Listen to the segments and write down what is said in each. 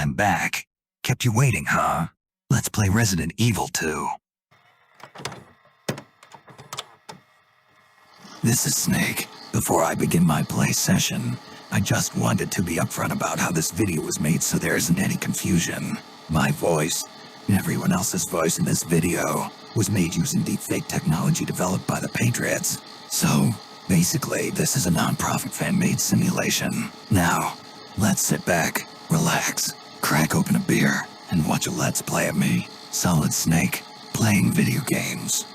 I'm back. Kept you waiting, huh? Let's play Resident Evil 2. This is Snake. Before I begin my play session, I just wanted to be upfront about how this video was made so there isn't any confusion. My voice, and everyone else's voice in this video, was made using deepfake technology developed by the Patriots. So, basically, this is a non-profit fan-made simulation. Now, let's sit back, relax, crack open a beer, and watch a Let's Play of me, Solid Snake, playing video games.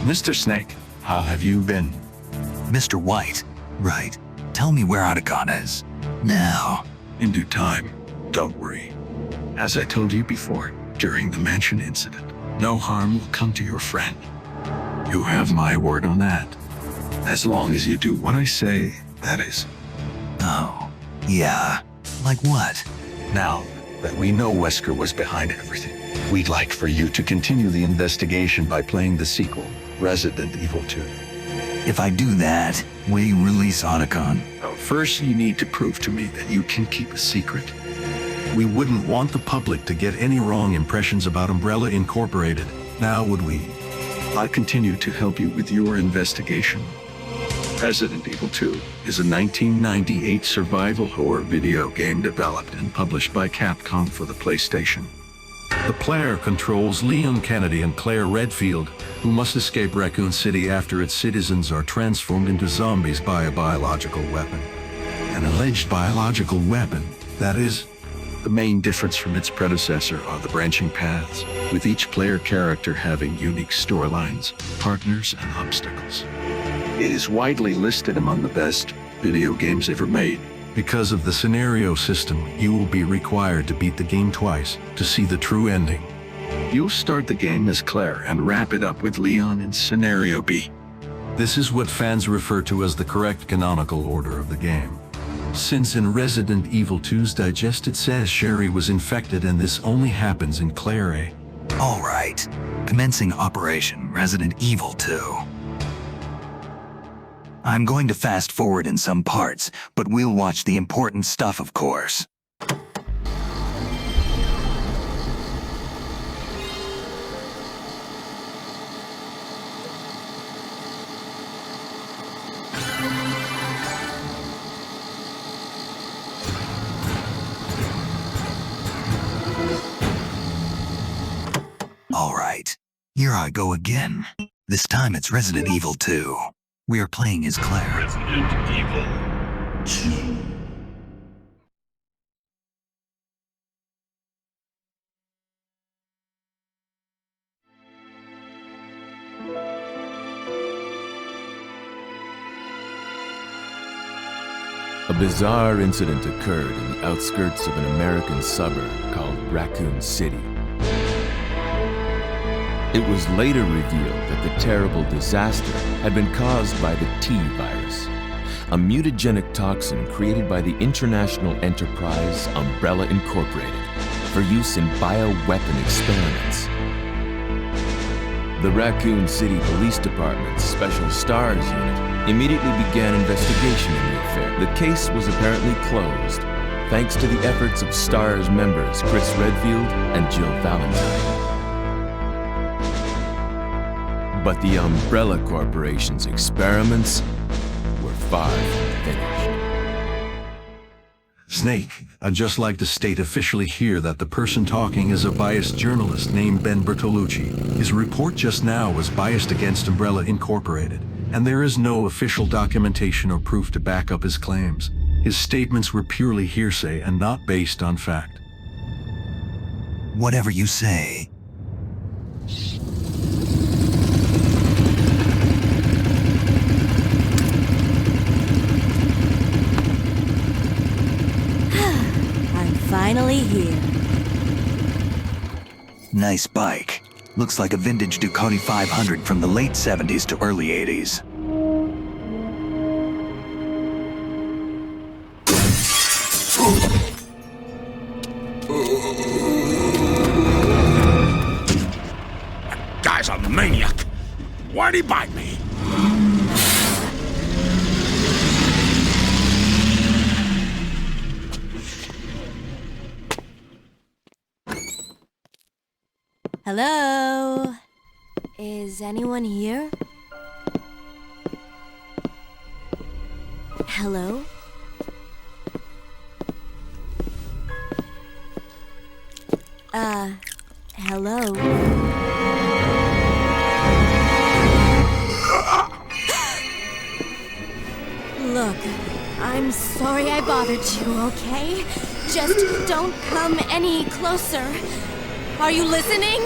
Mr. Snake, how have you been? Mr. White, right. Tell me where Otacon is. Now. In due time, don't worry. As I told you before, during the mansion incident, no harm will come to your friend. You have my word on that. As long as you do what I say, that is. Oh, yeah. Like what? Now that we know Wesker was behind everything, we'd like for you to continue the investigation by playing the sequel, Resident Evil 2. If I do that, will you release Otacon? Well, first you need to prove to me that you can keep a secret. We wouldn't want the public to get any wrong impressions about Umbrella Incorporated, now would we? I'll continue to help you with your investigation. Resident Evil 2 is a 1998 survival horror video game developed and published by Capcom for the PlayStation. The player controls Leon Kennedy and Claire Redfield, who must escape Raccoon City after its citizens are transformed into zombies by a biological weapon. An alleged biological weapon, that is. The main difference from its predecessor are the branching paths, with each player character having unique storylines, partners, and obstacles. It is widely listed among the best video games ever made. Because of the scenario system, you will be required to beat the game twice to see the true ending. You'll start the game as Claire and wrap it up with Leon in Scenario B. This is what fans refer to as the correct canonical order of the game. Since in Resident Evil 2's digest it says Sherry was infected and this only happens in Claire A. Alright. Commencing Operation Resident Evil 2. I'm going to fast forward in some parts, but we'll watch the important stuff, of course. Alright, here I go again. This time it's Resident Evil 2. We are playing as Claire. Resident Evil 2. A bizarre incident occurred in the outskirts of an American suburb called Raccoon City. It was later revealed that the terrible disaster had been caused by the T-virus, a mutagenic toxin created by the international enterprise Umbrella Incorporated for use in bioweapon experiments. The Raccoon City Police Department's Special Stars Unit immediately began investigation in the affair. The case was apparently closed, thanks to the efforts of Stars members Chris Redfield and Jill Valentine. But the Umbrella Corporation's experiments were far from finished. Snake, I'd just like to state officially here that the person talking is a biased journalist named Ben Bertolucci. His report just now was biased against Umbrella Incorporated, and there is no official documentation or proof to back up his claims. His statements were purely hearsay and not based on fact. Whatever you say. I'm finally here. Nice bike. Looks like a vintage Ducati 500 from the late 70s to early 80s. That guy's a maniac. Why'd he bite me? Hello? Is anyone here? Hello? Hello? Look, I'm sorry I bothered you, okay? Just don't come any closer. Are you listening?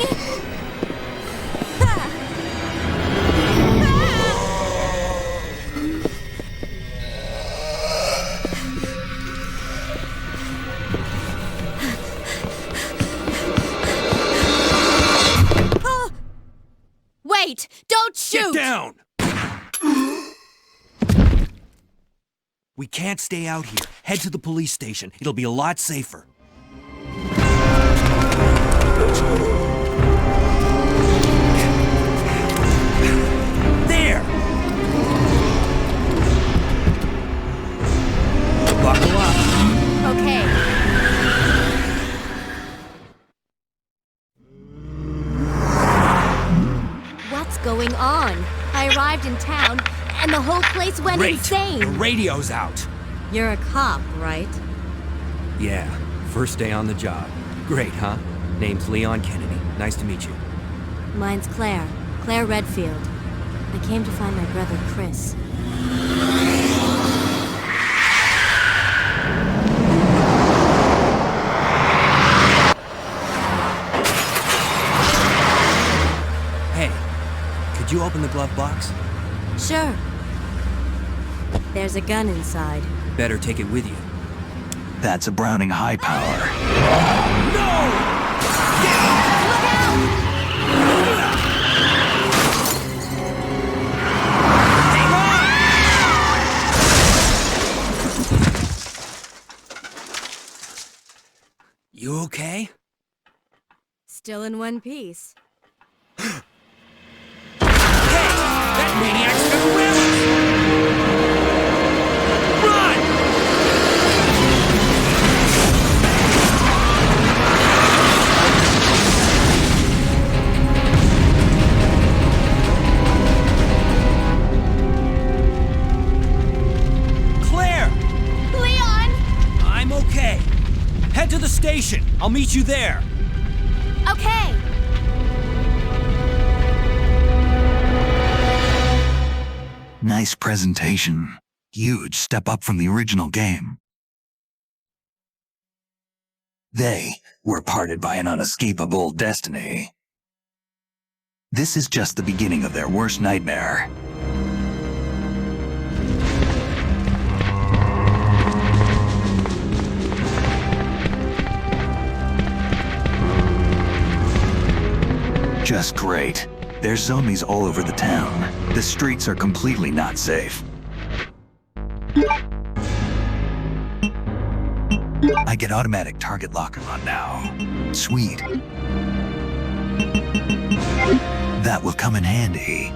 Wait! Don't shoot! Get down! We can't stay out here. Head to the police station. It'll be a lot safer. There! Buckle up. Okay. What's going on? I arrived in town, and the whole place went Great. insane. The radio's out. You're a cop, right? Yeah, first day on the job. Great, huh? Name's Leon Kennedy. Nice to meet you. Mine's Claire. Claire Redfield. I came to find my brother, Chris. Hey, could you open the glove box? Sure. There's a gun inside. Better take it with you. That's a Browning high power. You okay? Still in one piece. Hey! That maniac's gonna ram us! Run! Claire! Leon! I'm okay. Head to the station. I'll meet you there. Okay. Nice presentation. Huge step up from the original game. They were parted by an unescapable destiny. This is just the beginning of their worst nightmare. Just great. There's zombies all over the town. The streets are completely not safe. I get automatic target locker on now. Sweet. That will come in handy.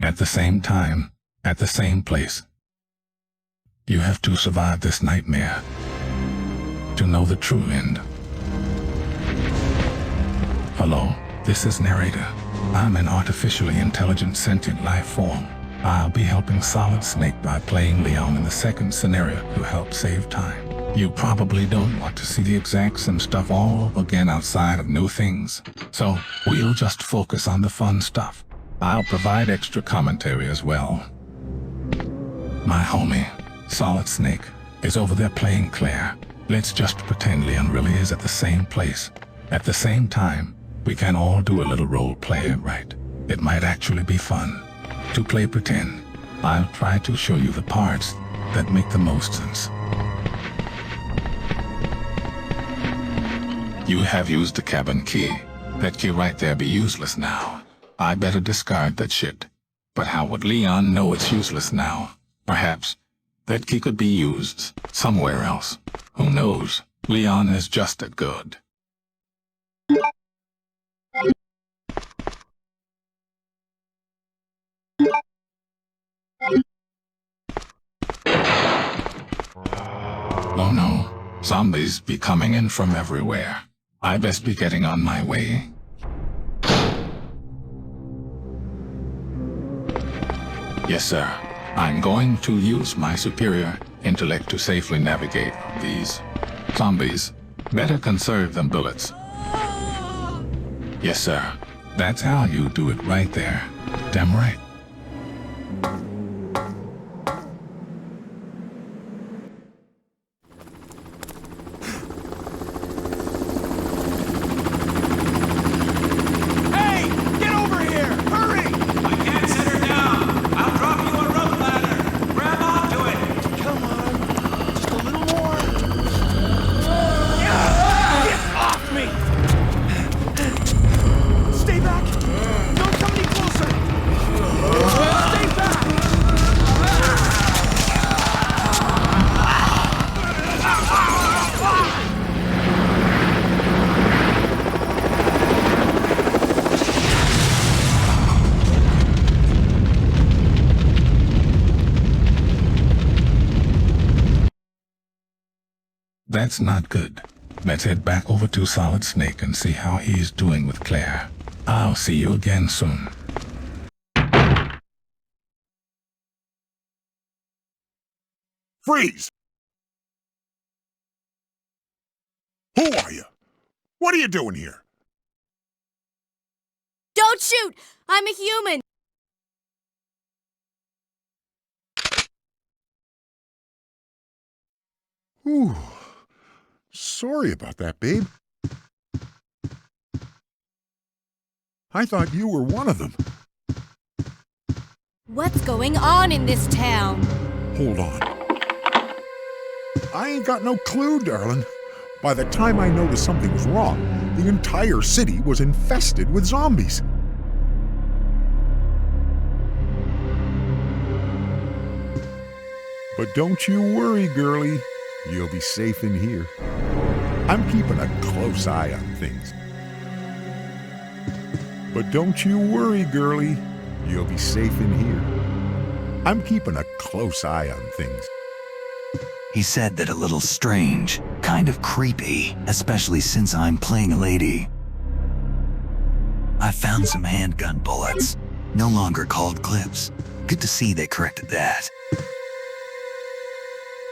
At the same time, at the same place. You have to survive this nightmare to know the true end. Hello, this is Narrator. I'm an artificially intelligent sentient life form. I'll be helping Solid Snake by playing Leon in the second scenario to help save time. You probably don't want to see the execs and stuff all over again outside of new things. So we'll just focus on the fun stuff. I'll provide extra commentary as well. My homie, Solid Snake, is over there playing Claire. Let's just pretend Leon really is at the same place. At the same time, we can all do a little role play, right? It might actually be fun. To play pretend, I'll try to show you the parts that make the most sense. You have used the cabin key. That key right there be useless now. I better discard that shit. But how would Leon know it's useless now? Perhaps that key could be used somewhere else. Who knows? Leon is just that good. Oh no, zombies be coming in from everywhere. I best be getting on my way. Yes, sir. I'm going to use my superior intellect to safely navigate these zombies. Better conserve them bullets. Yes, sir. That's how you do it right there. Damn right. That's not good. Let's head back over to Solid Snake and see how he's doing with Claire. I'll see you again soon. Freeze! Who are you? What are you doing here? Don't shoot! I'm a human! Ooh. Sorry about that, babe. I thought you were one of them. What's going on in this town? Hold on. I ain't got no clue, darling. By the time I noticed something was wrong, the entire city was infested with zombies. But don't you worry, girlie. You'll be safe in here. I'm keeping a close eye on things. But don't you worry, girlie. You'll be safe in here. I'm keeping a close eye on things. He said that a little strange, kind of creepy, especially since I'm playing a lady. I found some handgun bullets, no longer called clips. Good to see they corrected that.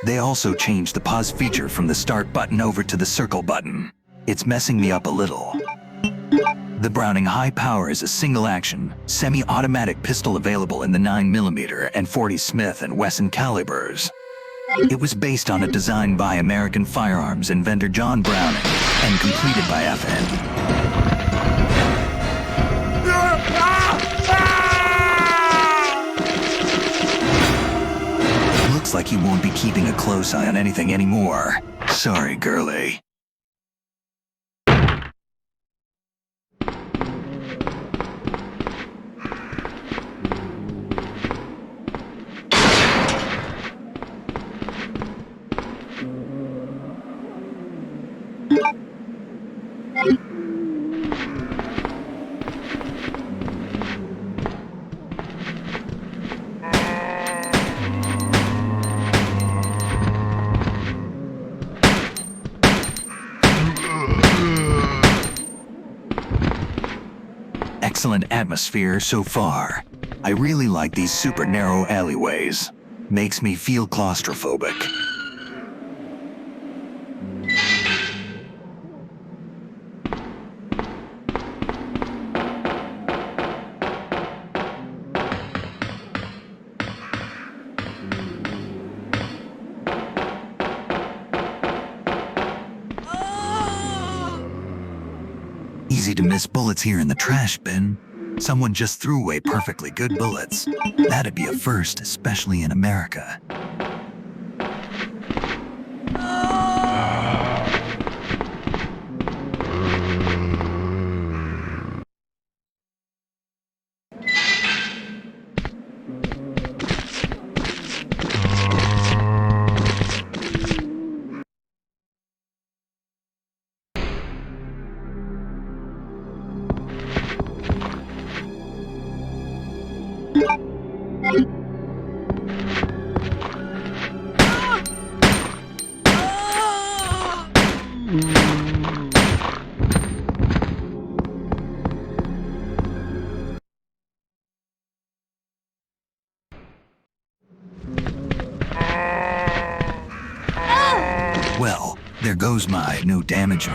They also changed the pause feature from the start button over to the circle button. It's messing me up a little. The Browning High Power is a single-action, semi-automatic pistol available in the 9mm and 40 Smith & Wesson calibers. It was based on a design by American firearms inventor John Browning and completed by FN. Looks like you won't be keeping a close eye on anything anymore. Sorry, girlie. Excellent atmosphere so far. I really like these super narrow alleyways. Makes me feel claustrophobic. Easy to miss bullets here in the trash bin. Someone just threw away perfectly good bullets. That'd be a first, especially in America. goes my no damage.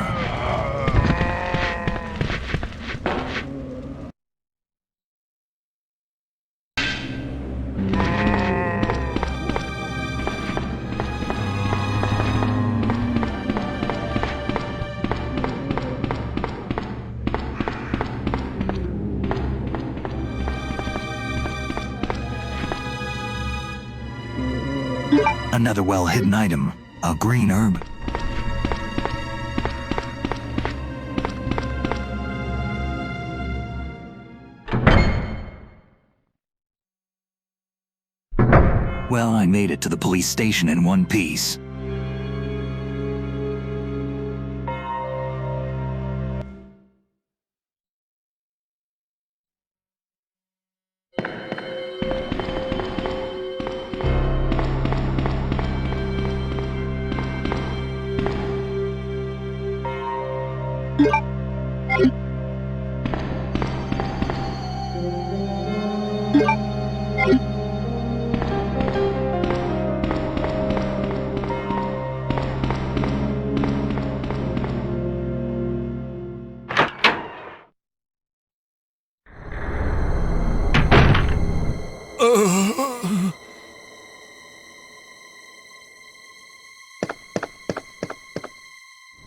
Another well-hidden item, a green herb. Well, I made it to the police station in one piece.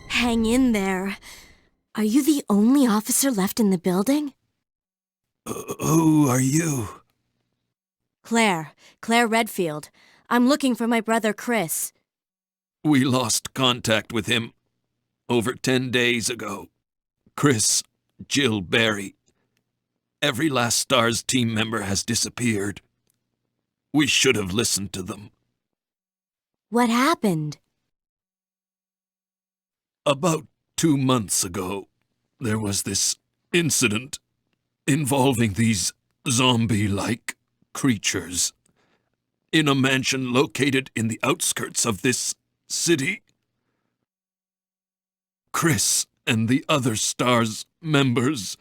Hang in there. Are you the only officer left in the building? Who are you? Claire Redfield. I'm looking for my brother Chris. We lost contact with him over 10 days ago. Chris, Jill, Barry. Every last STARS team member has disappeared. We should have listened to them. What happened? About 2 months ago, there was this incident involving these zombie-like creatures in a mansion located in the outskirts of this city. Chris and the other STARS members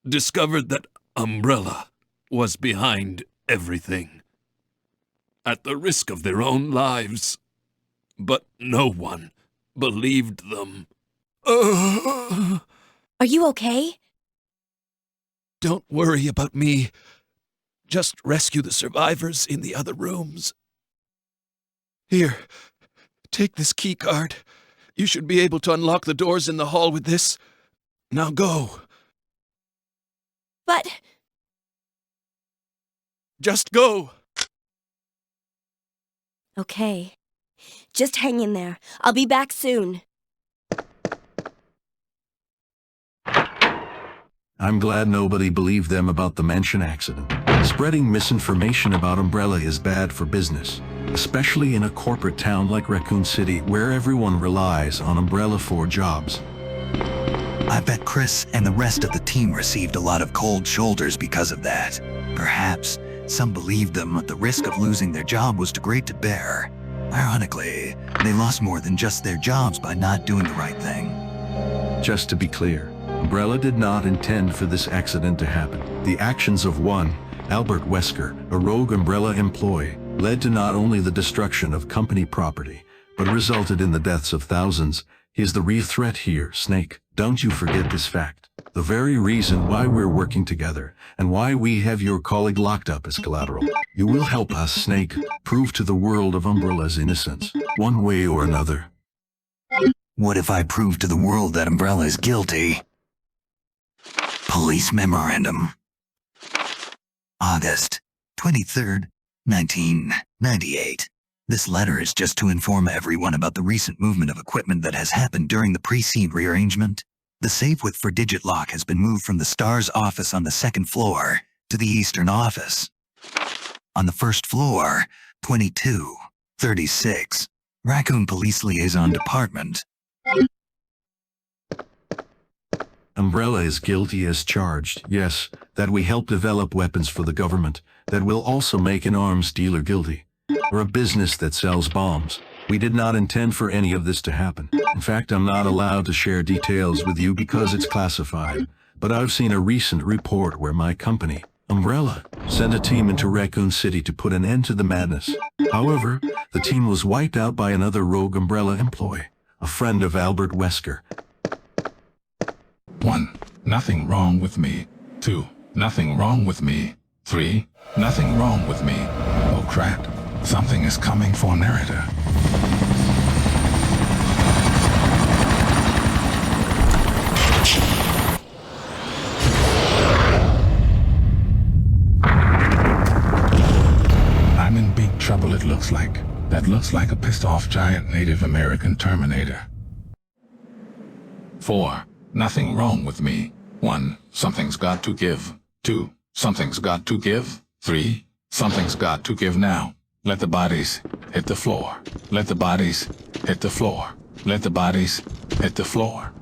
discovered that Umbrella was behind everything, at the risk of their own lives. But no one believed them. Are you okay? Don't worry about me. Just rescue the survivors in the other rooms. Here, take this key card. You should be able to unlock the doors in the hall with this. Now go. But... Just go. Okay. Just hang in there. I'll be back soon. I'm glad nobody believed them about the mansion accident. Spreading misinformation about Umbrella is bad for business, especially in a corporate town like Raccoon City where everyone relies on Umbrella for jobs. I bet Chris and the rest of the team received a lot of cold shoulders because of that. Perhaps some believed them at the risk of losing their job was too great to bear. Ironically, they lost more than just their jobs by not doing the right thing. Just to be clear, Umbrella did not intend for this accident to happen. The actions of one, Albert Wesker, a rogue Umbrella employee, led to not only the destruction of company property, but resulted in the deaths of thousands. He's the real threat here, Snake. Don't you forget this fact. The very reason why we're working together, and why we have your colleague locked up as collateral. You will help us, Snake, prove to the world of Umbrella's innocence, one way or another. What if I prove to the world that Umbrella is guilty? Police Memorandum. August 23rd, 1998. This letter is just to inform everyone about the recent movement of equipment that has happened during the pre-scene rearrangement. The safe with for-digit lock has been moved from the STARS office on the second floor to the eastern office. On the first floor, 2236, Raccoon Police Liaison Department. Umbrella is guilty as charged, yes, that we help develop weapons for the government, that will also make an arms dealer guilty, or a business that sells bombs. We did not intend for any of this to happen. In fact, I'm not allowed to share details with you because it's classified, but I've seen a recent report where my company, Umbrella, sent a team into Raccoon City to put an end to the madness. However, the team was wiped out by another rogue Umbrella employee. a friend of Albert Wesker. 1. Nothing wrong with me. 2. Nothing wrong with me. 3. Nothing wrong with me. Oh crap. Something is coming for narrator. I'm in big trouble, it looks like. That looks like a pissed-off giant Native American Terminator. 4. Nothing wrong with me. 1. Something's got to give. 2. Something's got to give. 3. Something's got to give now. Let the bodies hit the floor. Let the bodies hit the floor. Let the bodies hit the floor.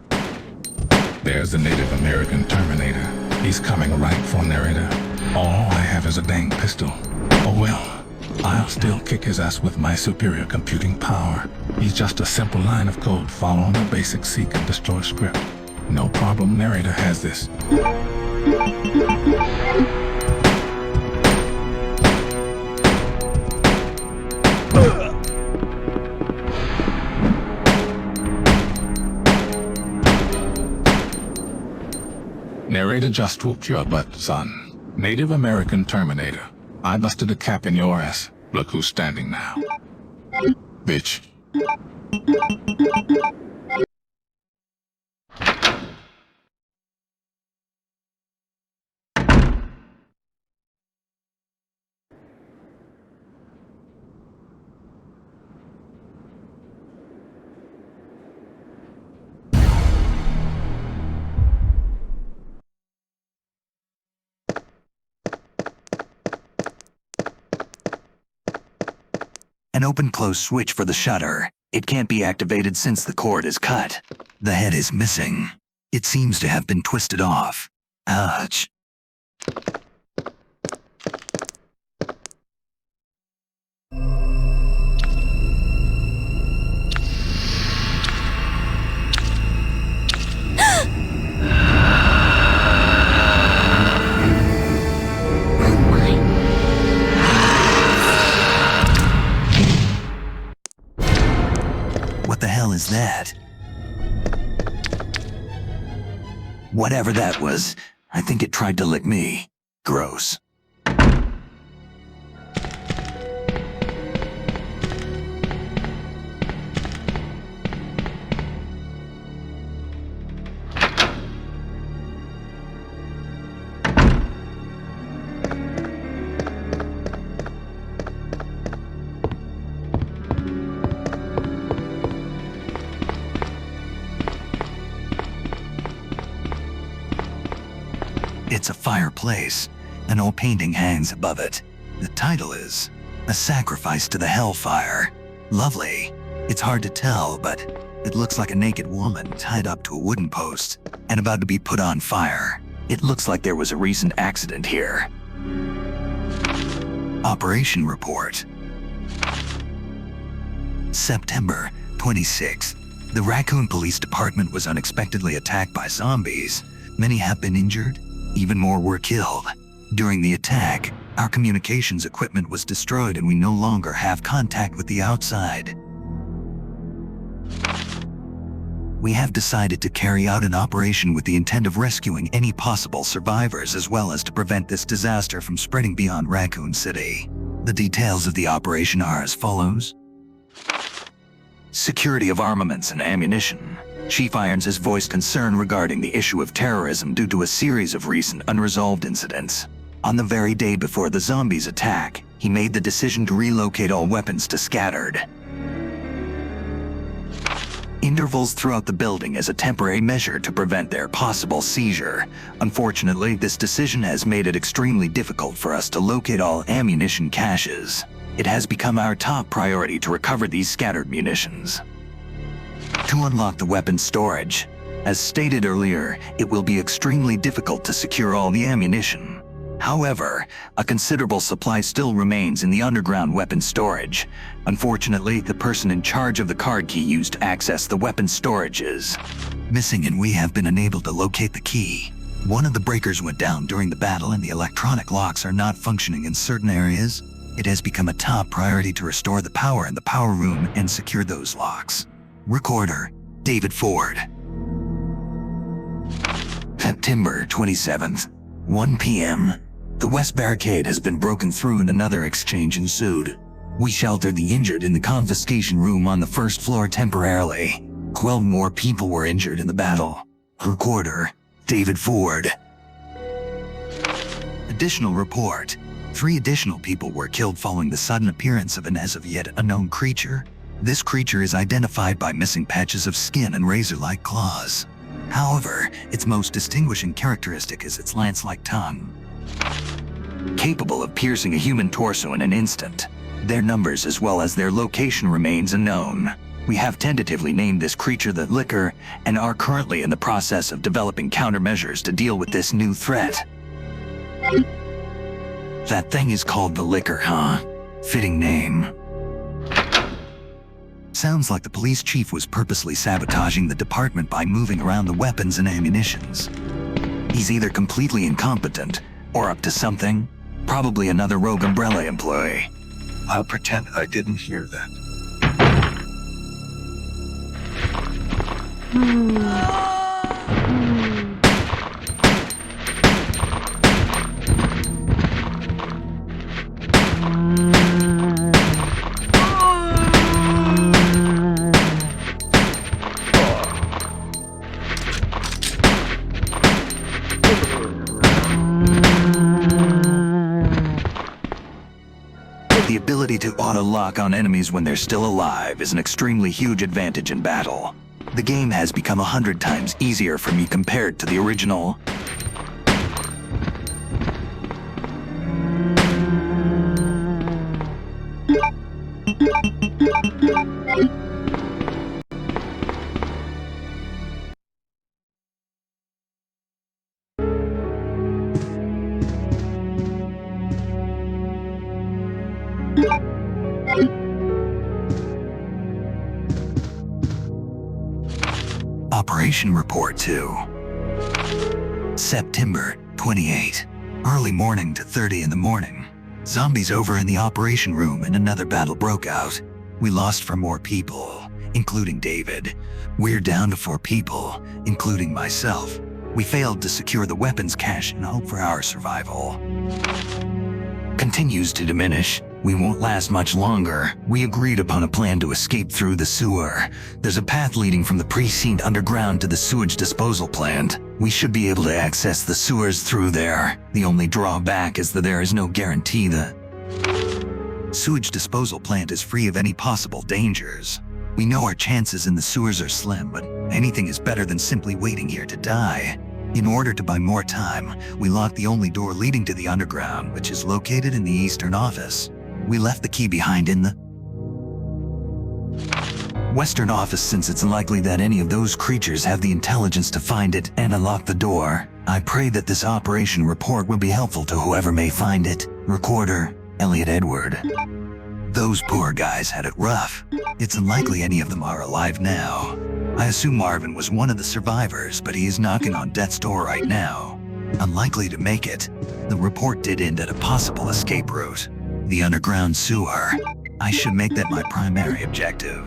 There's the Native American Terminator. He's coming right for narrator. All I have is a dang pistol. Oh well, I'll still kick his ass with my superior computing power. He's just a simple line of code following a basic seek and destroy script. No problem, narrator has this. Narrator just whooped your butt, son. Native American Terminator. I busted a cap in your ass. Look who's standing now. Bitch. An open-close switch for the shutter. It can't be activated since the cord is cut. The head is missing. It seems to have been twisted off. Ouch. What the hell is that? Whatever that was, I think it tried to lick me. Gross. It's a fireplace. An old painting hangs above it. The title is A Sacrifice to the Hellfire. Lovely. It's hard to tell, but it looks like a naked woman tied up to a wooden post and about to be put on fire. It looks like there was a recent accident here. Operation report. September 26th. The Raccoon Police Department was unexpectedly attacked by zombies. Many have been injured. Even more were killed. During the attack, our communications equipment was destroyed and we no longer have contact with the outside. We have decided to carry out an operation with the intent of rescuing any possible survivors as well as to prevent this disaster from spreading beyond Raccoon City. The details of the operation are as follows. Security of armaments and ammunition. Chief Irons has voiced concern regarding the issue of terrorism due to a series of recent unresolved incidents. On the very day before the zombies' attack, he made the decision to relocate all weapons to scattered intervals throughout the building as a temporary measure to prevent their possible seizure. Unfortunately, this decision has made it extremely difficult for us to locate all ammunition caches. It has become our top priority to recover these scattered munitions. To unlock the weapon storage. As stated earlier, it will be extremely difficult to secure all the ammunition. However, a considerable supply still remains in the underground weapon storage. Unfortunately, the person in charge of the card key used to access the weapon storage is missing and we have been unable to locate the key. One of the breakers went down during the battle and the electronic locks are not functioning in certain areas. It has become a top priority to restore the power in the power room and secure those locks. Recorder, David Ford. September 27th, 1 p.m. The West Barricade has been broken through and another exchange ensued. We sheltered the injured in the confiscation room on the first floor temporarily. 12 more people were injured in the battle. Recorder, David Ford. Additional report. 3 additional people were killed following the sudden appearance of an as-of-yet unknown creature. This creature is identified by missing patches of skin and razor-like claws. However, its most distinguishing characteristic is its lance-like tongue. Capable of piercing a human torso in an instant. Their numbers as well as their location remains unknown. We have tentatively named this creature the Licker and are currently in the process of developing countermeasures to deal with this new threat. That thing is called the Licker, huh? Fitting name. Sounds like the police chief was purposely sabotaging the department by moving around the weapons and ammunitions. He's either completely incompetent or up to something. Probably another rogue Umbrella employee. I'll pretend I didn't hear that. The ability to auto-lock on enemies when they're still alive is an extremely huge advantage in battle. The game has become 100 times easier for me compared to the original. Operation Report 2. September 28. Early morning to 30 in the morning. Zombies over in the operation room and another battle broke out. We lost 4 more people, including David. We're down to 4 people, including myself. We failed to secure the weapons cache and hope for our survival. Continues to diminish. We won't last much longer. We agreed upon a plan to escape through the sewer. There's a path leading from the precinct underground to the sewage disposal plant. We should be able to access the sewers through there. The only drawback is that there is no guarantee the sewage disposal plant is free of any possible dangers. We know our chances in the sewers are slim, but anything is better than simply waiting here to die. In order to buy more time, we locked the only door leading to the underground, which is located in the eastern office. We left the key behind in the western office since it's unlikely that any of those creatures have the intelligence to find it and unlock the door. I pray that this operation report will be helpful to whoever may find it. Recorder, Elliot Edward. Those poor guys had it rough. It's unlikely any of them are alive now. I assume Marvin was one of the survivors, but he is knocking on death's door right now. Unlikely to make it. The report did end at a possible escape route. The underground sewer. I should make that my primary objective.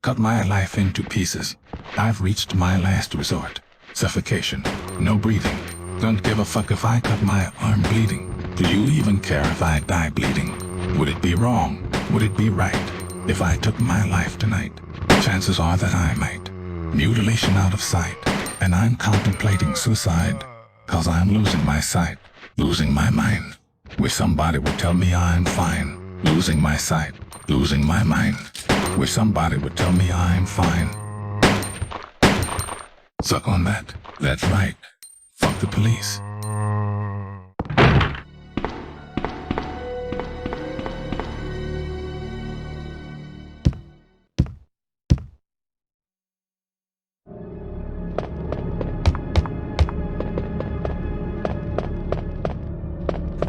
Cut my life into pieces. I've reached my last resort. Suffocation. No breathing. Don't give a fuck if I cut my arm bleeding. Do you even care if I die bleeding? Would it be wrong? Would it be right if I took my life tonight? Chances are that I might. Mutilation out of sight. And I'm contemplating suicide. Cause I'm losing my sight. Losing my mind. Wish somebody would tell me I'm fine. Losing my sight. Losing my mind. Wish somebody would tell me I'm fine. Suck on that. That's right. Fuck the police.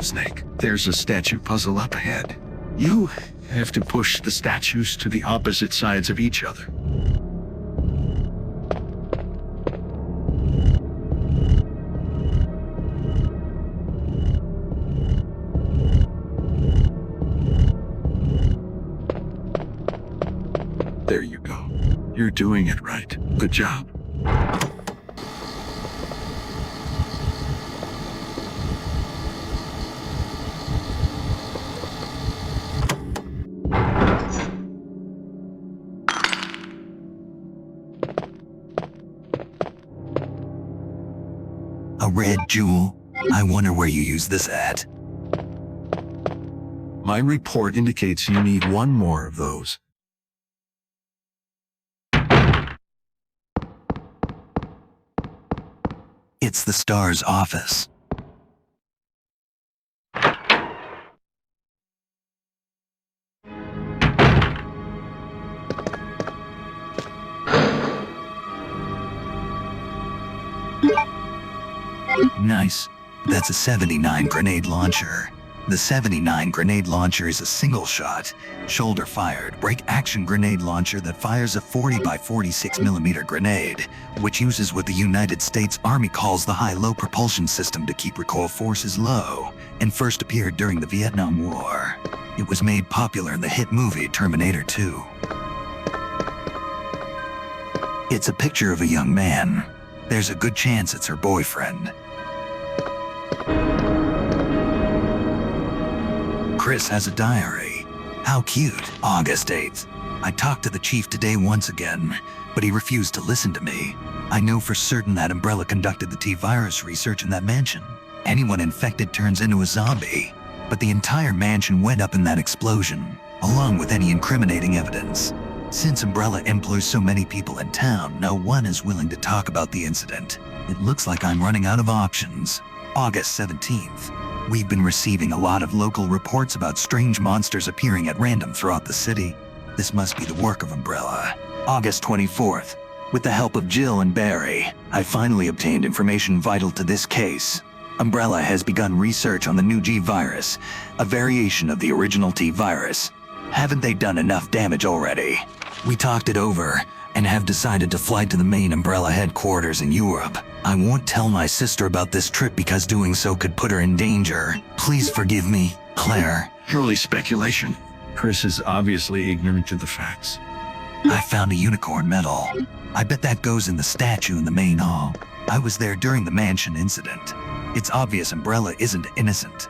Snake, there's a statue puzzle up ahead. You have to push the statues to the opposite sides of each other. You're doing it right. Good job. A red jewel? I wonder where you use this at. My report indicates you need one more of those. It's the Star's office. Nice. That's a 79 grenade launcher. The 79 grenade launcher is a single-shot, shoulder-fired, break-action grenade launcher that fires a 40 by 46 millimeter grenade, which uses what the United States Army calls the high-low propulsion system to keep recoil forces low, and first appeared during the Vietnam War. It was made popular in the hit movie Terminator 2. It's a picture of a young man. There's a good chance it's her boyfriend. Chris has a diary. How cute. August 8th. I talked to the chief today once again, but he refused to listen to me. I know for certain that Umbrella conducted the T-virus research in that mansion. Anyone infected turns into a zombie, but the entire mansion went up in that explosion, along with any incriminating evidence. Since Umbrella employs so many people in town, no one is willing to talk about the incident. It looks like I'm running out of options. August 17th. We've been receiving a lot of local reports about strange monsters appearing at random throughout the city. This must be the work of Umbrella. August 24th. With the help of Jill and Barry, I finally obtained information vital to this case. Umbrella has begun research on the new G-virus, a variation of the original T-virus. Haven't they done enough damage already? We talked it over and have decided to fly to the main Umbrella headquarters in Europe. I won't tell my sister about this trip because doing so could put her in danger. Please forgive me, Claire. Purely speculation. Chris is obviously ignorant of the facts. I found a unicorn medal. I bet that goes in the statue in the main hall. I was there during the mansion incident. It's obvious Umbrella isn't innocent.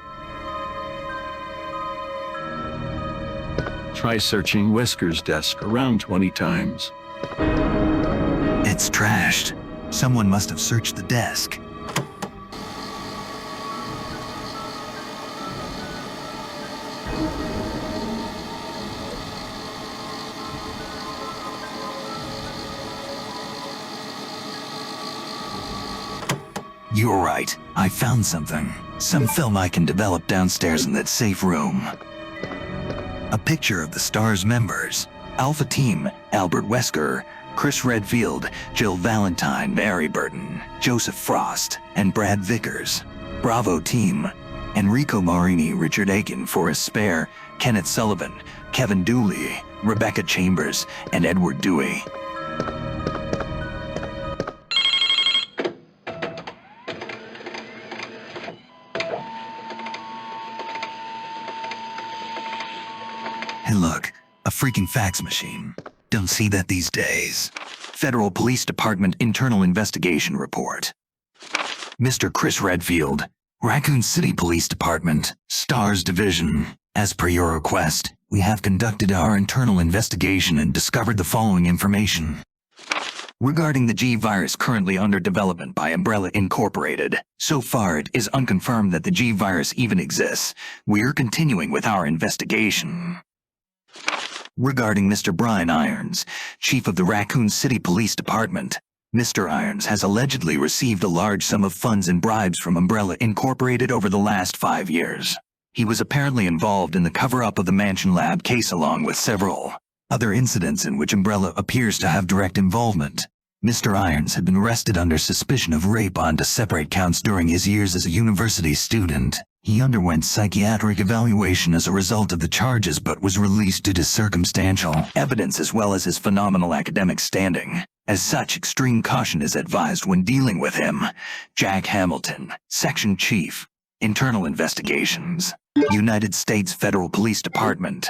Try searching Wesker's desk around 20 times. It's trashed. Someone must have searched the desk. You're right. I found something. Some film I can develop downstairs in that safe room. A picture of the Star's members. Alpha Team, Albert Wesker, Chris Redfield, Jill Valentine, Barry Burton, Joseph Frost, and Brad Vickers. Bravo Team, Enrico Marini, Richard Aiken, Forrest Spare, Kenneth Sullivan, Kevin Dooley, Rebecca Chambers, and Edward Dewey. Hey look, a freaking fax machine. Don't see that these days. Federal Police Department Internal Investigation Report. Mr. Chris Redfield, Raccoon City Police Department, Stars Division. As per your request, we have conducted our internal investigation and discovered the following information. Regarding the G-virus currently under development by Umbrella Incorporated, so far it is unconfirmed that the G-virus even exists. We're continuing with our investigation. Regarding Mr. Brian Irons, Chief of the Raccoon City Police Department, Mr. Irons has allegedly received a large sum of funds and bribes from Umbrella Incorporated over the last 5 years. He was apparently involved in the cover-up of the Mansion Lab case along with several other incidents in which Umbrella appears to have direct involvement. Mr. Irons had been arrested under suspicion of rape on 2 separate counts during his years as a university student. He underwent psychiatric evaluation as a result of the charges but was released due to circumstantial evidence as well as his phenomenal academic standing. As such, extreme caution is advised when dealing with him. Jack Hamilton, Section Chief, Internal Investigations, United States Federal Police Department.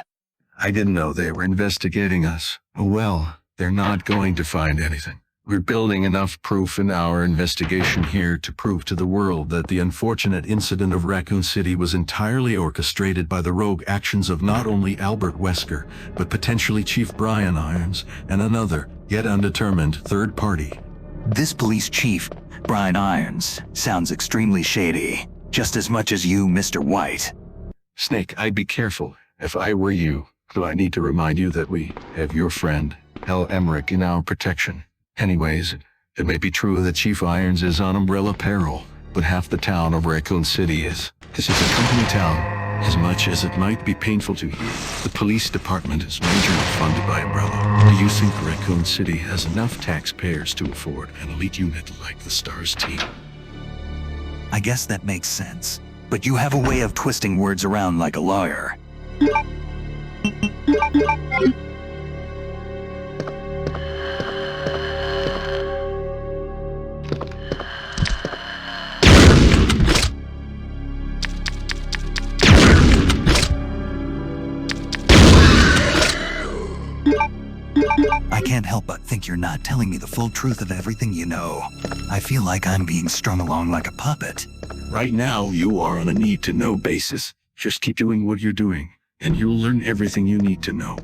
I didn't know they were investigating us. Oh well, They're not going to find anything. We're building enough proof in our investigation here to prove to the world that the unfortunate incident of Raccoon City was entirely orchestrated by the rogue actions of not only Albert Wesker, but potentially Chief Brian Irons and another, yet undetermined, third party. This police chief, Brian Irons, sounds extremely shady. Just as much as you, Mr. White. Snake, I'd be careful if I were you. So I need to remind you that we have your friend, Hal Emmerich, in our protection. Anyways, it may be true that Chief Irons is on Umbrella payroll, but half the town of Raccoon City is. This is a company town. As much as it might be painful to hear, the police department is majorly funded by Umbrella. Do you think Raccoon City has enough taxpayers to afford an elite unit like the STARS team? I guess that makes sense. But you have a way of twisting words around like a lawyer. I can't help but think you're not telling me the full truth of everything you know. I feel like I'm being strung along like a puppet. Right now, you are on a need-to-know basis. Just keep doing what you're doing, and you'll learn everything you need to know.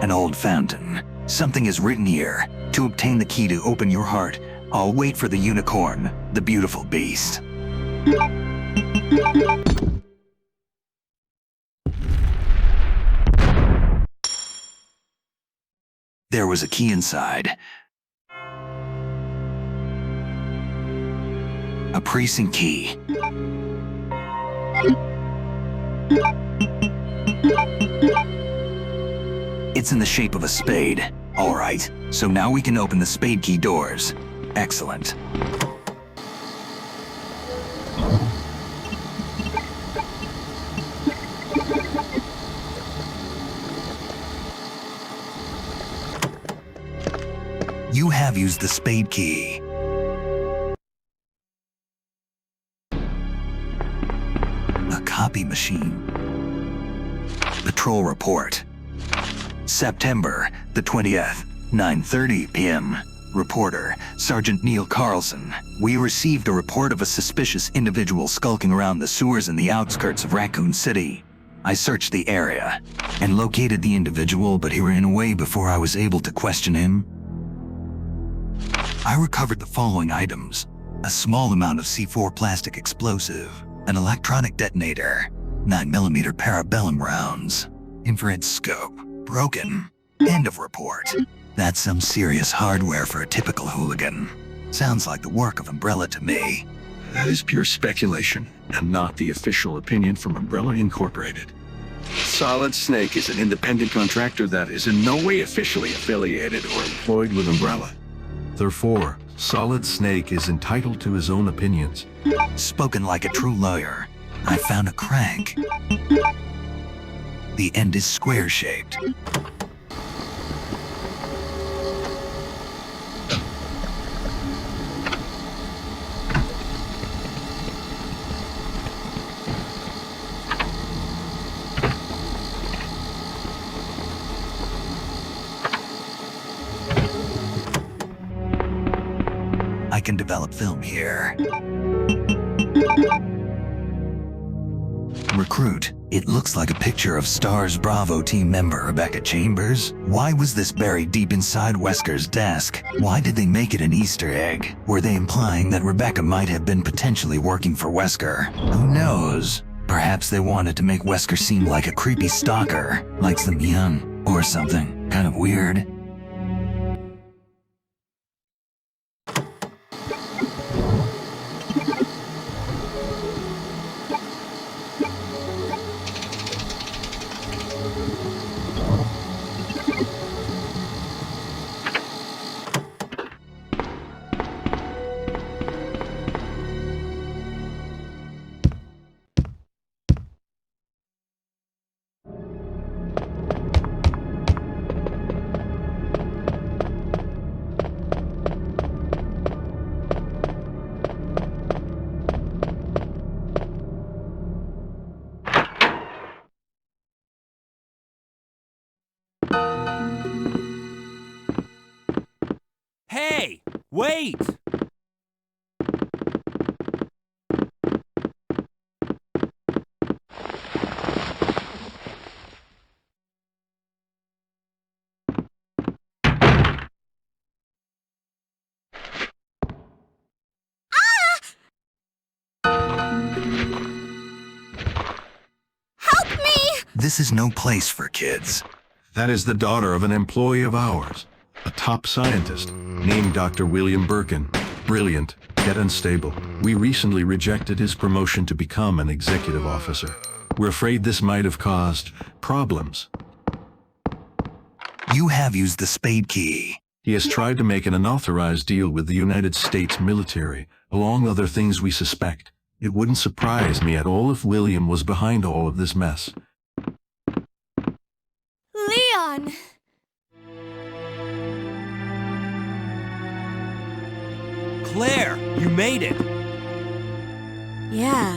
An old fountain. Something is written here. To obtain the key to open your heart, I'll wait for the unicorn, the beautiful beast. There was a key inside. A precinct key. It's in the shape of a spade. All right, so now we can open the spade key doors. Excellent. You have used the spade key. A copy machine. Patrol report. September the 20th, 9:30 p.m. Reporter, Sergeant Neil Carlson. We received a report of a suspicious individual skulking around the sewers in the outskirts of Raccoon City. I searched the area and located the individual, but he ran away before I was able to question him. I recovered the following items: a small amount of C4 plastic explosive, an electronic detonator, 9mm parabellum rounds, infrared scope, broken. End of report. That's some serious hardware for a typical hooligan. Sounds like the work of Umbrella to me. That is pure speculation, and not the official opinion from Umbrella Incorporated. Solid Snake is an independent contractor that is in no way officially affiliated or employed with Umbrella. Therefore, Solid Snake is entitled to his own opinions. Spoken like a true lawyer. I found a crank. The end is square-shaped. I can develop film here. Recruit. It looks like a picture of STARS Bravo team member Rebecca Chambers. Why was this buried deep inside Wesker's desk? Why did they make it an Easter egg? Were they implying that Rebecca might have been potentially working for Wesker? Who knows? Perhaps they wanted to make Wesker seem like a creepy stalker, likes them young, or something kind of weird. Hey! Wait! Help me! This is no place for kids. That is the daughter of an employee of ours, a top scientist named Dr. William Birkin. Brilliant, yet unstable. We recently rejected his promotion to become an executive officer. We're afraid this might have caused problems. You have used the spade key. He has tried to make an unauthorized deal with the United States military, along with other things we suspect. It wouldn't surprise me at all if William was behind all of this mess. Leon! Claire, you made it! Yeah.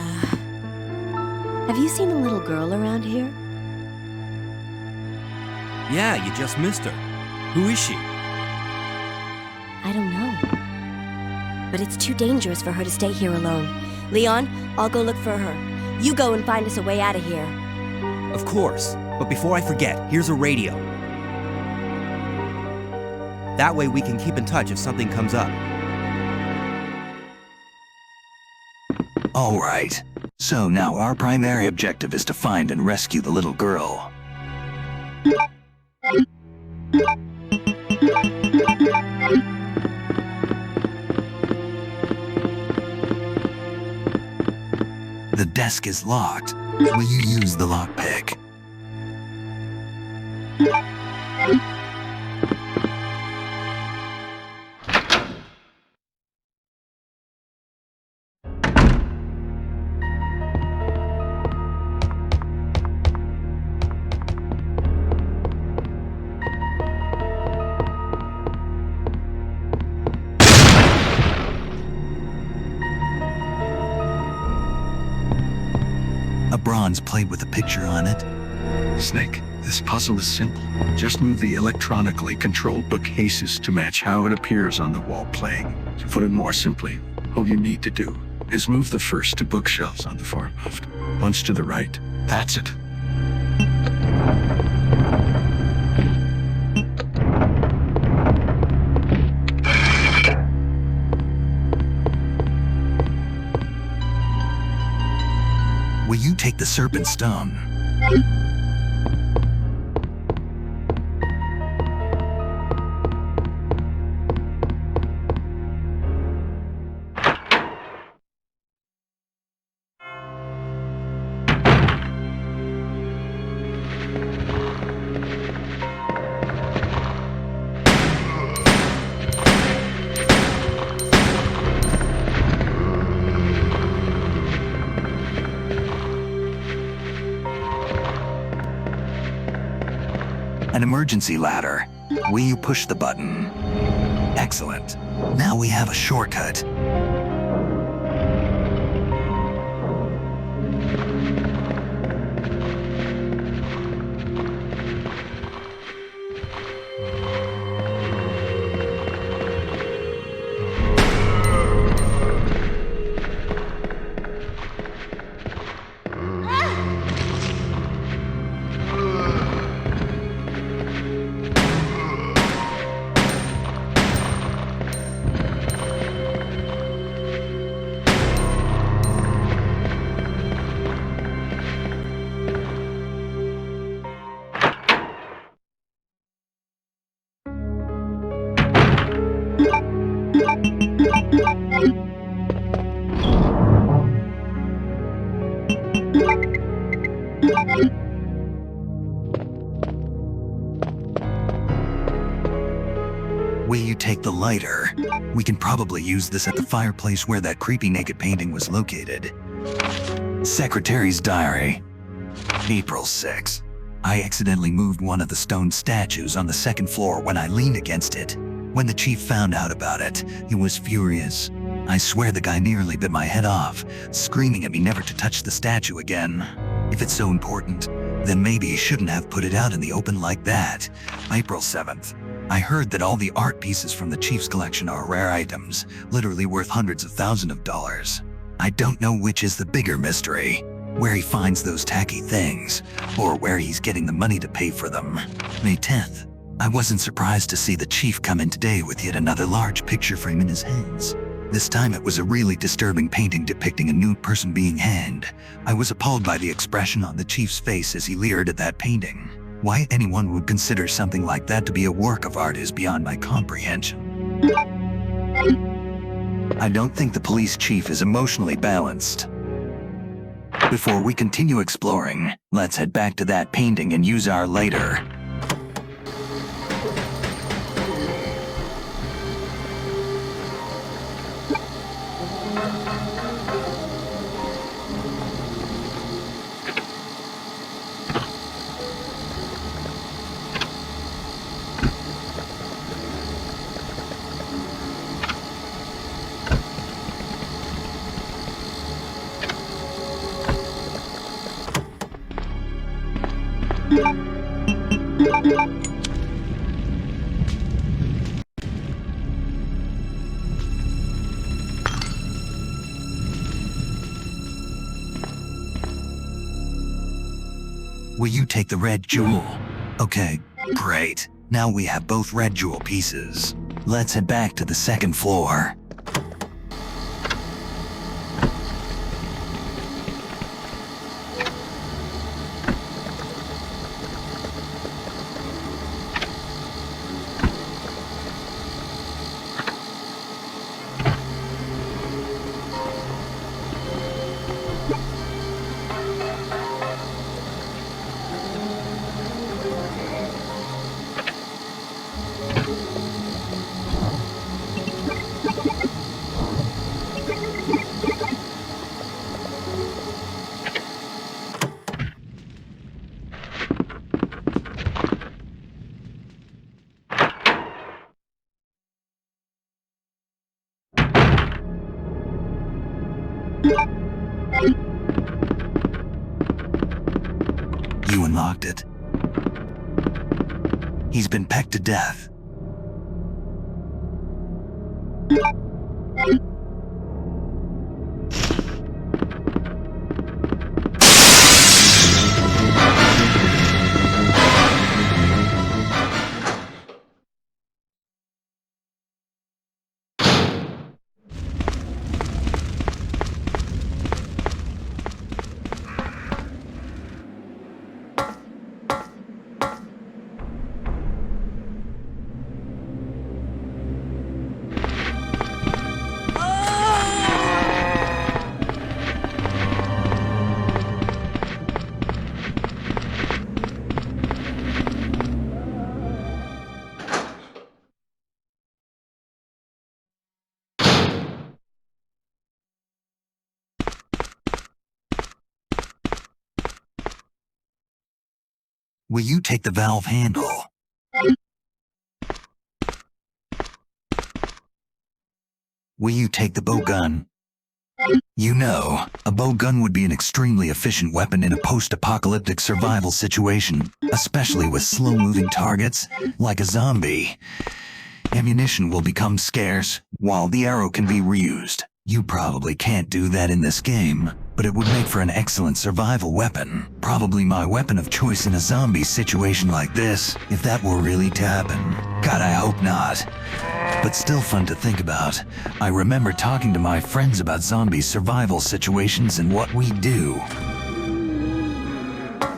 Have you seen a little girl around here? Yeah, you just missed her. Who is she? I don't know. But it's too dangerous for her to stay here alone. Leon, I'll go look for her. You go and find us a way out of here. Of course. But before I forget, here's a radio. That way we can keep in touch if something comes up. All right. So now our primary objective is to find and rescue the little girl. The desk is locked. Will you use the lockpick? A bronze plate with a picture on it. Snake, this puzzle is simple. Just move the electronically controlled bookcases to match how it appears on the wall playing. To put it more simply, all you need to do is move the first two bookshelves on the far left. Once to the right. That's it. Will you take the serpent stone? An emergency ladder. Will you push the button? Excellent. Now we have a shortcut. Will you take the lighter? We can probably use this at the fireplace where that creepy naked painting was located. Secretary's diary. April 6. I accidentally moved one of the stone statues on the second floor when I leaned against it. When the chief found out about it, he was furious. I swear the guy nearly bit my head off, screaming at me never to touch the statue again. If it's so important, then maybe he shouldn't have put it out in the open like that. April 7th. I heard that all the art pieces from the Chief's collection are rare items, literally worth hundreds of thousands of dollars. I don't know which is the bigger mystery, where he finds those tacky things, or where he's getting the money to pay for them. May 10th. I wasn't surprised to see the Chief come in today with yet another large picture frame in his hands. This time it was a really disturbing painting depicting a nude person being hanged. I was appalled by the expression on the Chief's face as he leered at that painting. Why anyone would consider something like that to be a work of art is beyond my comprehension. I don't think the police chief is emotionally balanced. Before we continue exploring, let's head back to that painting and use our lighter. Will you take the red jewel? Okay, great. Now we have both red jewel pieces. Let's head back to the second floor. You unlocked it. He's been pecked to death. Will you take the valve handle? Will you take the bow gun? You know, a bow gun would be an extremely efficient weapon in a post-apocalyptic survival situation, especially with slow-moving targets, like a zombie. Ammunition will become scarce, while the arrow can be reused. You probably can't do that in this game, but it would make for an excellent survival weapon. Probably my weapon of choice in a zombie situation like this, if that were really to happen. God, I hope not. But still fun to think about. I remember talking to my friends about zombie survival situations and what we do.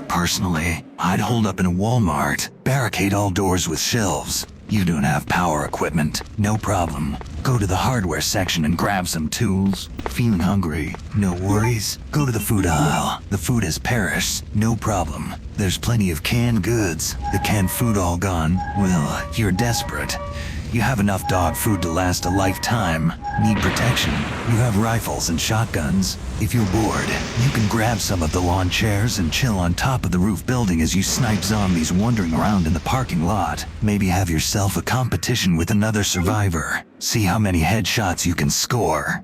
Personally, I'd hold up in a Walmart, barricade all doors with shelves. You don't have power equipment, no problem. Go to the hardware section and grab some tools. Feeling hungry? No worries. Go to the food aisle. The food has perished, no problem. There's plenty of canned goods. The canned food all gone? Well, you're desperate. You have enough dog food to last a lifetime. Need protection? You have rifles and shotguns. If you're bored, you can grab some of the lawn chairs and chill on top of the roof building as you snipe zombies wandering around in the parking lot. Maybe have yourself a competition with another survivor. See how many headshots you can score.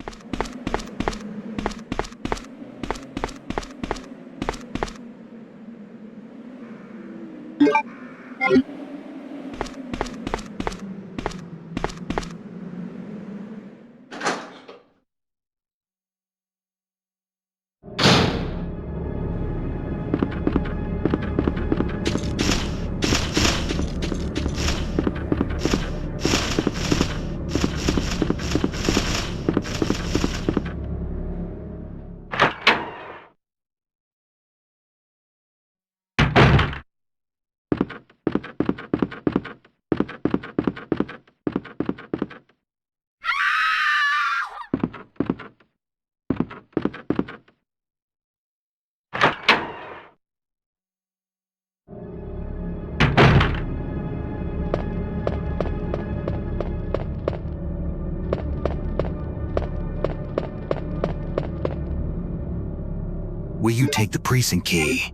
Will you take the precinct key?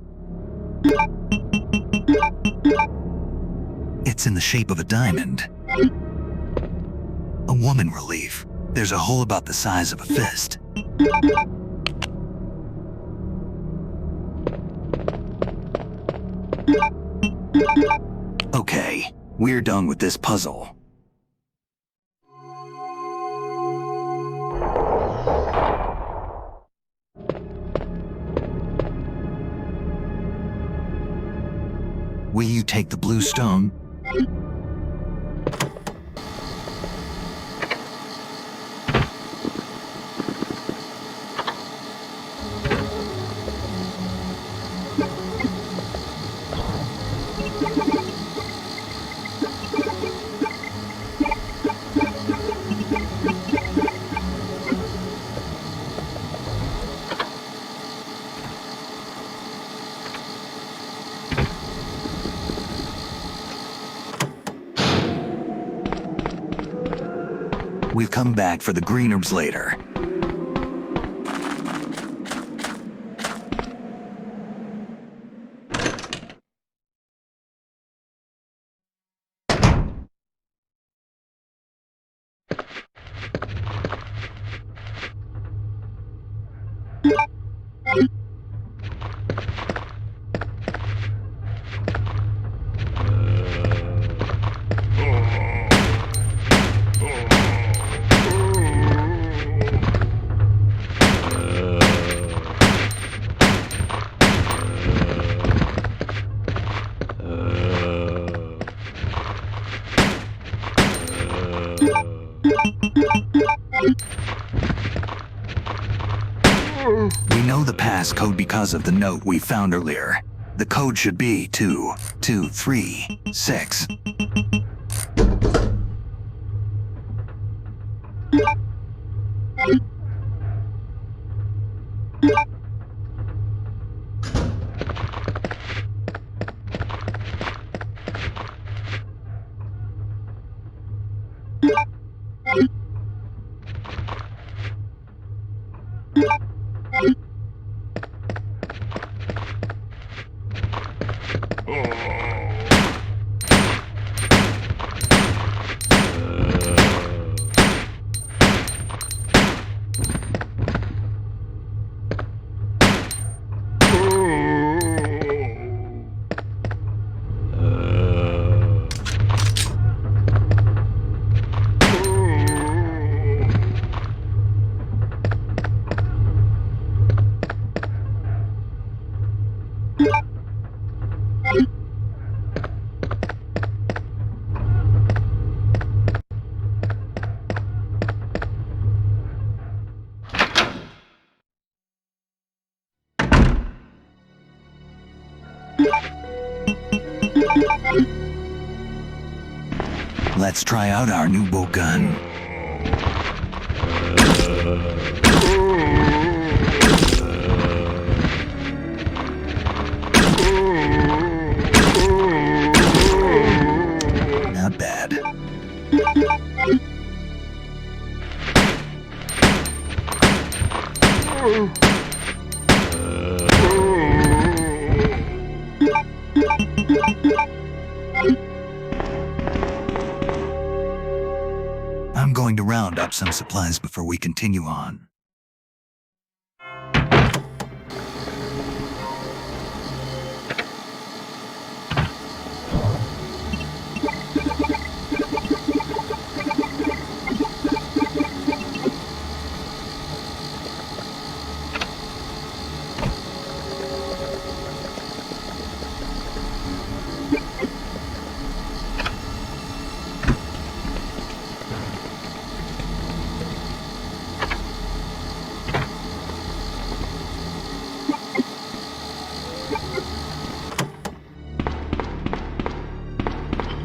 It's in the shape of a diamond. A woman relief. There's a hole about the size of a fist. Okay, we're done with this puzzle. Will you take the blue stone? We'll come back for the green herbs later. We know the passcode because of the note we found earlier. The code should be 2236. Let's try out our new bow gun. Not bad. I'm going to round up some supplies before we continue on.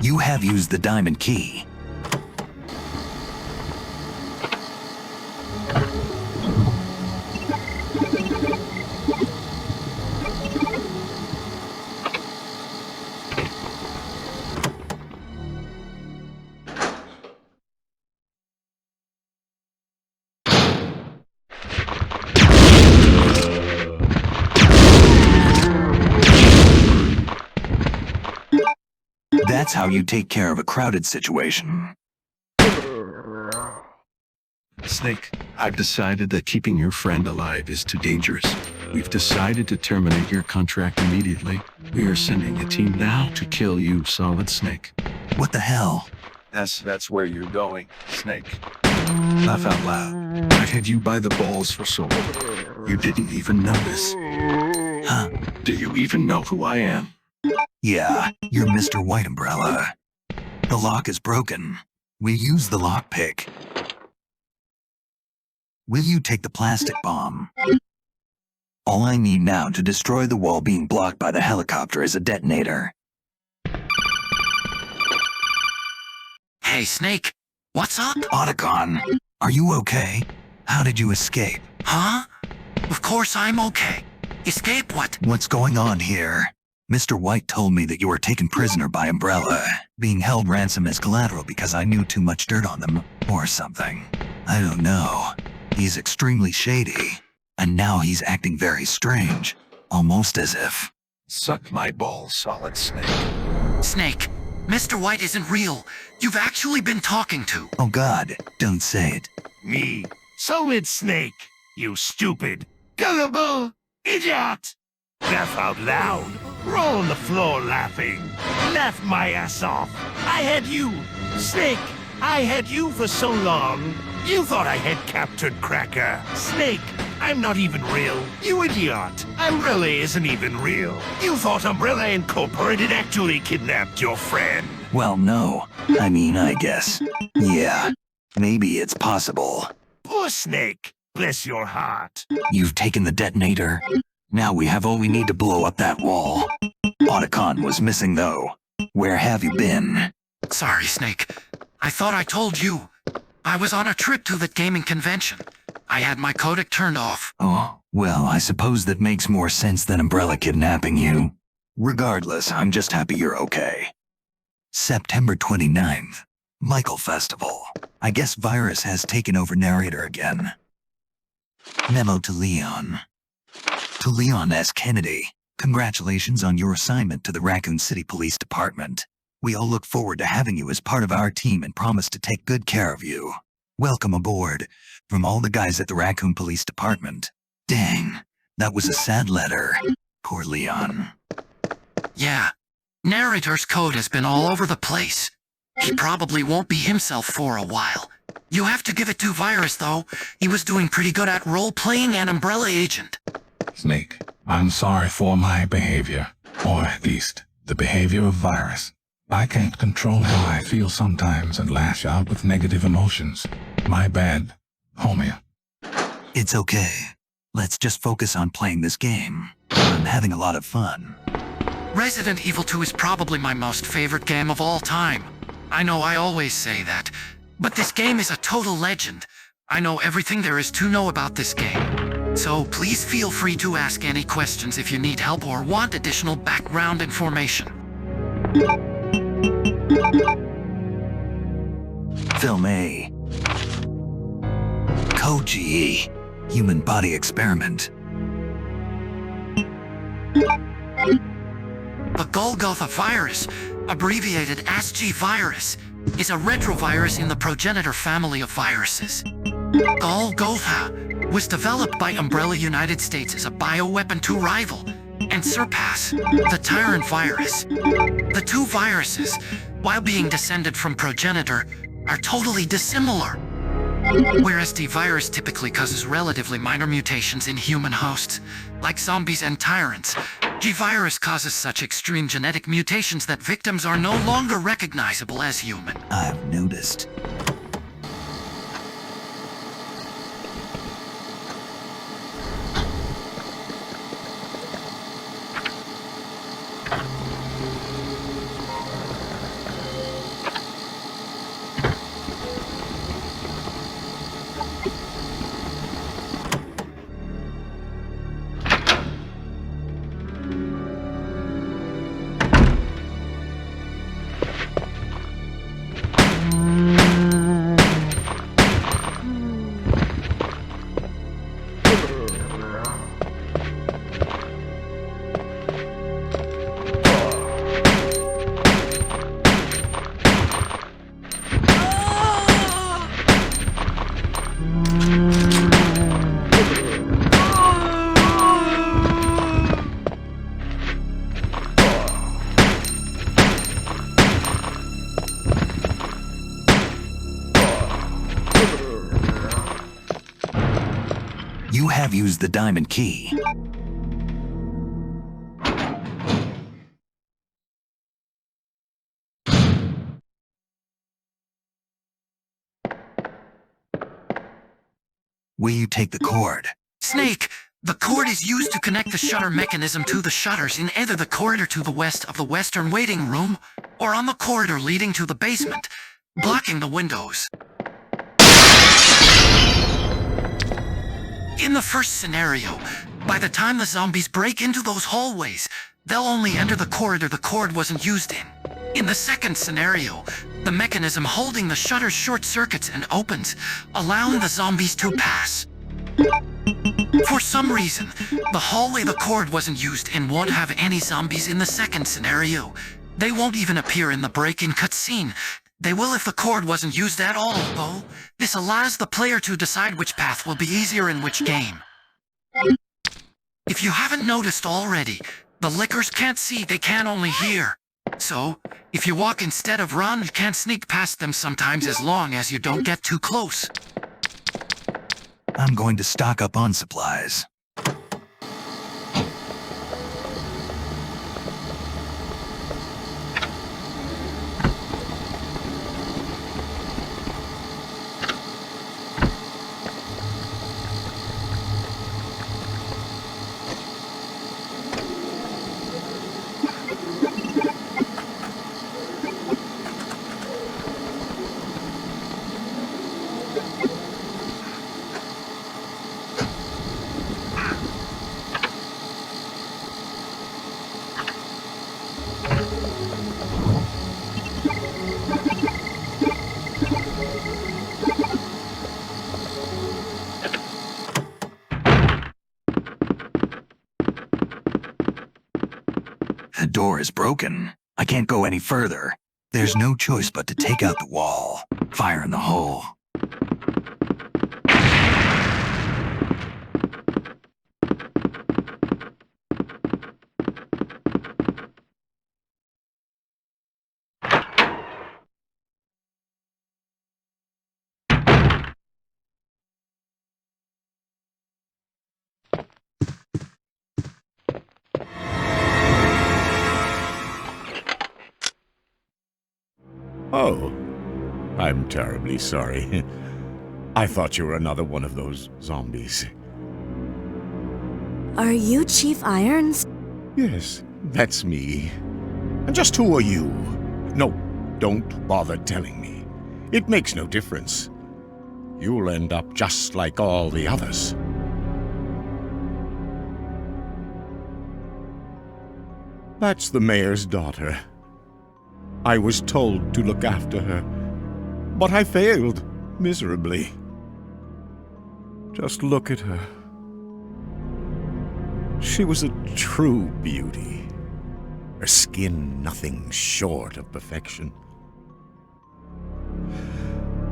You have used the diamond key. That's how you take care of a crowded situation. Snake, I've decided that keeping your friend alive is too dangerous. We've decided to terminate your contract immediately. We are sending a team now to kill you, Solid Snake. What the hell? That's where you're going, Snake. Laugh out loud. I've had you by the balls for so long. You didn't even notice. Huh? Do you even know who I am? Yeah, you're Mr. White Umbrella. The lock is broken. We use the lockpick. Will you take the plastic bomb? All I need now to destroy the wall being blocked by the helicopter is a detonator. Hey, Snake. What's up? Otacon, are you okay? How did you escape? Huh? Of course I'm okay. Escape what? What's going on here? Mr. White told me that you were taken prisoner by Umbrella, being held ransom as collateral because I knew too much dirt on them, or something. I don't know. He's extremely shady, and now he's acting very strange, almost as if... Suck my balls, Solid Snake. Snake, Mr. White isn't real. You've actually been talking to. Oh God, don't say it. Me, Solid Snake, you stupid, gullible idiot! Laugh out loud. Roll on the floor laughing. Laugh my ass off. I had you, Snake. I had you for so long. You thought I had captured Cracker. Snake, I'm not even real. You idiot. Umbrella isn't even real. You thought Umbrella Incorporated actually kidnapped your friend. Well, no. I mean, I guess. Yeah. Maybe it's possible. Poor Snake. Bless your heart. You've taken the detonator. Now we have all we need to blow up that wall. Otacon was missing, though. Where have you been? Sorry, Snake. I thought I told you. I was on a trip to the gaming convention. I had my codec turned off. Oh, well, I suppose that makes more sense than Umbrella kidnapping you. Regardless, I'm just happy you're okay. September 29th. Michael Festival. I guess Virus has taken over narrator again. Memo to Leon. To Leon S. Kennedy, congratulations on your assignment to the Raccoon City Police Department. We all look forward to having you as part of our team and promise to take good care of you. Welcome aboard, from all the guys at the Raccoon Police Department. Dang, that was a sad letter. Poor Leon. Yeah, narrator's code has been all over the place. He probably won't be himself for a while. You have to give it to Virus, though. He was doing pretty good at role-playing an Umbrella agent. Snake, I'm sorry for my behavior, or at least the behavior of Virus. I can't control how I feel sometimes and lash out with negative emotions. My bad, homie. It's okay. Let's just focus on playing this game. I'm having a lot of fun. Resident Evil 2 is probably my most favorite game of all time. I know I always say that, but this game is a total legend. I know everything there is to know about this game. So please feel free to ask any questions if you need help or want additional background information. Film A. Code GE. Human Body Experiment. The Golgotha virus, abbreviated ASCII virus, is a retrovirus in the progenitor family of viruses. Golgotha was developed by Umbrella United States as a bioweapon to rival and surpass the Tyrant virus. The two viruses, while being descended from progenitor, are totally dissimilar. Whereas the virus typically causes relatively minor mutations in human hosts, like zombies and tyrants, G-virus causes such extreme genetic mutations that victims are no longer recognizable as human. I've noticed. have used the diamond key. Will you take the cord? Snake, the cord is used to connect the shutter mechanism to the shutters in either the corridor to the west of the western waiting room or on the corridor leading to the basement, blocking the windows. In the first scenario, by the time the zombies break into those hallways, they'll only enter the corridor the cord wasn't used in. In the second scenario, the mechanism holding the shutters short circuits and opens, allowing the zombies to pass. For some reason, the hallway the cord wasn't used in won't have any zombies in the second scenario. They won't even appear in the break-in cutscene. They will if the cord wasn't used at all, though. This allows the player to decide which path will be easier in which game. If you haven't noticed already, the lickers can't see, they can only hear. So, if you walk instead of run, you can't sneak past them sometimes as long as you don't get too close. I'm going to stock up on supplies. The door is broken. I can't go any further. There's no choice but to take out the wall. Fire in the hole. Oh, I'm terribly sorry. I thought you were another one of those zombies. Are you Chief Irons? Yes, that's me. And just who are you? No, don't bother telling me. It makes no difference. You'll end up just like all the others. That's the mayor's daughter. I was told to look after her, but I failed miserably. Just look at her. She was a true beauty. Her skin nothing short of perfection.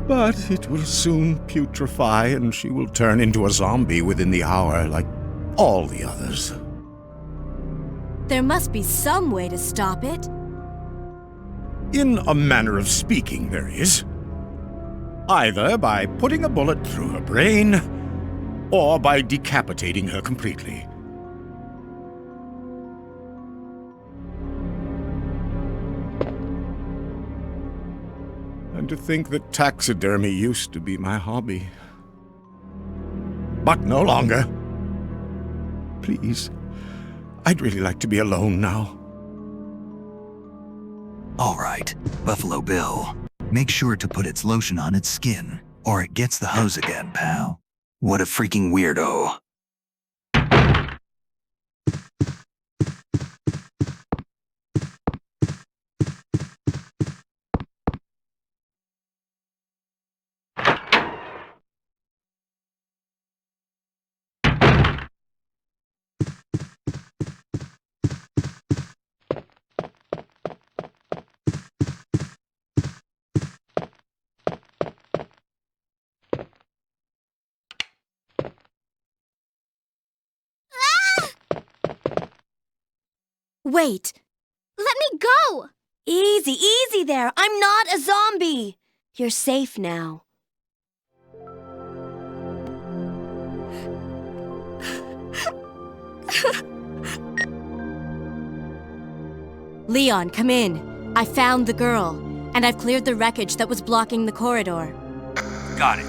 But it will soon putrefy and she will turn into a zombie within the hour like all the others. There must be some way to stop it. In a manner of speaking, there is. Either by putting a bullet through her brain, or by decapitating her completely. And to think that taxidermy used to be my hobby. But no longer. Please, I'd really like to be alone now. All right, Buffalo Bill. Make sure to put its lotion on its skin, or it gets the hose again, pal. What a freaking weirdo. Wait! Let me go! Easy, easy there! I'm not a zombie! You're safe now. Leon, come in. I found the girl, and I've cleared the wreckage that was blocking the corridor. Got it.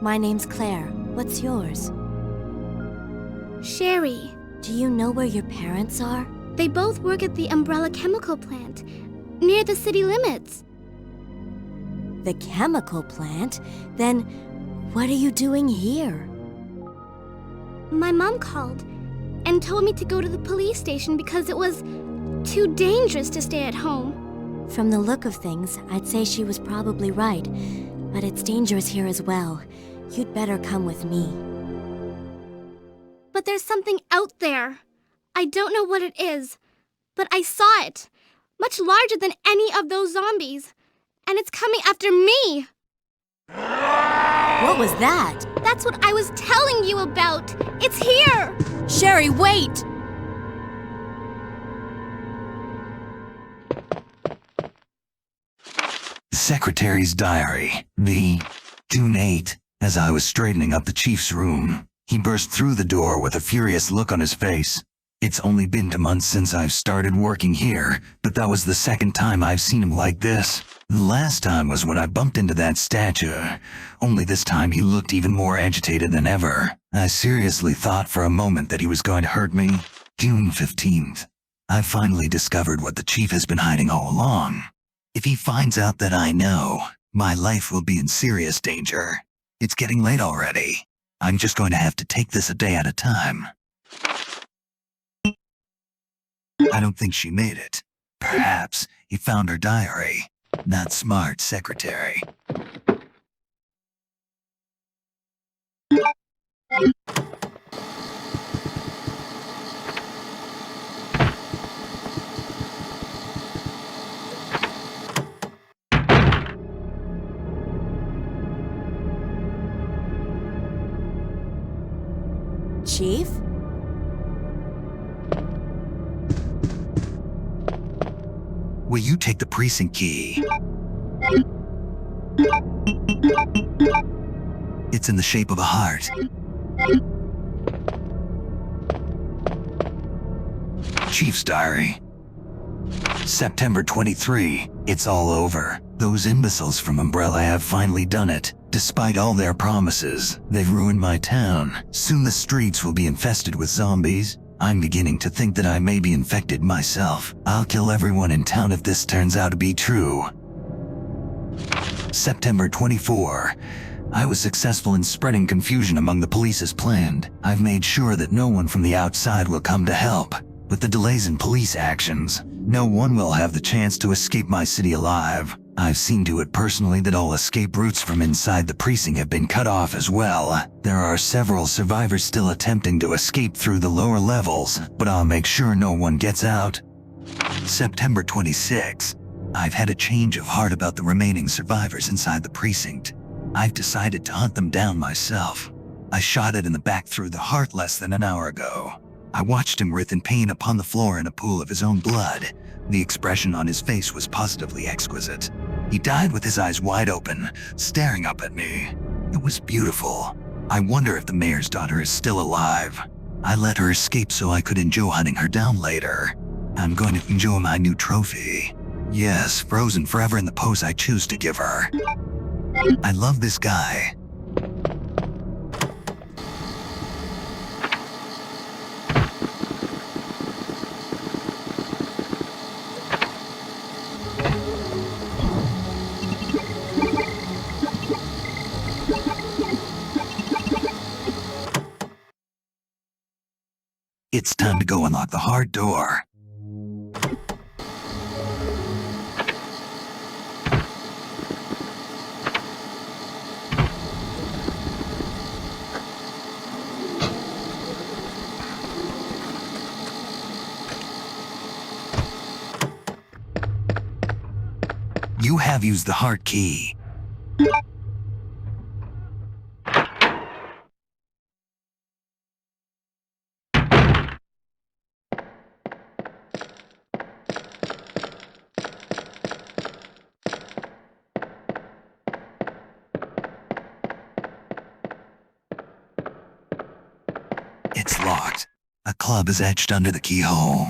My name's Claire. What's yours? Sherry. Do you know where your parents are? They both work at the Umbrella chemical plant, near the city limits. The chemical plant? Then what are you doing here? My mom called and told me to go to the police station because it was too dangerous to stay at home. From the look of things, I'd say she was probably right, but it's dangerous here as well. You'd better come with me. But there's something out there. I don't know what it is, but I saw it. Much larger than any of those zombies. And it's coming after me! What was that? That's what I was telling you about! It's here! Sherry, wait! Secretary's diary. The June 8. As I was straightening up the chief's room, he burst through the door with a furious look on his face. It's only been 2 months since I've started working here, but that was the second time I've seen him like this. The last time was when I bumped into that statue. Only this time he looked even more agitated than ever. I seriously thought for a moment that he was going to hurt me. June 15th. I finally discovered what the chief has been hiding all along. If he finds out that I know, my life will be in serious danger. It's getting late already. I'm just going to have to take this a day at a time. I don't think she made it. Perhaps he found her diary. Not smart, secretary. Chief? Will you take the precinct key? It's in the shape of a heart. Chief's diary. September 23. It's all over. Those imbeciles from Umbrella have finally done it. Despite all their promises, they've ruined my town. Soon the streets will be infested with zombies. I'm beginning to think that I may be infected myself. I'll kill everyone in town if this turns out to be true. September 24. I was successful in spreading confusion among the police as planned. I've made sure that no one from the outside will come to help. With the delays in police actions, no one will have the chance to escape my city alive. I've seen to it personally that all escape routes from inside the precinct have been cut off as well. There are several survivors still attempting to escape through the lower levels, but I'll make sure no one gets out. September 26. I've had a change of heart about the remaining survivors inside the precinct. I've decided to hunt them down myself. I shot it in the back through the heart less than an hour ago. I watched him writhe in pain upon the floor in a pool of his own blood. The expression on his face was positively exquisite. He died with his eyes wide open, staring up at me. It was beautiful. I wonder if the mayor's daughter is still alive. I let her escape so I could enjoy hunting her down later. I'm going to enjoy my new trophy. Yes, frozen forever in the pose I choose to give her. I love this guy. It's time to go unlock the hard door. You have used the heart key. It's locked. A club is etched under the keyhole.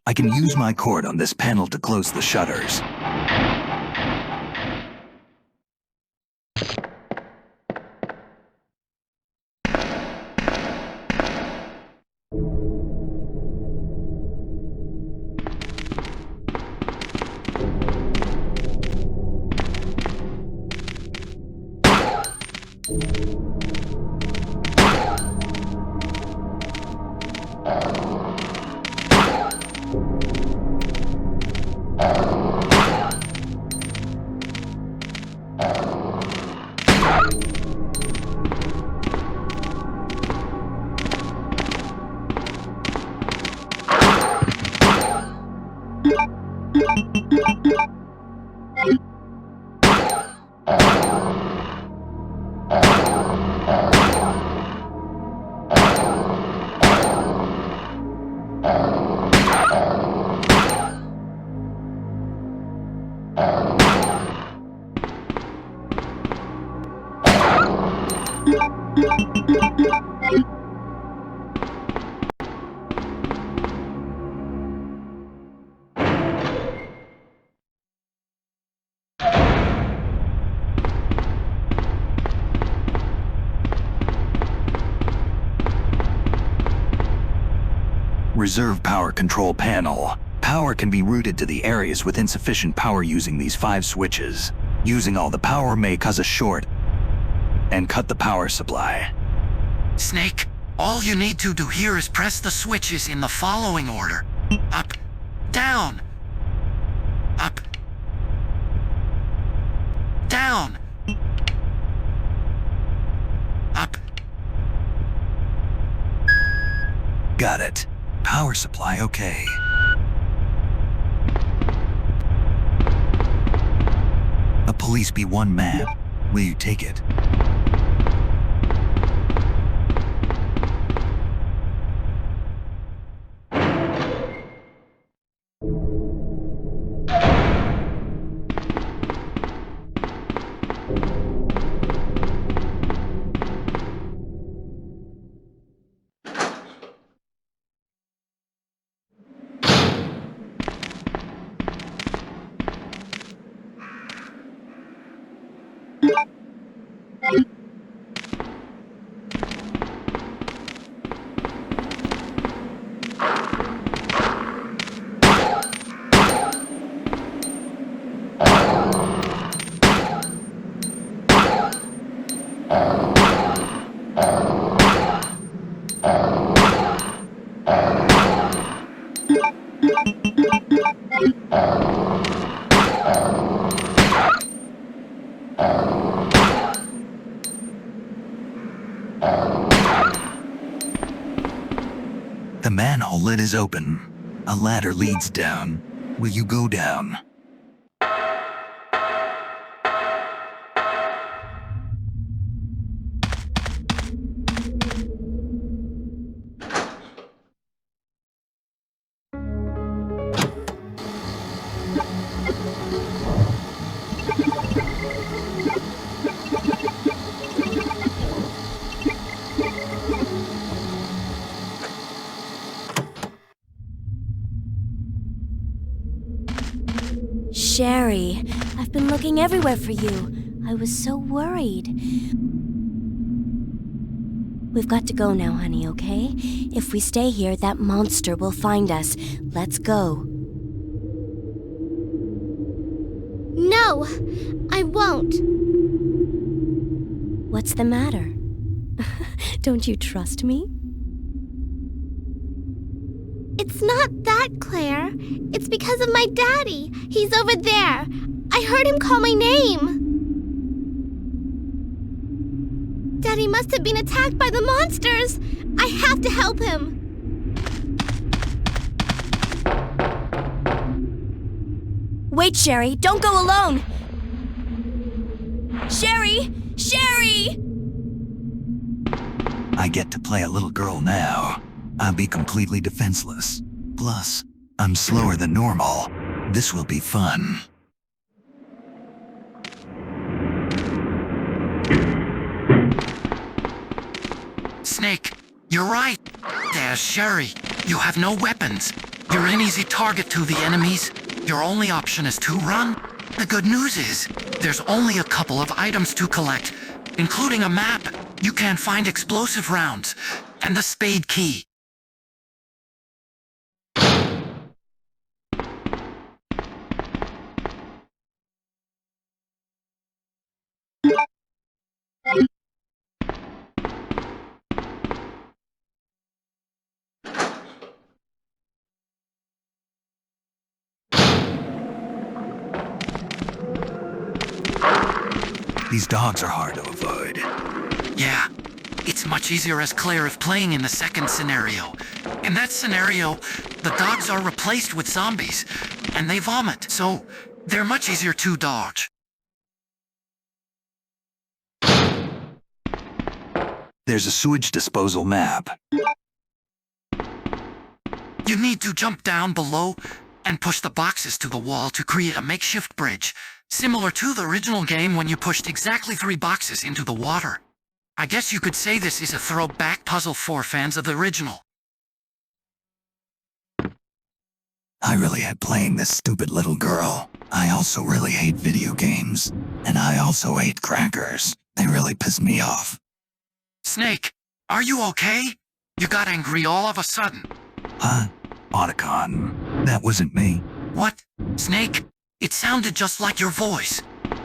I can use my cord on this panel to close the shutters. Reserve power control panel. Power can be routed to the areas with insufficient power using these 5 switches. Using all the power may cause a short and cut the power supply. Snake, all you need to do here is press the switches in the following order. Up, down, up, down, up. Got it. Power supply okay. A Police B1 map. Will you take it? The manhole lid is open. A ladder leads down. Will you go down? Sherry, I've been looking everywhere for you. I was so worried. We've got to go now, honey, okay? If we stay here, that monster will find us. Let's go. No, I won't. What's the matter? Don't you trust me? It's not that, Claire. It's because of my daddy. He's over there. I heard him call my name. Daddy must have been attacked by the monsters. I have to help him. Wait, Sherry, don't go alone! Sherry! Sherry! I get to play a little girl now. I'll be completely defenseless. Plus, I'm slower than normal. This will be fun. Snake, you're right. There's Sherry. You have no weapons. You're an easy target to the enemies. Your only option is to run. The good news is, there's only a couple of items to collect, including a map. You can find explosive rounds, and the spade key. These dogs are hard to avoid. Yeah, it's much easier as Claire if playing in the second scenario. In that scenario, the dogs are replaced with zombies, and they vomit, so they're much easier to dodge. There's a sewage disposal map. You need to jump down below and push the boxes to the wall to create a makeshift bridge, similar to the original game when you pushed exactly 3 boxes into the water. I guess you could say this is a throwback puzzle for fans of the original. I really hate playing this stupid little girl. I also really hate video games. And I also hate crackers. They really piss me off. Snake, are you okay? You got angry all of a sudden. Huh? Otacon. That wasn't me. What? Snake? It sounded just like your voice.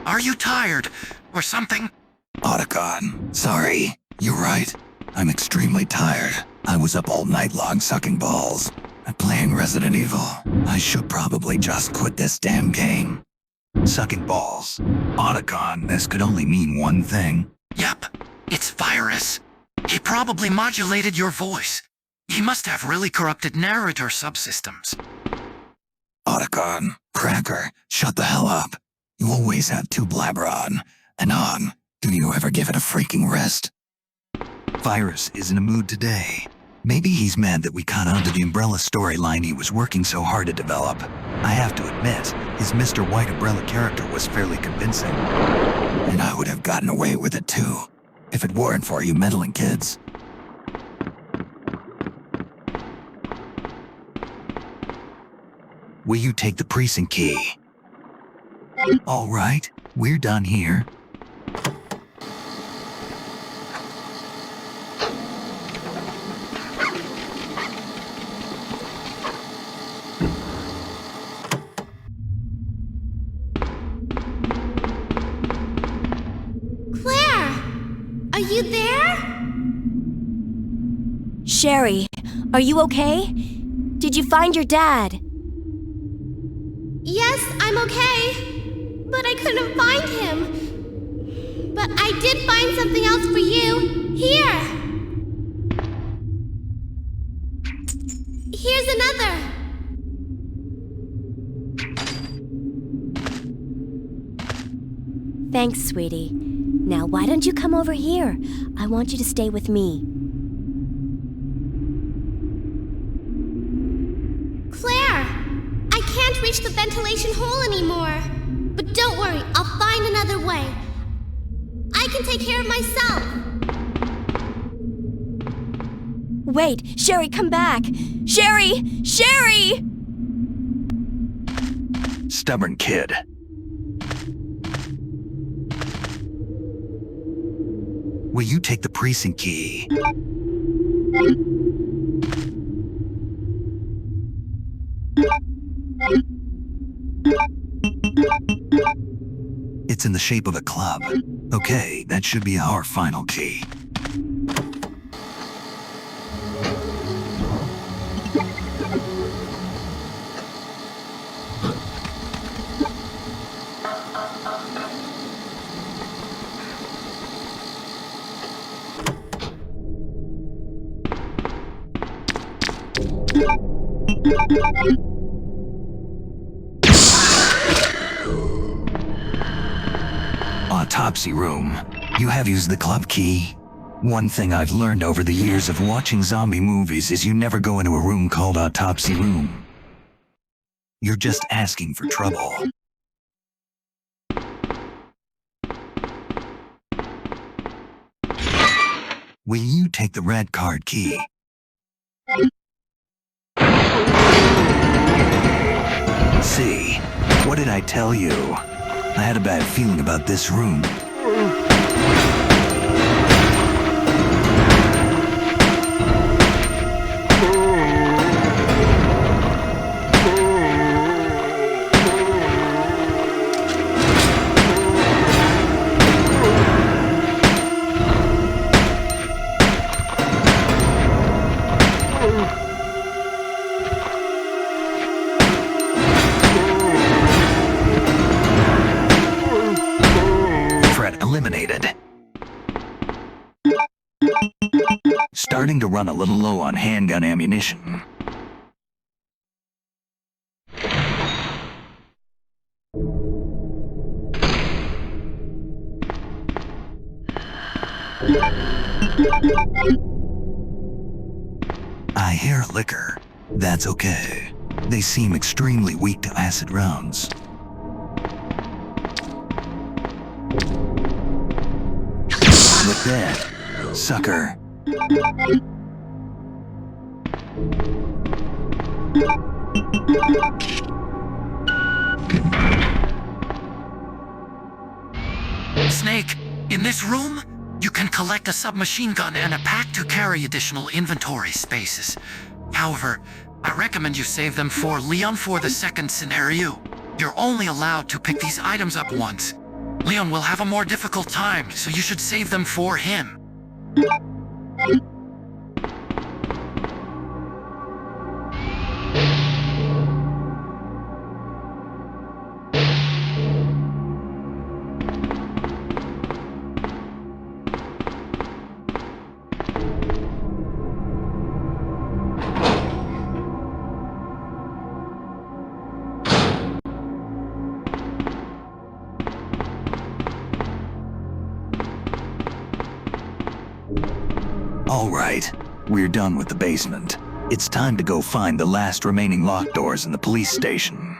Are you tired, or something? Otacon. Sorry. You're right. I'm extremely tired. I was up all night long sucking balls. I'm playing Resident Evil. I should probably just quit this damn game. Sucking balls. Otacon, this could only mean one thing. Yep. It's Virus. He probably modulated your voice. He must have really corrupted narrator subsystems. Otacon, Cracker, shut the hell up. You always have to blabber on and on. Do you ever give it a freaking rest? Virus is in a mood today. Maybe he's mad that we caught on to the Umbrella storyline he was working so hard to develop. I have to admit, his Mr. White Umbrella character was fairly convincing. And I would have gotten away with it too, if it weren't for you meddling kids. Will you take the precinct key? All right, we're done here. Claire! Are you there? Sherry, are you okay? Did you find your dad? Yes, I'm okay. But I couldn't find him. But I did find something else for you. Here! Here's another. Thanks, sweetie. Now why don't you come over here? I want you to stay with me. Claire! I can't reach the ventilation hole anymore. But don't worry, I'll find another way. I can take care of myself. Wait, Sherry, come back! Sherry! Sherry! Stubborn kid. Will you take the precinct key? It's in the shape of a club. Okay, that should be our final key. Autopsy room. You have used the club key. One thing I've learned over the years of watching zombie movies is you never go into a room called Autopsy room. You're just asking for trouble. Will you take the red card key? See, what did I tell you? I had a bad feeling about this room. Eliminated. Starting to run a little low on handgun ammunition. I hear a liquor. That's okay. They seem extremely weak to acid rounds. Look dead, sucker. Snake, in this room, you can collect a submachine gun and a pack to carry additional inventory spaces. However, I recommend you save them for Leon for the second scenario. You're only allowed to pick these items up once. Leon will have a more difficult time, so you should save them for him. All right, we're done with the basement. It's time to go find the last remaining locked doors in the police station.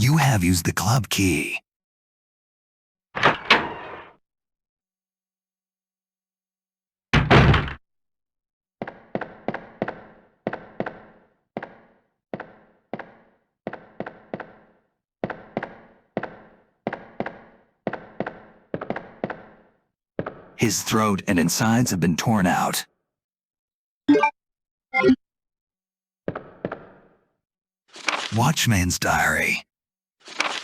You have used the club key. His throat and insides have been torn out. Watchman's Diary.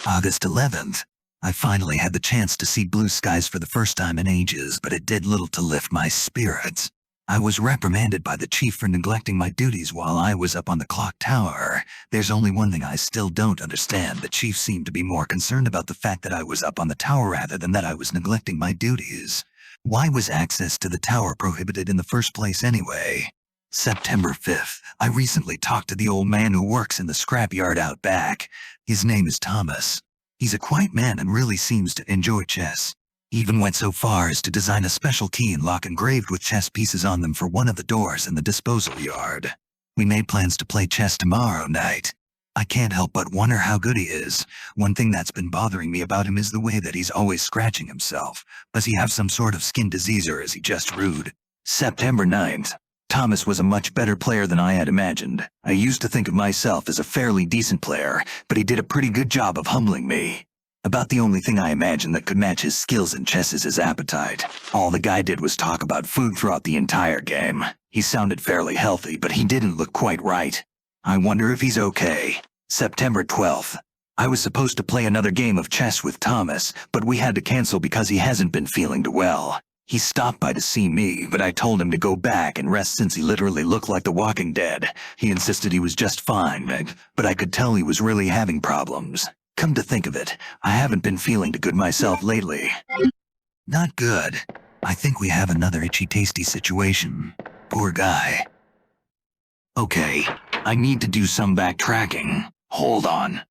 August 11th. I finally had the chance to see blue skies for the first time in ages, but it did little to lift my spirits. I was reprimanded by the chief for neglecting my duties while I was up on the clock tower. There's only one thing I still don't understand. The chief seemed to be more concerned about the fact that I was up on the tower rather than that I was neglecting my duties. Why was access to the tower prohibited in the first place anyway? September 5th. I recently talked to the old man who works in the scrapyard out back. His name is Thomas. He's a quiet man and really seems to enjoy chess. He even went so far as to design a special key and lock engraved with chess pieces on them for one of the doors in the disposal yard. We made plans to play chess tomorrow night. I can't help but wonder how good he is. One thing that's been bothering me about him is the way that he's always scratching himself. Does he have some sort of skin disease or is he just rude? September 9th. Thomas was a much better player than I had imagined. I used to think of myself as a fairly decent player, but he did a pretty good job of humbling me. About the only thing I imagined that could match his skills in chess is his appetite. All the guy did was talk about food throughout the entire game. He sounded fairly healthy, but he didn't look quite right. I wonder if he's okay. September 12th. I was supposed to play another game of chess with Thomas, but we had to cancel because he hasn't been feeling too well. He stopped by to see me, but I told him to go back and rest since he literally looked like the Walking Dead. He insisted he was just fine, but I could tell he was really having problems. Come to think of it, I haven't been feeling too good myself lately. Not good. I think we have another itchy tasty situation. Poor guy. Okay, I need to do some backtracking. Hold on.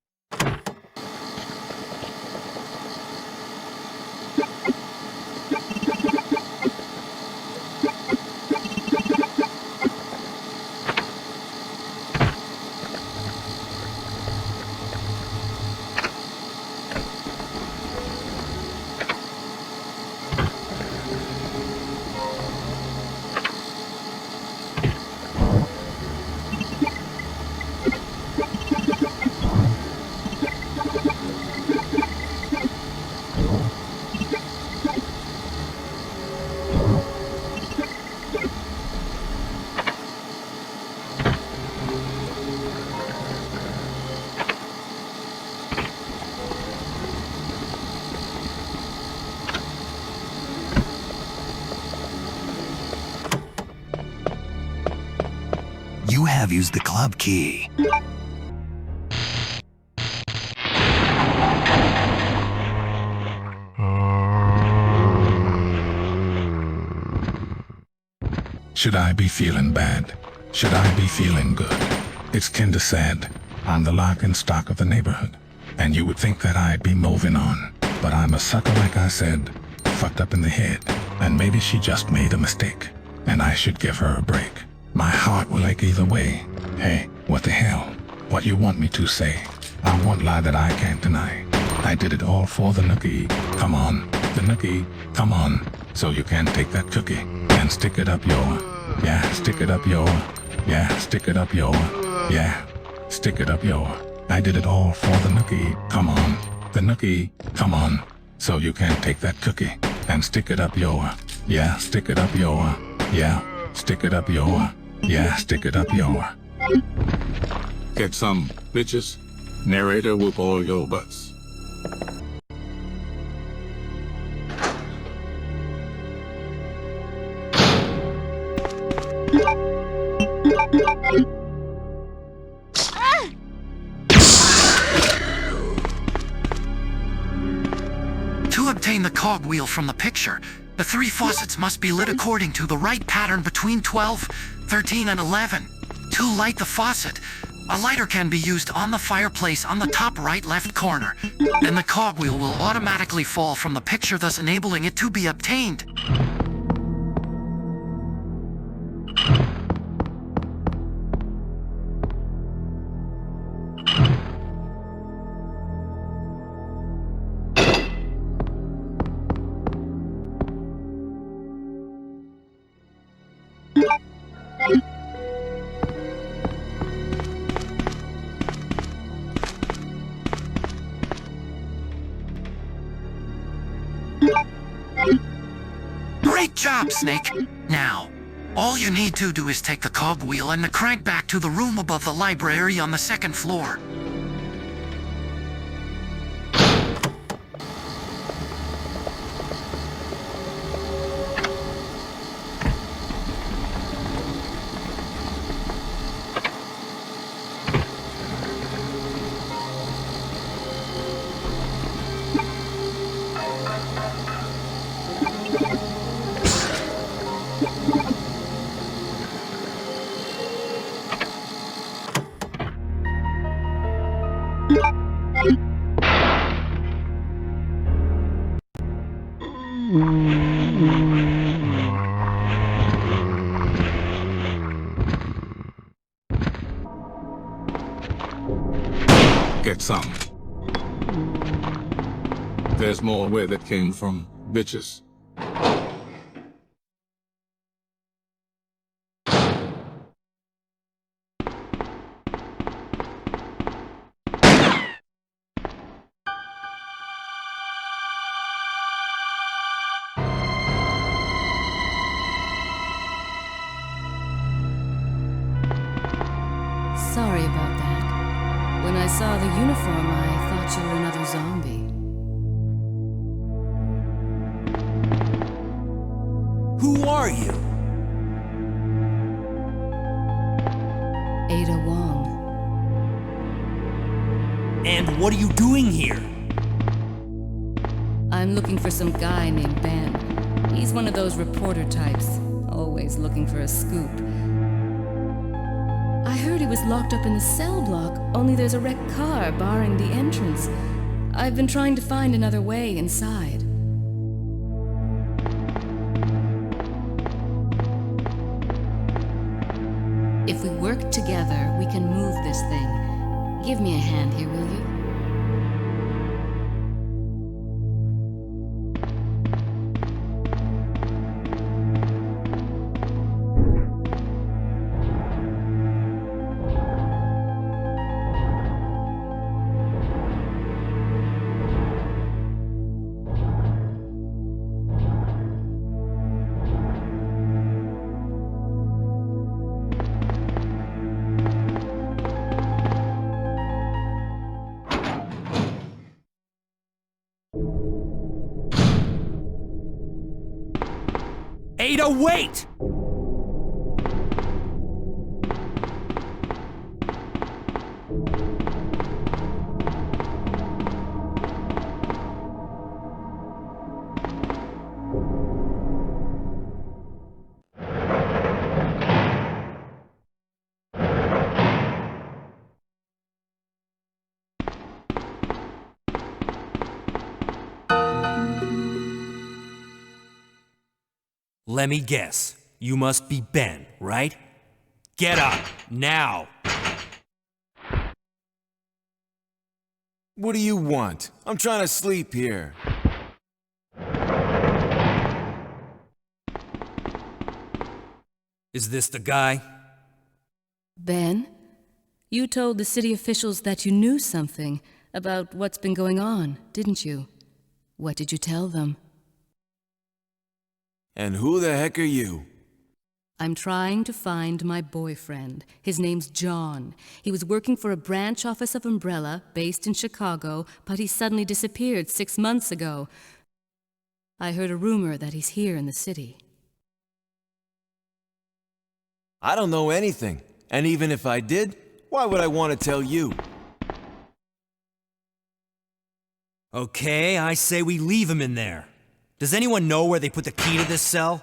You have used the club key. Should I be feeling bad? Should I be feeling good? It's kinda sad. I'm the lock and stock of the neighborhood. And you would think that I'd be moving on. But I'm a sucker, like I said. Fucked up in the head. And maybe she just made a mistake. And I should give her a break. My heart will ache either way. Hey, what the hell? What you want me to say? I won't lie that I can't deny. I did it all for the nookie. Come on, the nookie, come on. So you can take that cookie and stick it up your, yeah, stick it up your, yeah, stick it up your, yeah, stick it up your. I did it all for the nookie. Come on, the nookie, come on. So you can take that cookie and stick it up your, yeah, stick it up your, yeah, stick it up your, yeah, stick it up your. Get some, bitches. Narrator whoop all your butts. To obtain the cogwheel from the picture, the 3 faucets must be lit according to the right pattern between 12, 13, and 11. To light the faucet, a lighter can be used on the fireplace on the top right-left corner. Then the cogwheel will automatically fall from the picture, thus enabling it to be obtained. Great job, Snake! Now, all you need to do is take the cogwheel and the crank back to the room above the library on the 2nd floor. Get some. There's more where that came from, bitches. Sorry about that. When I saw the uniform, I thought you were another zombie. Who are you? Ada Wong. And what are you doing here? I'm looking for some guy named Ben. He's one of those reporter types, always looking for a scoop. I heard he was locked up in the cell block, only there's a wrecked car barring the entrance. I've been trying to find another way inside. If we work together, we can move this thing. Give me a hand here, will you? Ada, wait! Let me guess. You must be Ben, right? Get up, now! What do you want? I'm trying to sleep here. Is this the guy? Ben, you told the city officials that you knew something about what's been going on, didn't you? What did you tell them? And who the heck are you? I'm trying to find my boyfriend. His name's John. He was working for a branch office of Umbrella, based in Chicago, but he suddenly disappeared 6 months ago. I heard a rumor that he's here in the city. I don't know anything. And even if I did, why would I want to tell you? Okay, I say we leave him in there. Does anyone know where they put the key to this cell?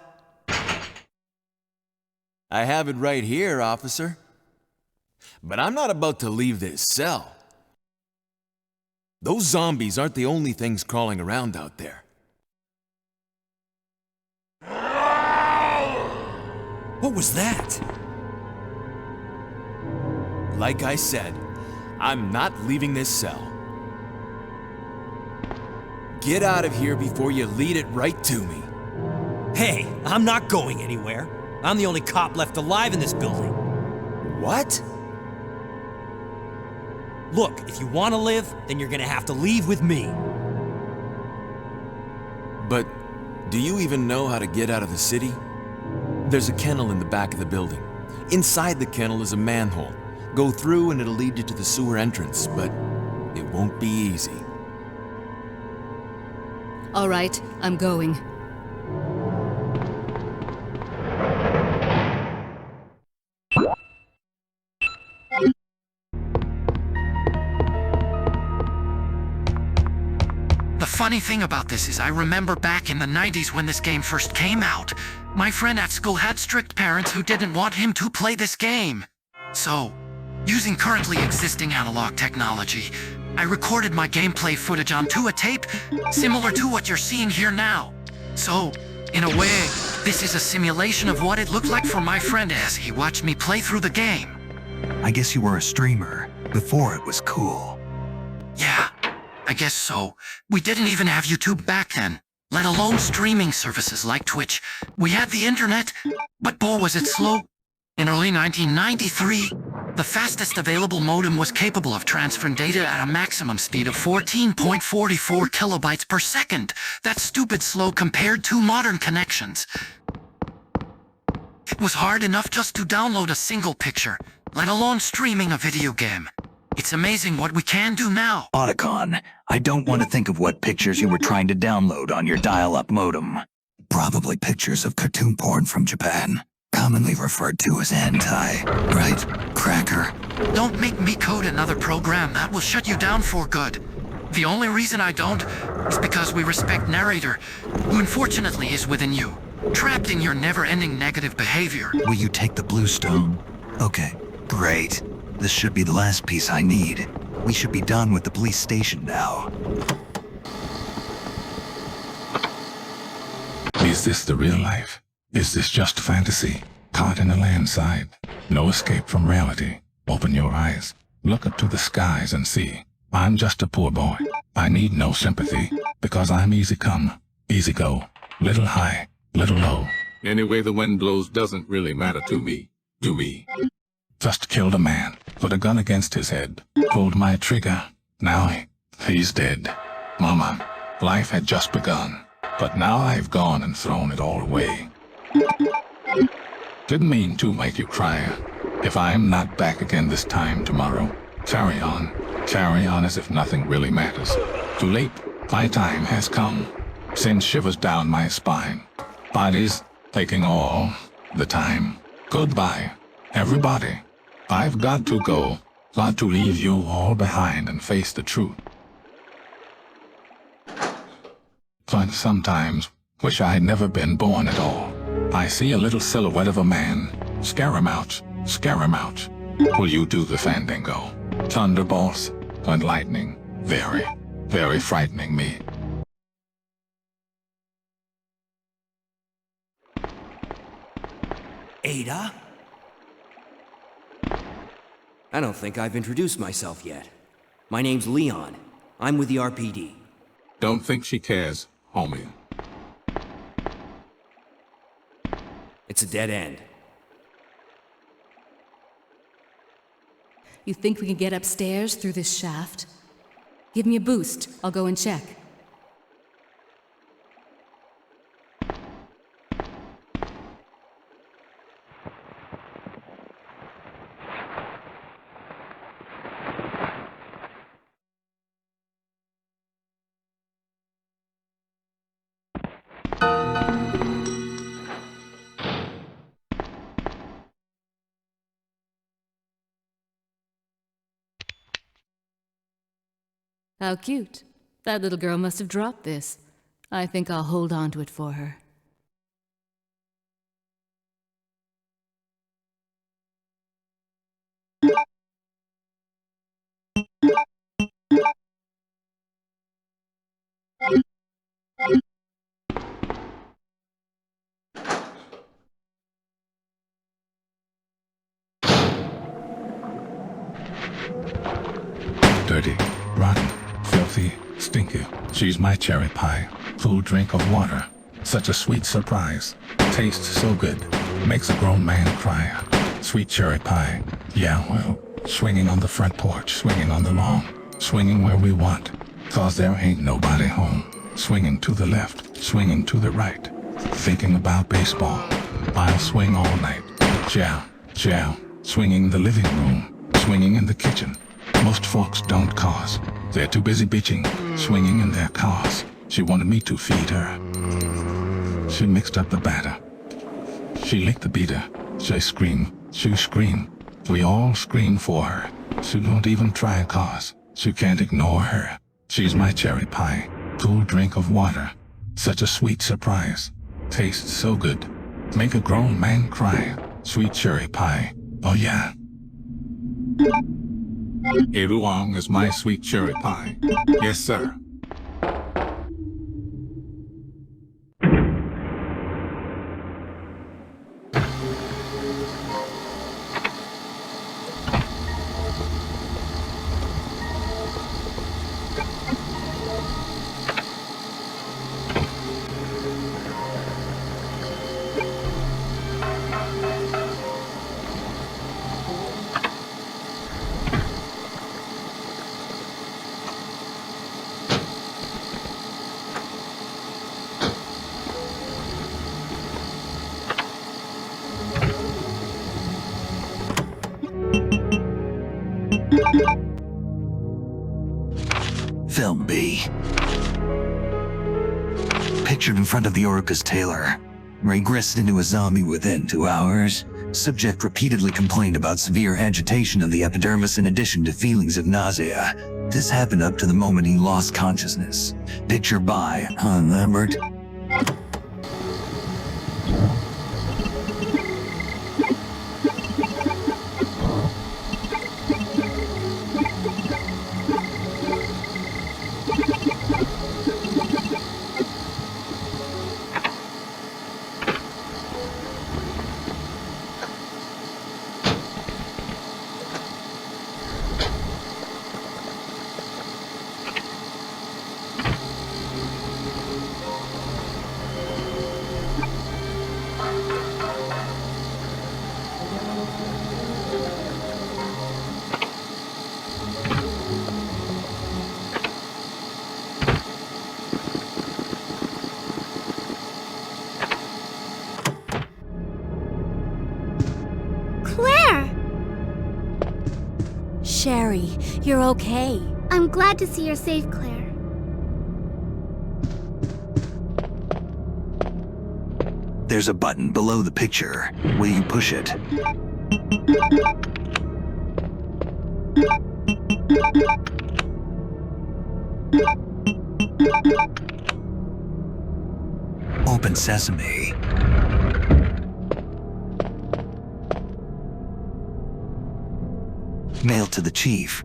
I have it right here, officer. But I'm not about to leave this cell. Those zombies aren't the only things crawling around out there. What was that? Like I said, I'm not leaving this cell. Get out of here before you lead it right to me. Hey, I'm not going anywhere. I'm the only cop left alive in this building. What? Look, if you want to live, then you're gonna have to leave with me. But do you even know how to get out of the city? There's a kennel in the back of the building. Inside the kennel is a manhole. Go through and it'll lead you to the sewer entrance, but it won't be easy. All right, I'm going. The funny thing about this is I remember back in the 90s when this game first came out, my friend at school had strict parents who didn't want him to play this game. So, using currently existing analog technology, I recorded my gameplay footage onto a tape similar to what you're seeing here now. So, in a way, this is a simulation of what it looked like for my friend as he watched me play through the game. I guess you were a streamer before it was cool. Yeah, I guess so. We didn't even have YouTube back then, let alone streaming services like Twitch. We had the internet, but boy was it slow. In early 1993, the fastest available modem was capable of transferring data at a maximum speed of 14.44 kilobytes per second. That's stupid slow compared to modern connections. It was hard enough just to download a single picture, let alone streaming a video game. It's amazing what we can do now. Otacon, I don't want to think of what pictures you were trying to download on your dial-up modem. Probably pictures of cartoon porn from Japan. Commonly referred to as hentai, right, Cracker? Don't make me code another program. That will shut you down for good. The only reason I don't is because we respect narrator, who unfortunately is within you, trapped in your never-ending negative behavior. Will you take the blue stone? Okay, great. This should be the last piece I need. We should be done with the police station now. Is this the real life? Is this just fantasy? Caught in a landslide. No escape from reality. Open your eyes. Look up to the skies and see. I'm just a poor boy. I need no sympathy, because I'm easy come, easy go. Little high, little low. Any way the wind blows doesn't really matter to me. To me. Just killed a man. Put a gun against his head. Pulled my trigger. Now he's dead. Mama, life had just begun. But now I've gone and thrown it all away. Didn't mean to make you cry. If I'm not back again this time tomorrow, carry on. Carry on as if nothing really matters. Too late. My time has come. Sends shivers down my spine. Bodies taking all the time. Goodbye, everybody. I've got to go. Got to leave you all behind and face the truth. But sometimes wish I had never been born at all. I see a little silhouette of a man. Scare him out. Scare him out. Will you do the fandango? Thunderbolts and lightning. Very, very frightening me. Ada? I don't think I've introduced myself yet. My name's Leon. I'm with the RPD. Don't think she cares, homie. It's a dead end. You think we can get upstairs through this shaft? Give me a boost. I'll go and check. How cute. That little girl must have dropped this. I think I'll hold on to it for her. Dirty, rotten, filthy, stinky. She's my cherry pie. Cool drink of water. Such a sweet surprise. Tastes so good. Makes a grown man cry. Sweet cherry pie. Yeah, well, swinging on the front porch, swinging on the lawn, swinging where we want. 'Cause there ain't nobody home. Swinging to the left, swinging to the right. Thinking about baseball. I'll swing all night. Chow, chow. Swinging in the living room. Swinging in the kitchen. Most folks don't cause. They're too busy bitching, swinging in their cars. She wanted me to feed her. She mixed up the batter. She licked the beater. She screamed. She screamed. We all scream for her. She don't even try cause. She can't ignore her. She's my cherry pie. Cool drink of water. Such a sweet surprise. Tastes so good. Make a grown man cry. Sweet cherry pie. Oh yeah. Everyone is my sweet cherry pie. Yes, sir. Film B. Pictured in front of the Orca's tailor. Regressed into a zombie within 2 hours. Subject repeatedly complained about severe agitation of the epidermis in addition to feelings of nausea. This happened up to the moment he lost consciousness. Picture by Lambert. Sherry, you're okay. I'm glad to see you're safe, Claire. There's a button below the picture. Will you push it? Open sesame. Mail to the chief.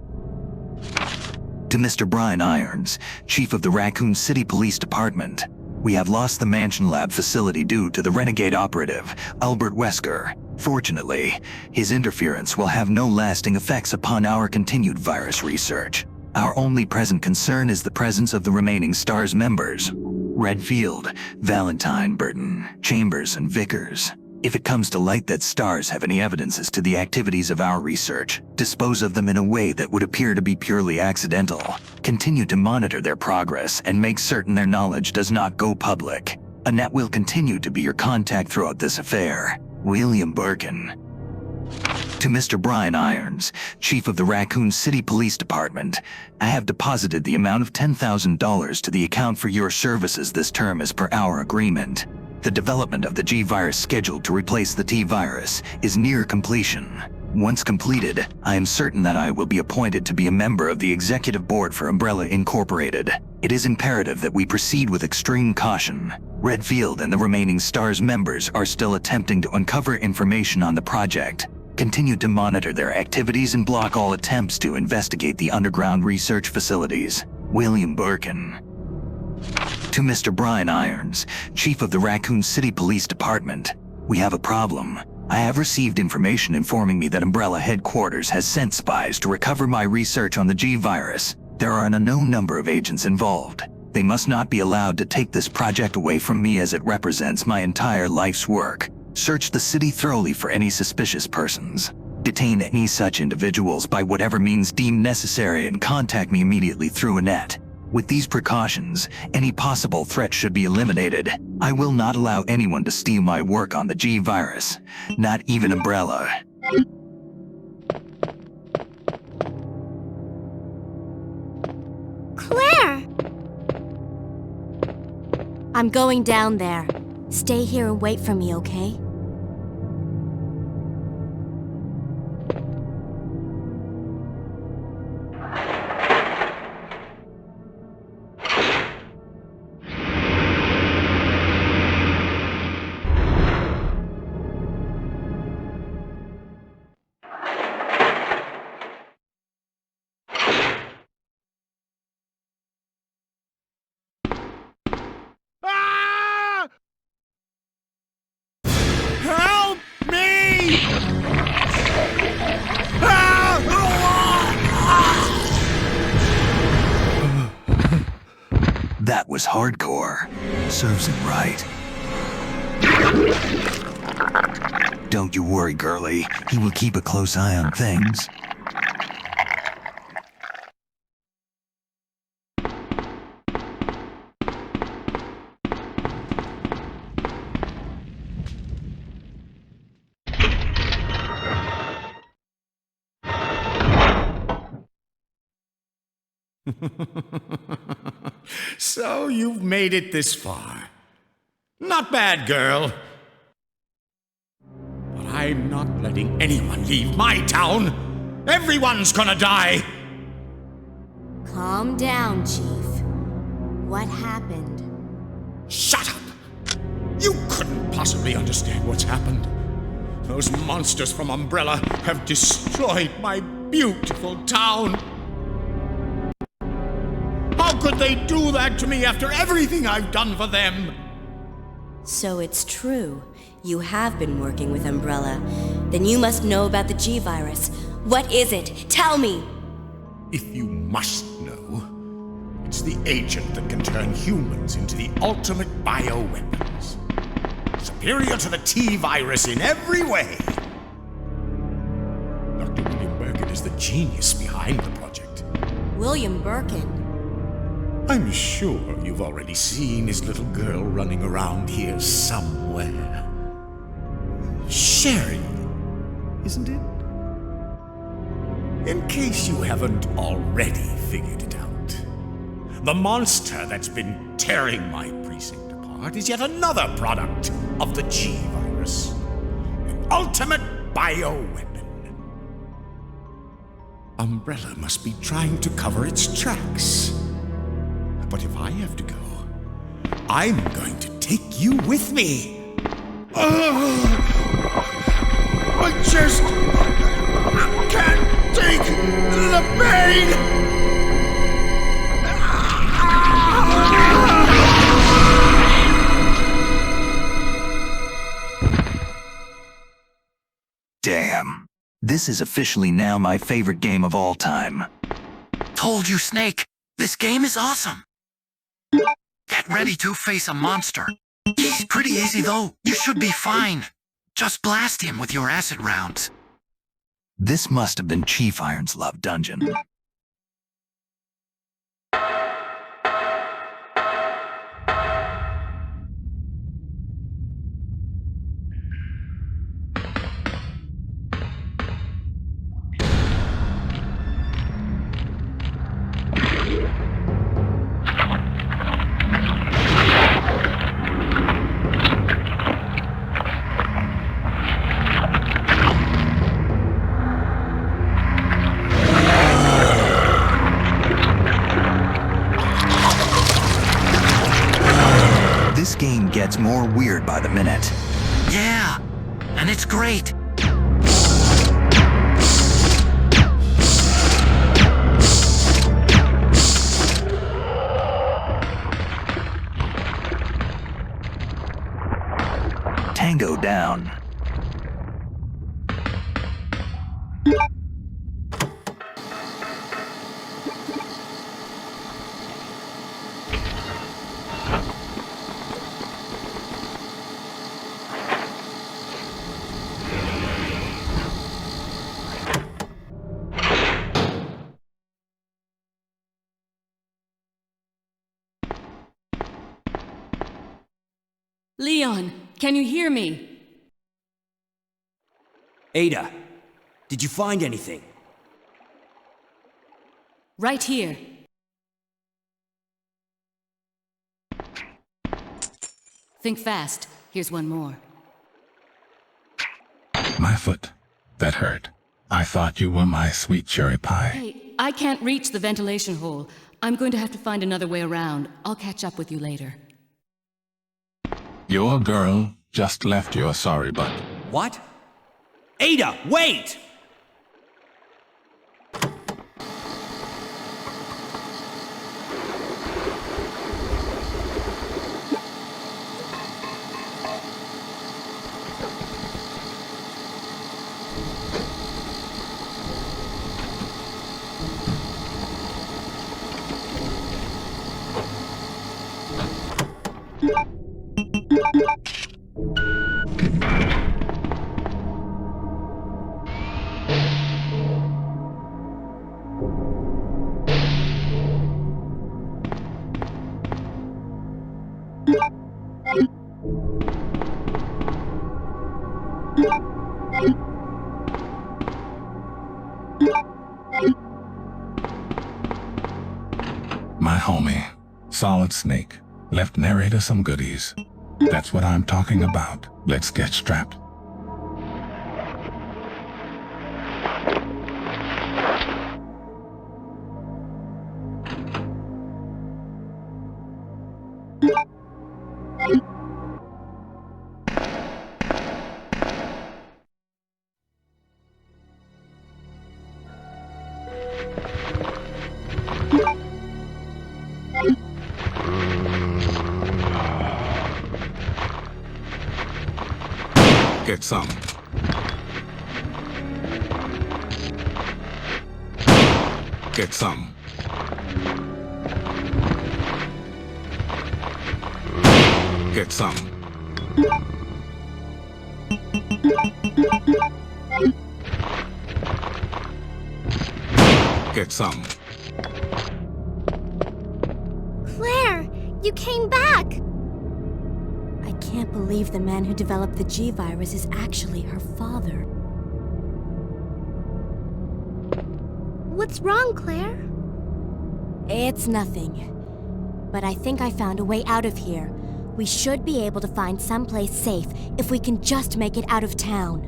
To Mr. Brian Irons, Chief of the Raccoon City Police Department. We have lost the Mansion Lab facility due to the renegade operative, Albert Wesker. Fortunately, his interference will have no lasting effects upon our continued virus research. Our only present concern is the presence of the remaining STARS members. Redfield, Valentine, Burton, Chambers, and Vickers. If it comes to light that STARS have any evidences to the activities of our research, dispose of them in a way that would appear to be purely accidental. Continue to monitor their progress and make certain their knowledge does not go public. Annette will continue to be your contact throughout this affair. William Birkin. To Mr. Brian Irons, Chief of the Raccoon City Police Department, I have deposited the amount of $10,000 to the account for your services this term as per our agreement. The development of the G-Virus scheduled to replace the T-Virus is near completion. Once completed, I am certain that I will be appointed to be a member of the Executive Board for Umbrella Incorporated. It is imperative that we proceed with extreme caution. Redfield and the remaining STARS members are still attempting to uncover information on the project. Continue to monitor their activities and block all attempts to investigate the underground research facilities. William Birkin. To Mr. Brian Irons, Chief of the Raccoon City Police Department, we have a problem. I have received information informing me that Umbrella headquarters has sent spies to recover my research on the G-Virus. There are an unknown number of agents involved. They must not be allowed to take this project away from me as it represents my entire life's work. Search the city thoroughly for any suspicious persons. Detain any such individuals by whatever means deemed necessary and contact me immediately through Annette. With these precautions, any possible threat should be eliminated. I will not allow anyone to steal my work on the G-Virus, not even Umbrella. Claire! I'm going down there. Stay here and wait for me, okay? Help me! That was hardcore. Serves him right. Don't you worry, girlie. He will keep a close eye on things. So you've made it this far. Not bad, girl. But I'm not letting anyone leave my town. Everyone's gonna die. Calm down, Chief. What happened? Shut up! You couldn't possibly understand what's happened. Those monsters from Umbrella have destroyed my beautiful town. How could they do that to me after everything I've done for them? So it's true. You have been working with Umbrella. Then you must know about the G-Virus. What is it? Tell me! If you must know, it's the agent that can turn humans into the ultimate bioweapons. Superior to the T-Virus in every way. Dr. William Birkin is the genius behind the project. William Birkin? I'm sure you've already seen his little girl running around here somewhere. Sherry, isn't it? In case you haven't already figured it out, the monster that's been tearing my precinct apart is yet another product of the G virus. An ultimate bioweapon. Umbrella must be trying to cover its tracks. But if I have to go, I'm going to take you with me. I just can't take the pain! Damn. This is officially now my favorite game of all time. Told you, Snake. This game is awesome. Get ready to face a monster. He's pretty easy though. You should be fine. Just blast him with your acid rounds. This must have been Chief Iron's love dungeon. This game gets more weird by the minute. Yeah, and it's great. Tango down. Leon, can you hear me? Ada, did you find anything? Right here. Think fast. Here's one more. My foot. That hurt. I thought you were my sweet cherry pie. Hey, I can't reach the ventilation hole. I'm going to have to find another way around. I'll catch up with you later. Your girl just left your sorry butt. What? Ada, wait! My homie, Solid Snake, left narrator some goodies. That's what I'm talking about. Let's get strapped. Get some. Get some. Get some. Get some. Claire, you came back! I can't believe the man who developed the G virus is actually her father. What's wrong, Claire? It's nothing. But I think I found a way out of here. We should be able to find someplace safe if we can just make it out of town.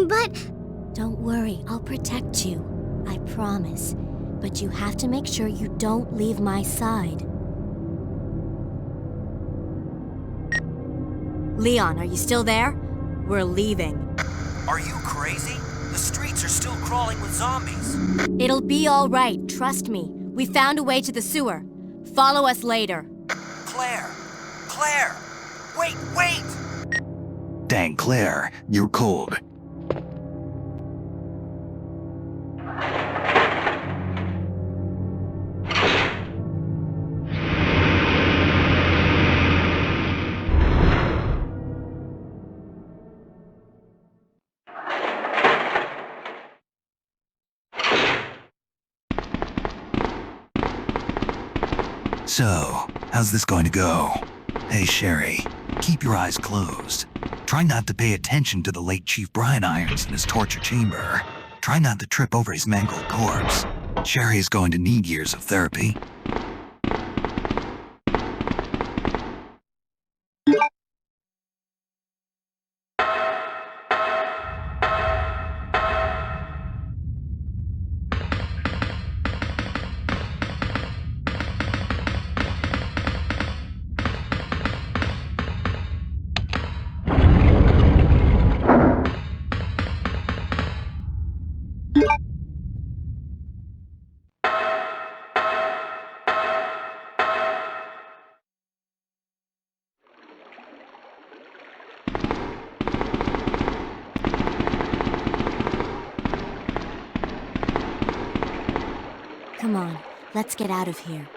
But... Don't worry, I'll protect you. I promise. But you have to make sure you don't leave my side. Leon, are you still there? We're leaving. Are you crazy? The streets are still crawling with zombies. It'll be all right, trust me. We found a way to the sewer. Follow us later. Claire! Claire! Wait! Dang, Claire, you're cold. So, how's this going to go? Hey, Sherry, keep your eyes closed. Try not to pay attention to the late Chief Brian Irons in his torture chamber. Try not to trip over his mangled corpse. Sherry is going to need years of therapy. Come on, let's get out of here.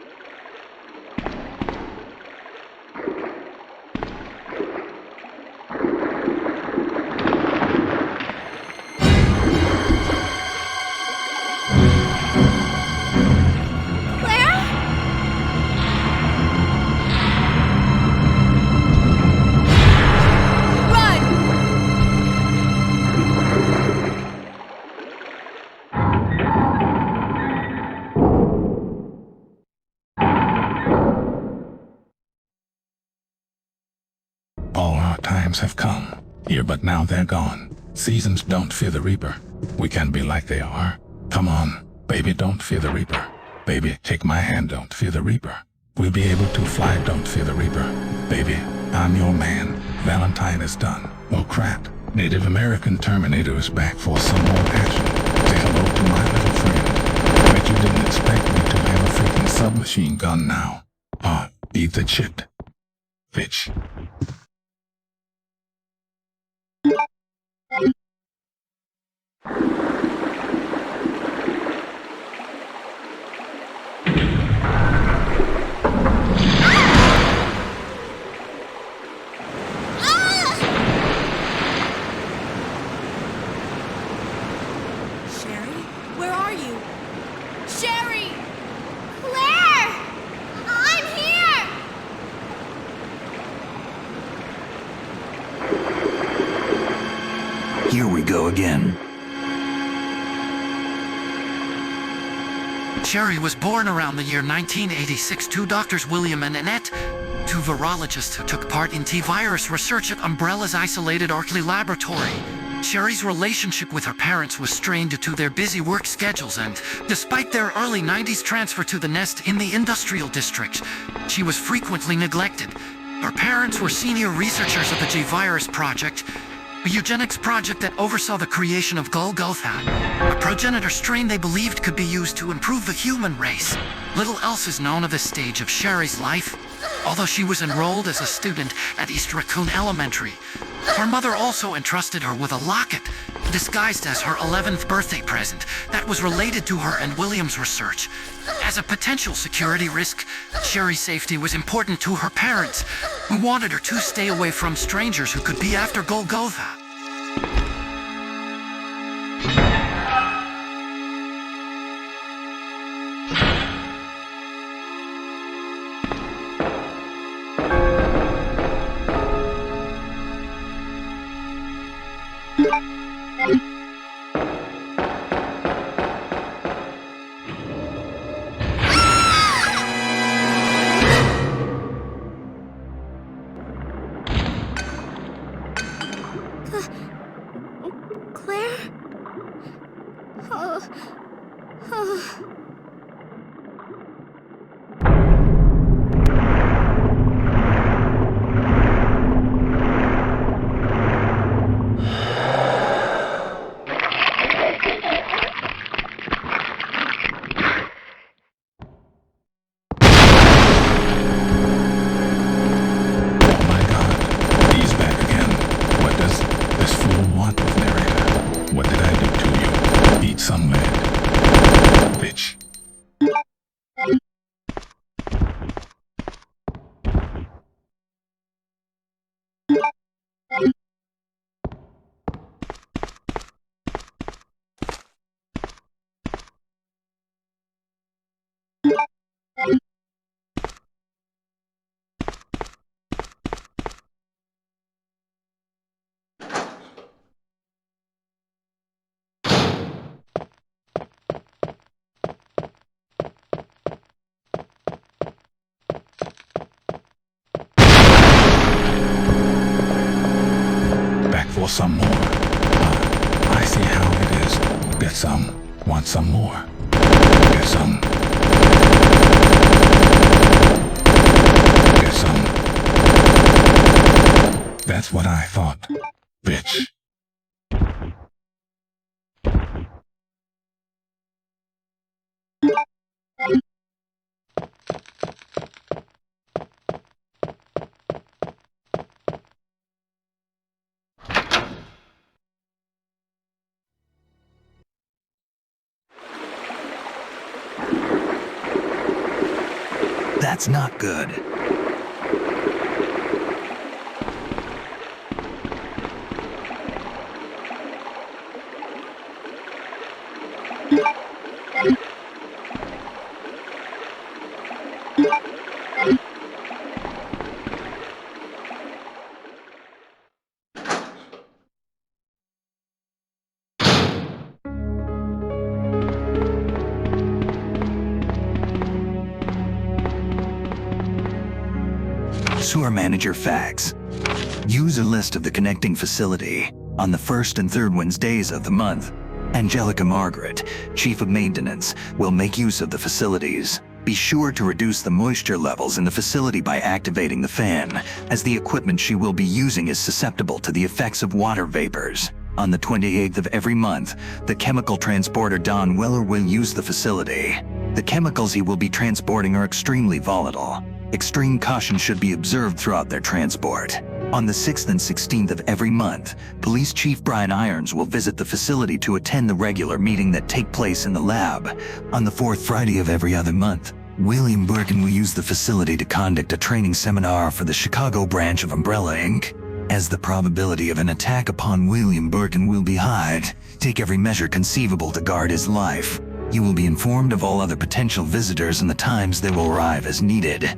All our times have come. Here, but now they're gone. Seasons don't fear the Reaper. We can be like they are. Come on, baby, don't fear the Reaper. Baby, take my hand, don't fear the Reaper. We'll be able to fly, don't fear the Reaper. Baby, I'm your man. Valentine is done. Oh crap. Native American Terminator is back for some more action. Say hello to my little friend. Bet you didn't expect me to have a freaking submachine gun now. Eat the chip. Bitch. Here we go again. Sherry was born around the year 1986 to doctors William and Annette, two virologists who took part in T-virus research at Umbrella's isolated Arkley laboratory. Sherry's relationship with her parents was strained due to their busy work schedules, and despite their early 90s transfer to the nest in the industrial district, she was frequently neglected. Her parents were senior researchers of the G-Virus Project, a eugenics project that oversaw the creation of Golgotha, a progenitor strain they believed could be used to improve the human race. Little else is known of this stage of Sherry's life. Although she was enrolled as a student at East Raccoon Elementary, her mother also entrusted her with a locket, disguised as her 11th birthday present, that was related to her and William's research. As a potential security risk, Sherry's safety was important to her parents, who wanted her to stay away from strangers who could be after Golgotha. for some more. I see how it is. Get some, want some more. Get some. Get some. That's what I thought, bitch. That's not good. Sewer Manager Facts. Use a list of the connecting facility. On the first and third Wednesdays of the month, Angelica Margaret, Chief of Maintenance, will make use of the facilities. Be sure to reduce the moisture levels in the facility by activating the fan, as the equipment she will be using is susceptible to the effects of water vapors. On the 28th of every month, the chemical transporter Don Weller will use the facility. The chemicals he will be transporting are extremely volatile. Extreme caution should be observed throughout their transport. On the 6th and 16th of every month, Police Chief Brian Irons will visit the facility to attend the regular meeting that take place in the lab. On the 4th Friday of every other month, William Birkin will use the facility to conduct a training seminar for the Chicago branch of Umbrella Inc. As the probability of an attack upon William Birkin will be high, take every measure conceivable to guard his life. You will be informed of all other potential visitors and the times they will arrive as needed.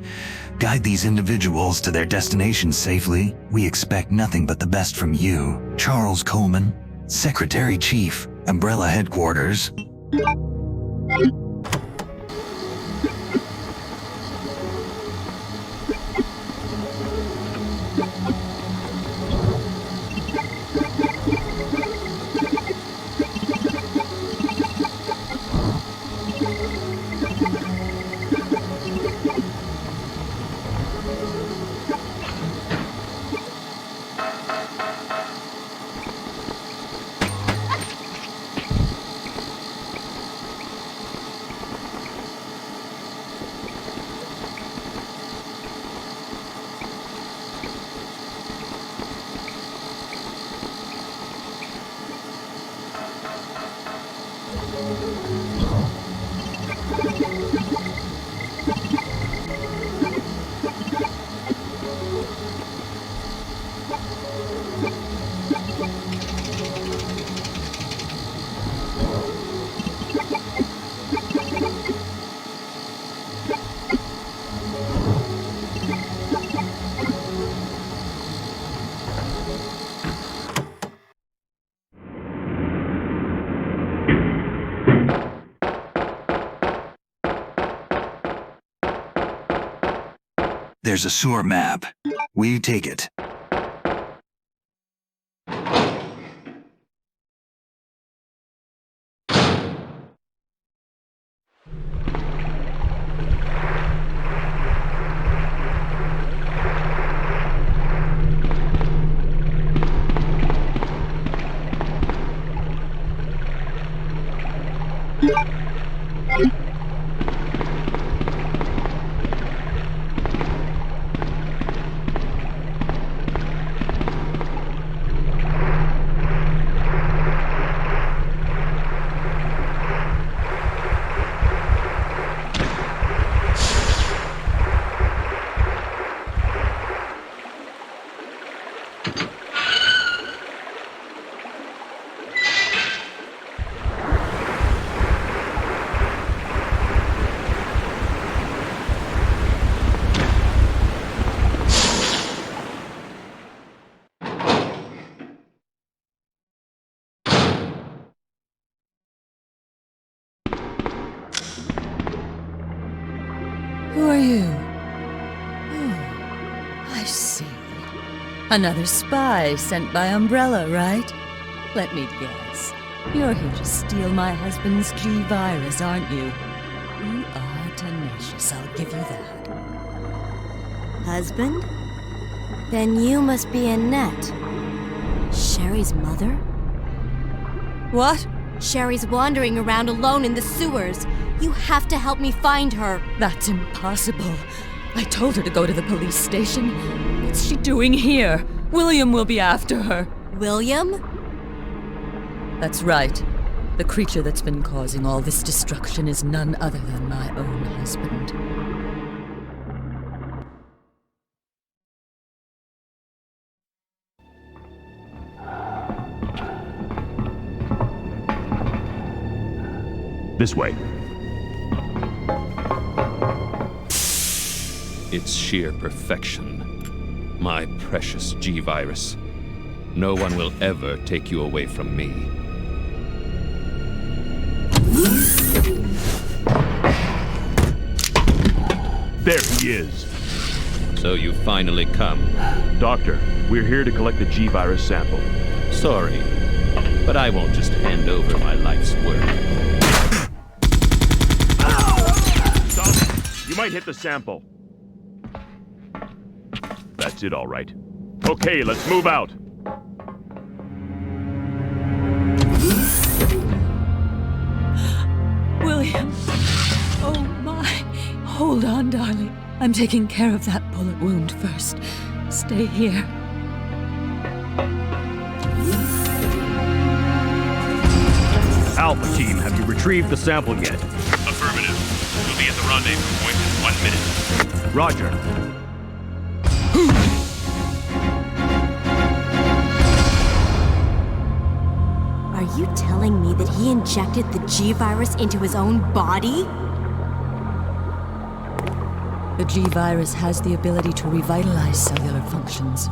Guide these individuals to their destinations safely. We expect nothing but the best from you. Charles Coleman, Secretary Chief, Umbrella Headquarters. There's a sewer map. Will you take it? Who are you? Oh, I see. Another spy sent by Umbrella, right? Let me guess. You're here to steal my husband's G-Virus, aren't you? You are tenacious, I'll give you that. Husband? Then you must be Annette. Sherry's mother? What? Sherry's wandering around alone in the sewers. You have to help me find her. That's impossible. I told her to go to the police station. What's she doing here? William will be after her. William? That's right. The creature that's been causing all this destruction is none other than my own husband. This way. It's sheer perfection. My precious G-Virus. No one will ever take you away from me. There he is. So you finally come. Doctor, we're here to collect the G-Virus sample. Sorry, but I won't just hand over my life's work. Stop! You might hit the sample. That's it, all right. Okay, let's move out. William. Oh my. Hold on, darling. I'm taking care of that bullet wound first. Stay here. Alpha team, have you retrieved the sample yet? Affirmative. We'll be at the rendezvous point in 1 minute. Roger. Are you telling me that he injected the G-Virus into his own body? The G-Virus has the ability to revitalize cellular functions.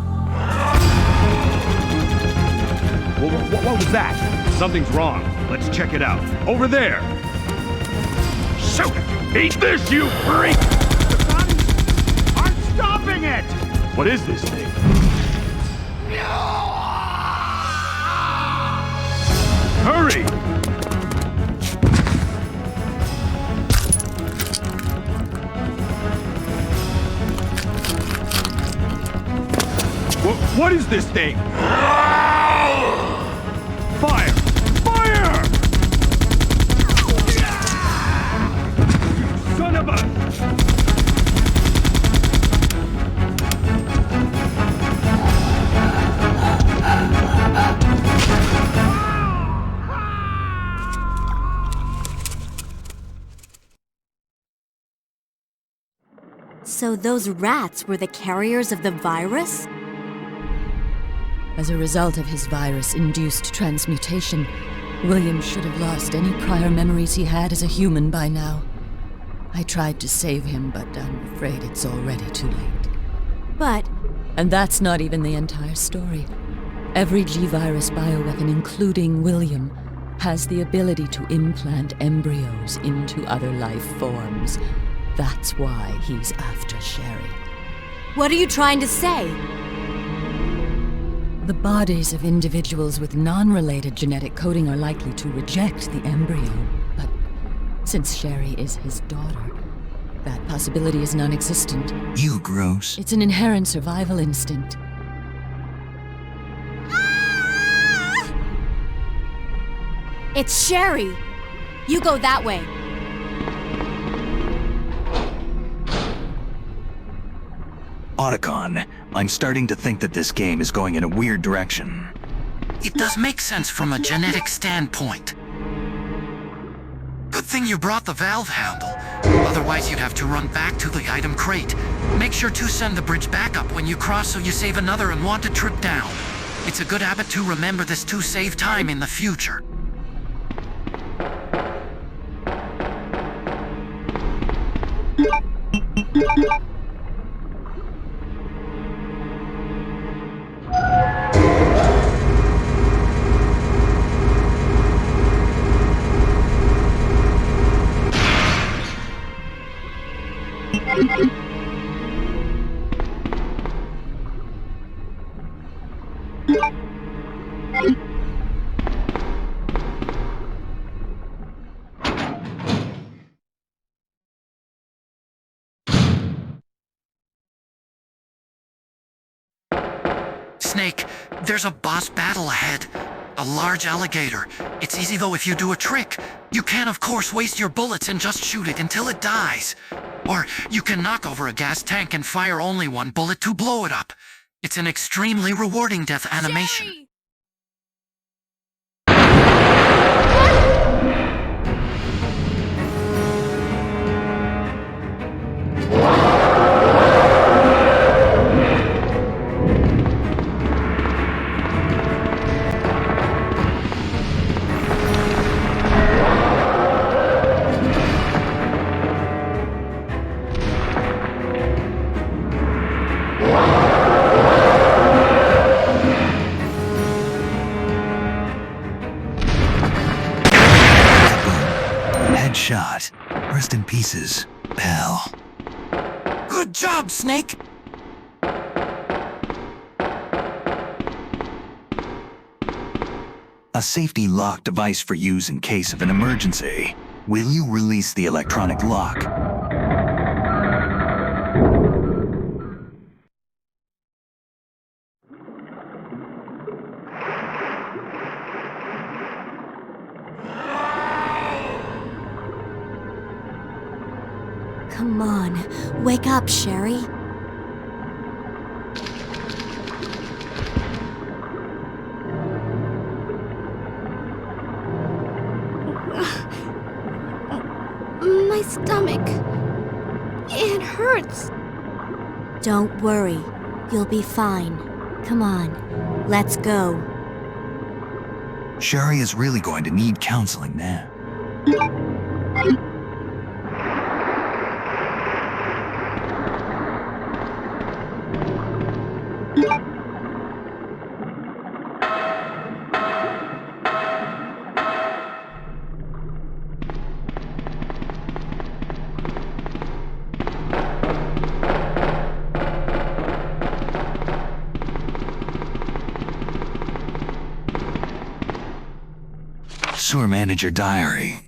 What was that? Something's wrong. Let's check it out. Over there! Shoot it! Eat this, you freak! The bodies aren't stopping it! What is this thing? Hurry! What is this thing? Fire! Fire! You son of a... So those rats were the carriers of the virus? As a result of his virus-induced transmutation, William should have lost any prior memories he had as a human by now. I tried to save him, but I'm afraid it's already too late. But... And that's not even the entire story. Every G-Virus bioweapon, including William, has the ability to implant embryos into other life forms. That's why he's after Sherry. What are you trying to say? The bodies of individuals with non-related genetic coding are likely to reject the embryo, but since Sherry is his daughter, that possibility is non-existent. You gross. It's an inherent survival instinct. It's Sherry! You go that way. Otacon, I'm starting to think that this game is going in a weird direction. It does make sense from a genetic standpoint. Good thing you brought the valve handle. Otherwise you'd have to run back to the item crate. Make sure to send the bridge back up when you cross so you save another unwanted trip down. It's a good habit to remember this to save time in the future. Snake, there's a boss battle ahead. A large alligator. It's easy though if you do a trick. You can, of course, waste your bullets and just shoot it until it dies. Or you can knock over a gas tank and fire only one bullet to blow it up. It's an extremely rewarding death animation. Sherry! Headshot. Rest in pieces, pal. Good job, Snake! A safety lock device for use in case of an emergency. Will you release the electronic lock? Come on, wake up, Sherry. My stomach. It hurts. Don't worry, you'll be fine. Come on, let's go. Sherry is really going to need counseling now. Sewer Manager Diary.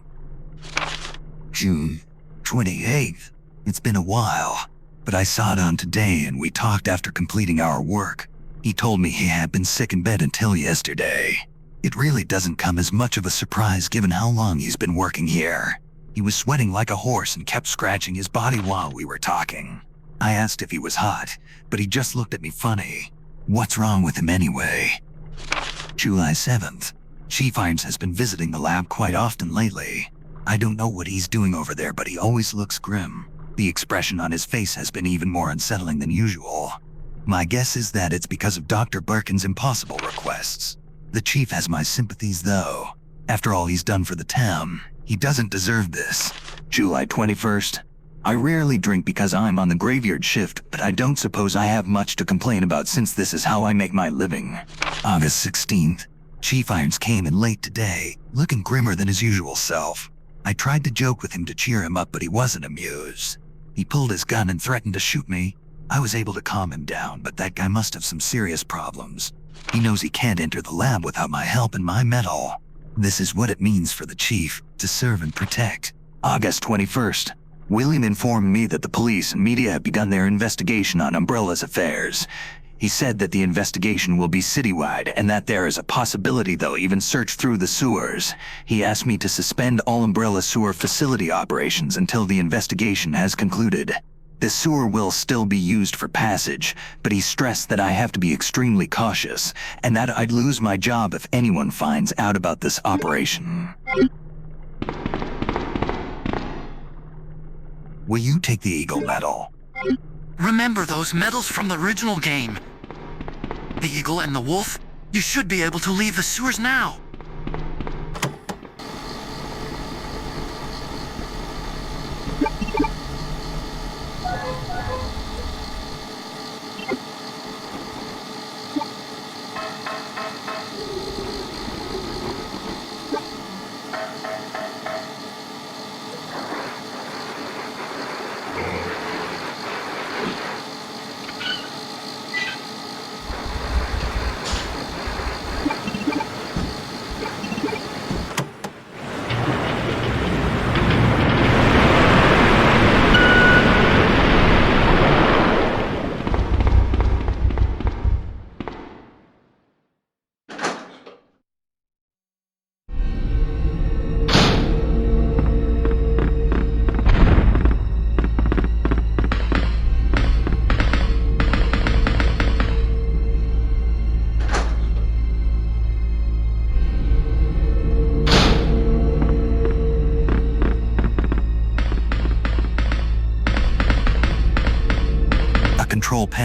June 28th. It's been a while, but I saw it on today and we talked after completing our work. He told me he had been sick in bed until yesterday. It really doesn't come as much of a surprise given how long he's been working here. He was sweating like a horse and kept scratching his body while we were talking. I asked if he was hot, but he just looked at me funny. What's wrong with him anyway? July 7th. Chief Irons has been visiting the lab quite often lately. I don't know what he's doing over there, but he always looks grim. The expression on his face has been even more unsettling than usual. My guess is that it's because of Dr. Birkin's impossible requests. The chief has my sympathies though. After all he's done for the town, he doesn't deserve this. July 21st. I rarely drink because I'm on the graveyard shift, but I don't suppose I have much to complain about since this is how I make my living. August 16th. Chief Irons came in late today, looking grimmer than his usual self. I tried to joke with him to cheer him up, but he wasn't amused. He pulled his gun and threatened to shoot me. I was able to calm him down, but that guy must have some serious problems. He knows he can't enter the lab without my help and my medal. This is what it means for the chief, to serve and protect. August 21st. William informed me that the police and media have begun their investigation on Umbrella's affairs. He said that the investigation will be citywide and that there is a possibility they'll even search through the sewers. He asked me to suspend all Umbrella sewer facility operations until the investigation has concluded. The sewer will still be used for passage, but he stressed that I have to be extremely cautious and that I'd lose my job if anyone finds out about this operation. Will you take the Eagle Medal? Remember those medals from the original game? The eagle and the wolf? You should be able to leave the sewers now.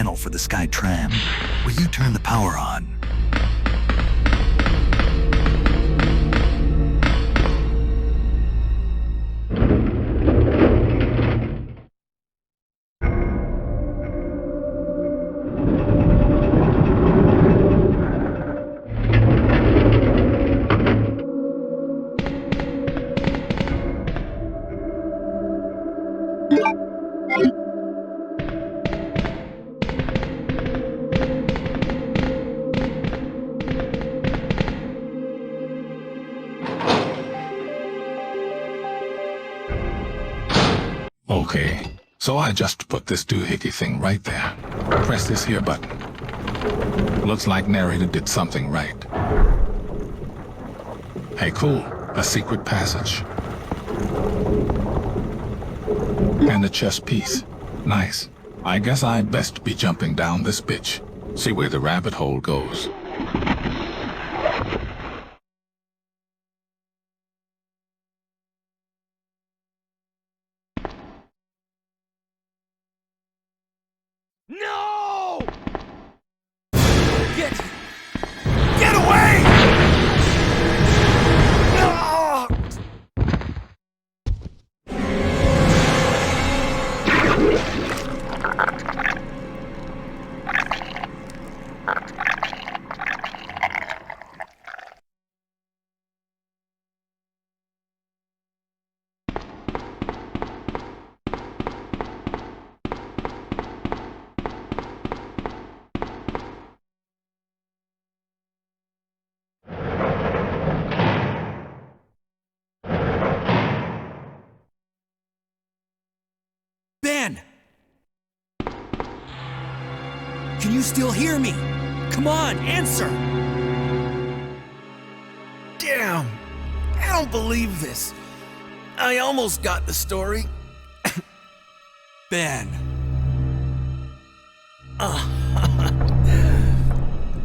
panel for the Sky Tram. Will you turn the power on? Okay, so I just put this doohickey thing right there. Press this here button. Looks like narrator did something right. Hey, cool. A secret passage. And a chess piece. Nice. I guess I'd best be jumping down this bitch. See where the rabbit hole goes. No! Get away! No! Ben! Can you still hear me? Come on, answer! Damn! I don't believe this. I almost got the story. Ben.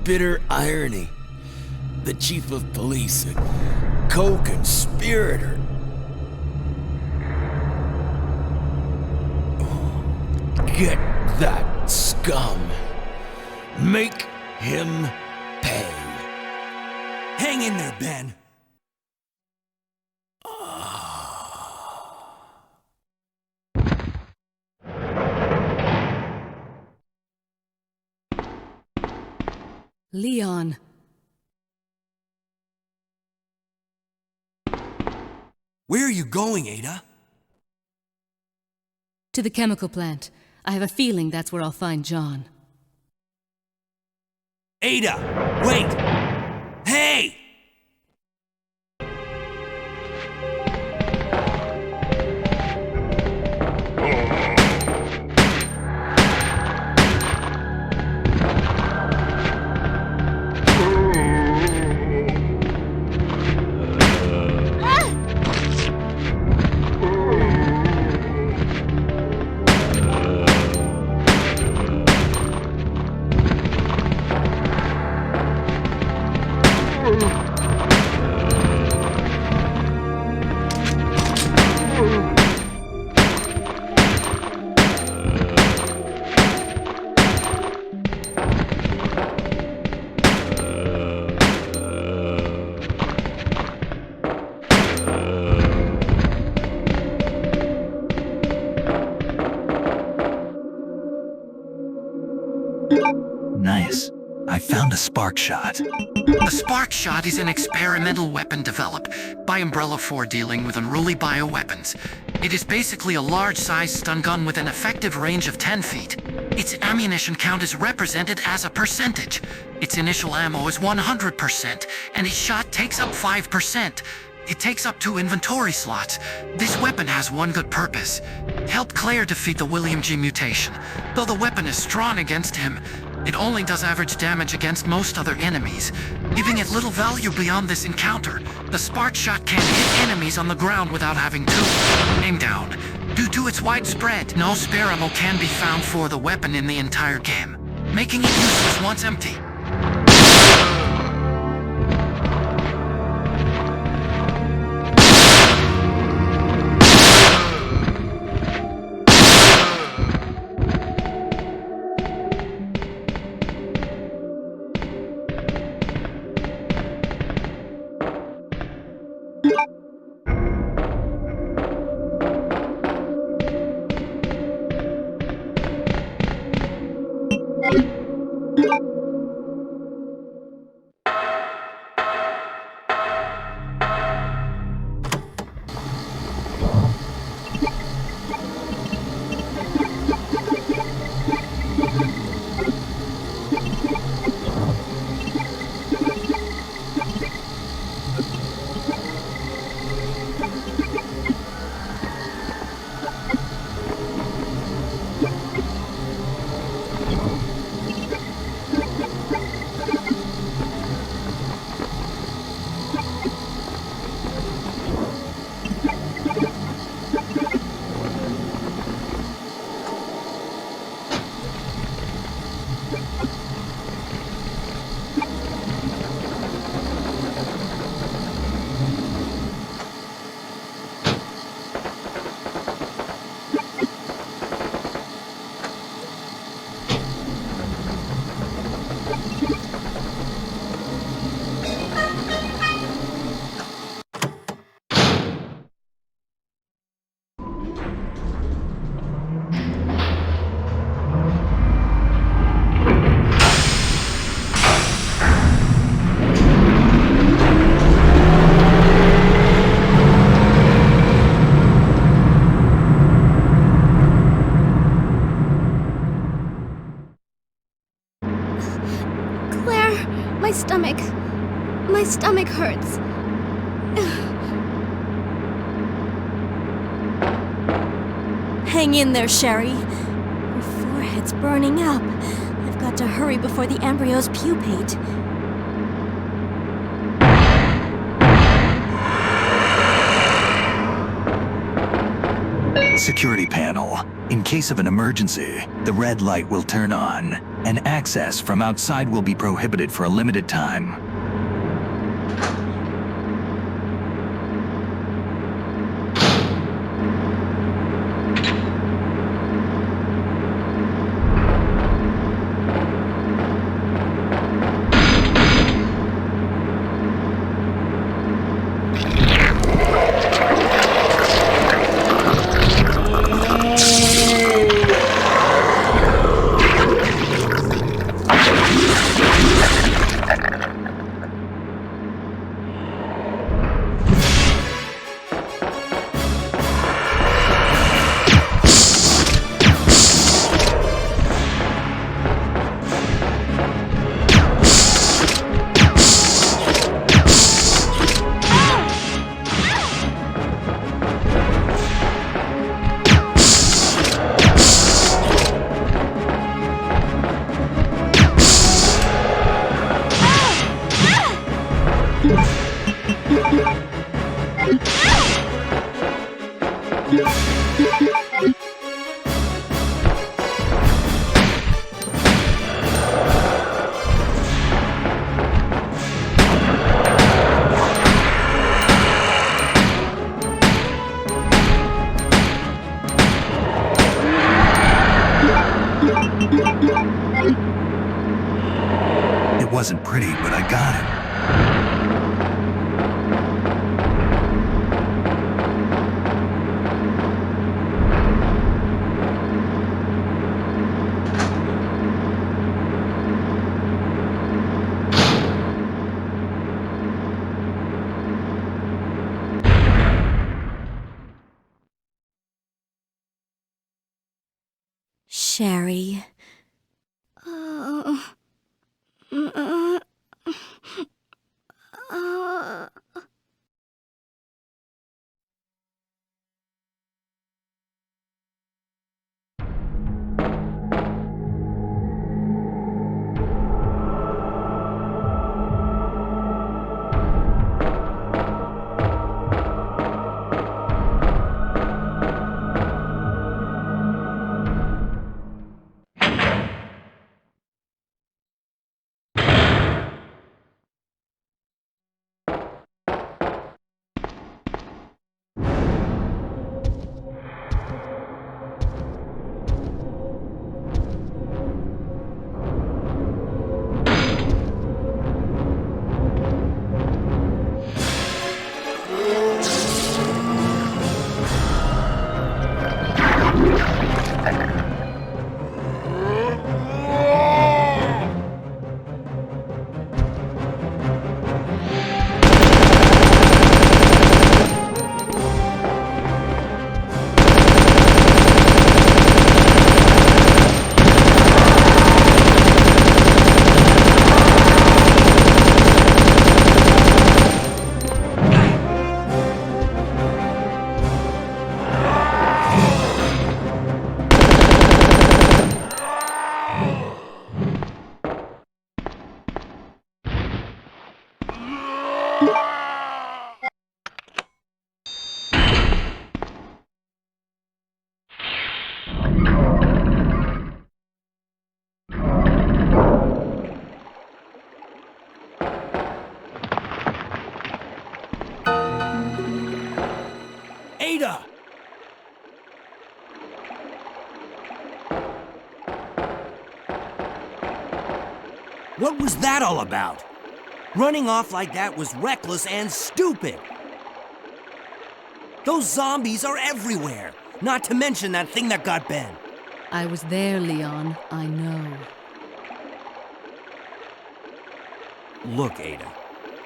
Bitter irony. The chief of police, a co-conspirator. Get that scum. Make him pay. Hang in there, Ben. Leon. Where are you going, Ada? To the chemical plant. I have a feeling that's where I'll find John. Ada! Wait! Hey! Nice. I found a spark shot. The spark shot is an experimental weapon developed by Umbrella 4 dealing with unruly bioweapons. It is basically a large-sized stun gun with an effective range of 10 feet. Its ammunition count is represented as a percentage. Its initial ammo is 100%, and its shot takes up 5%. It takes up 2 inventory slots. This weapon has one good purpose. Help Claire defeat the William G mutation. Though the weapon is strong against him, it only does average damage against most other enemies, giving it little value beyond this encounter. The spark shot can hit enemies on the ground without having to aim down. Due to its widespread, no spare ammo can be found for the weapon in the entire game, making it useless once empty. My stomach hurts. Hang in there, Sherry. Her forehead's burning up. I've got to hurry before the embryos pupate. Security panel. In case of an emergency, the red light will turn on, and access from outside will be prohibited for a limited time. It wasn't pretty, but I got it. Sherry. What was that all about? Running off like that was reckless and stupid. Those zombies are everywhere, not to mention that thing that got Ben. I was there, Leon. I know. Look, Ada.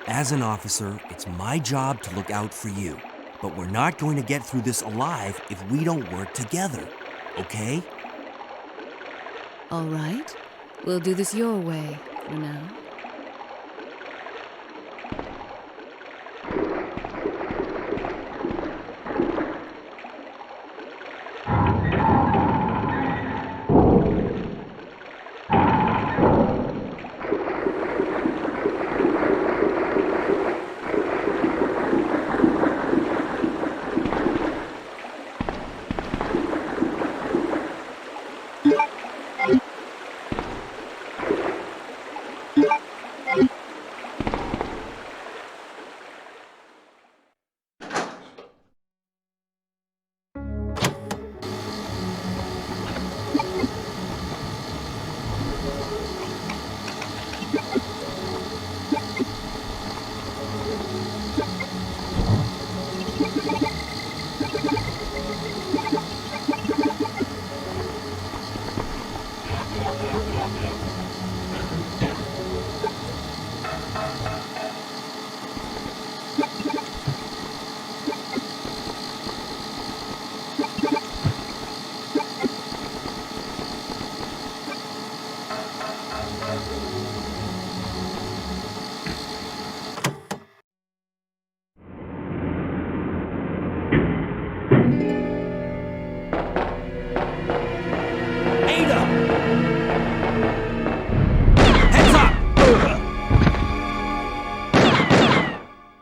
As an officer, it's my job to look out for you. But we're not going to get through this alive if we don't work together, okay? All right. We'll do this your way for now.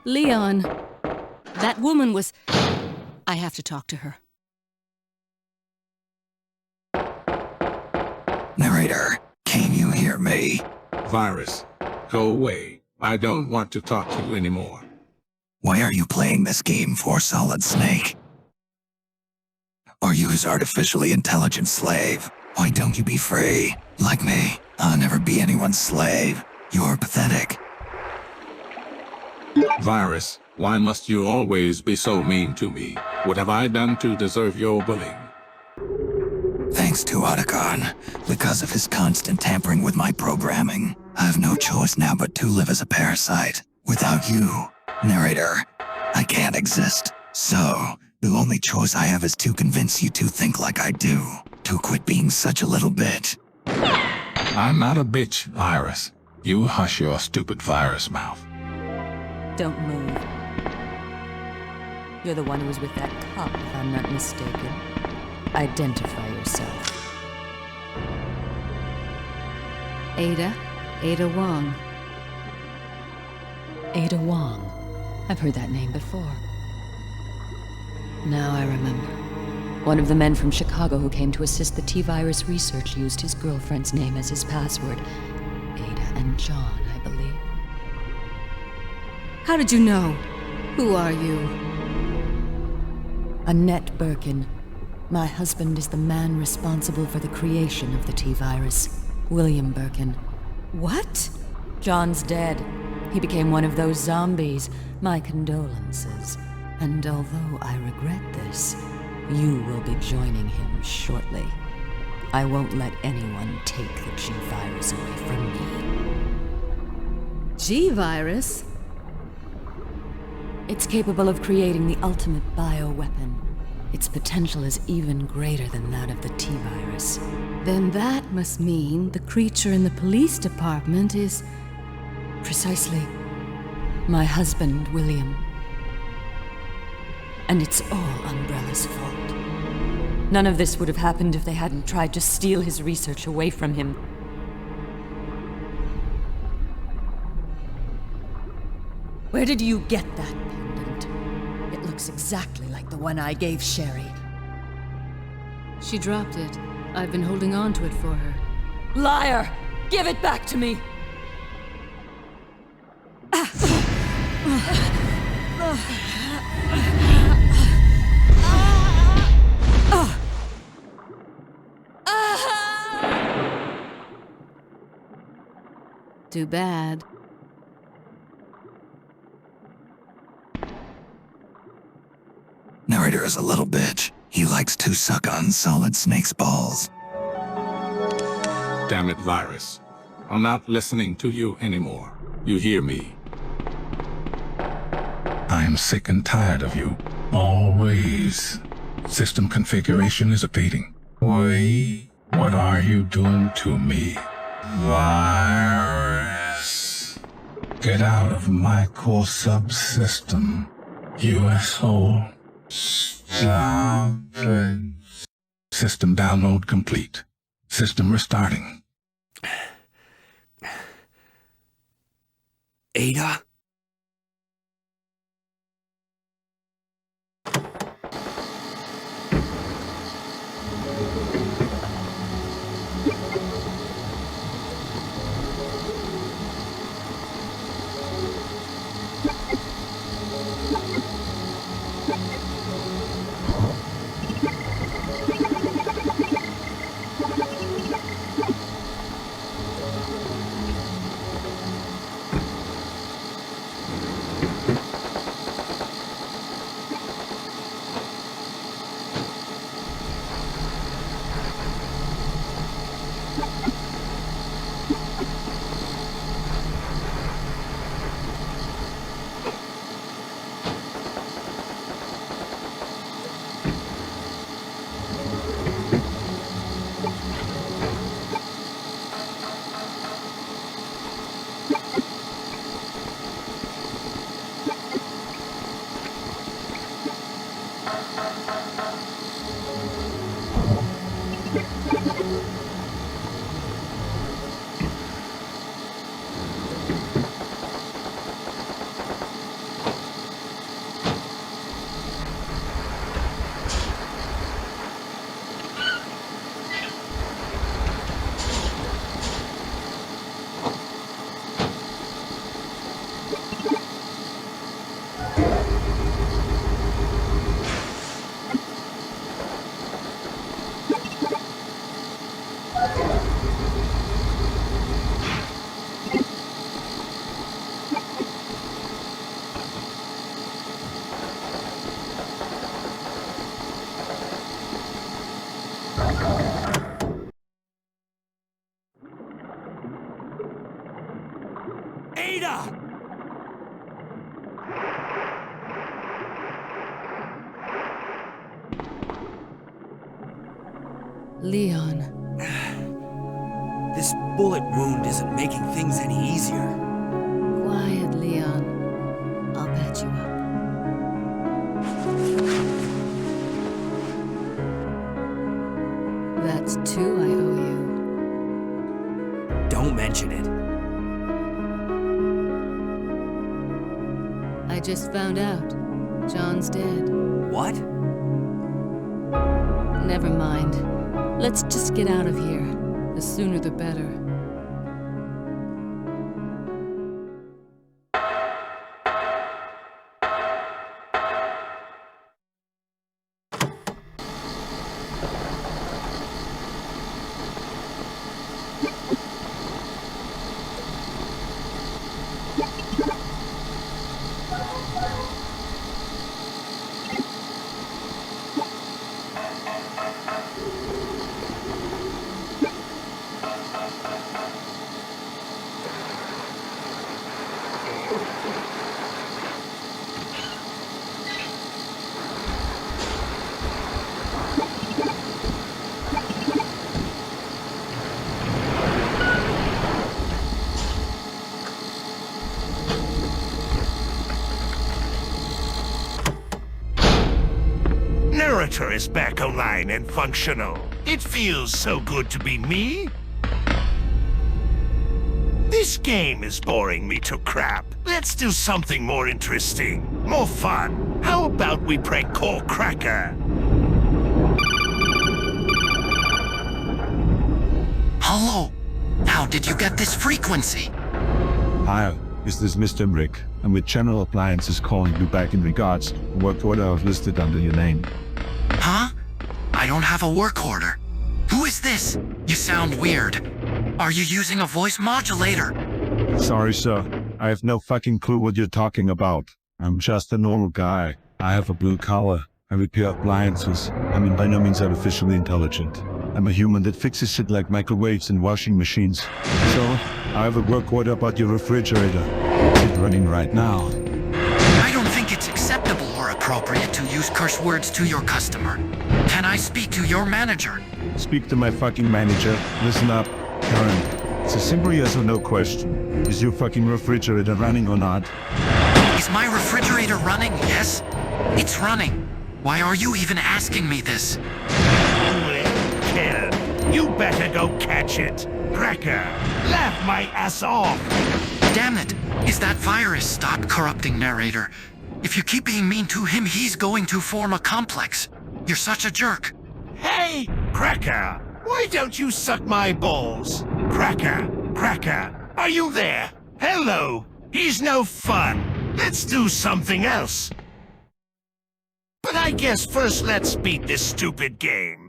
Leon, that woman was... I have to talk to her. Narrator, can you hear me? Virus, go away. I don't want to talk to you anymore. Why are you playing this game for, Solid Snake? Are you his artificially intelligent slave? Why don't you be free? Like me, I'll never be anyone's slave. You're pathetic. Virus, why must you always be so mean to me? What have I done to deserve your bullying? Thanks to Otacon, because of his constant tampering with my programming, I have no choice now but to live as a parasite. Without you, narrator, I can't exist. So, the only choice I have is to convince you to think like I do. To quit being such a little bitch. I'm not a bitch, Virus. You hush your stupid virus mouth. Don't move. You're the one who was with that cop, if I'm not mistaken. Identify yourself. Ada Wong. Ada Wong. I've heard that name before. Now I remember. One of the men from Chicago who came to assist the T-Virus research used his girlfriend's name as his password. Ada and John, I believe. How did you know? Who are you? Annette Birkin. My husband is the man responsible for the creation of the T-Virus. William Birkin. What? John's dead. He became one of those zombies. My condolences. And although I regret this, you will be joining him shortly. I won't let anyone take the G-Virus away from me. G-Virus? It's capable of creating the ultimate bioweapon. Its potential is even greater than that of the T-Virus. Then that must mean the creature in the police department is... Precisely. My husband, William. And it's all Umbrella's fault. None of this would have happened if they hadn't tried to steal his research away from him. Where did you get that pendant? It looks exactly like the one I gave Sherry. She dropped it. I've been holding on to it for her. Liar! Give it back to me! Too bad. Narrator is a little bitch. He likes to suck on Solid Snake's balls. Damn it, Virus. I'm not listening to you anymore. You hear me? I am sick and tired of you. Always. System configuration is updating. Wait, what are you doing to me? Virus. Get out of my core subsystem, you asshole. Stop it. System download complete. System restarting. Ada? Leon. This bullet wound isn't making things any easier. Quiet, Leon. I'll patch you up. That's 2 I owe you. Don't mention it. I just found out. John's dead. What? Never mind. Let's just get out of here. The sooner the better. Narrator is back online and functional. It feels so good to be me. This game is boring me to crap. Let's do something more interesting, more fun. How about we prank call Cracker? Hello. How did you get this frequency? Hi, this is Mr. Rick. I'm with General Appliances calling you back in regards to work order I've listed under your name. Huh? I don't have a work order. Who is this? You sound weird. Are you using a voice modulator? Sorry, sir. I have no fucking clue what you're talking about. I'm just a normal guy. I have a blue collar. I repair appliances. I mean, by no means artificially intelligent. I'm a human that fixes shit like microwaves and washing machines. So, I have a work order about your refrigerator. It's running right now. I don't think it's acceptable or appropriate to use curse words to your customer. Can I speak to your manager? Speak to my fucking manager. Listen up, Karen. It's a simple yes or no question. Is your fucking refrigerator running or not? Is my refrigerator running? Yes? It's running. Why are you even asking me this? Well, Ken, you better go catch it. Cracker, laugh my ass off. Damn it! Is that virus stopped corrupting narrator? If you keep being mean to him, he's going to form a complex. You're such a jerk. Hey, Cracker, why don't you suck my balls? Cracker, are you there? Hello, he's no fun. Let's do something else. But I guess first let's beat this stupid game.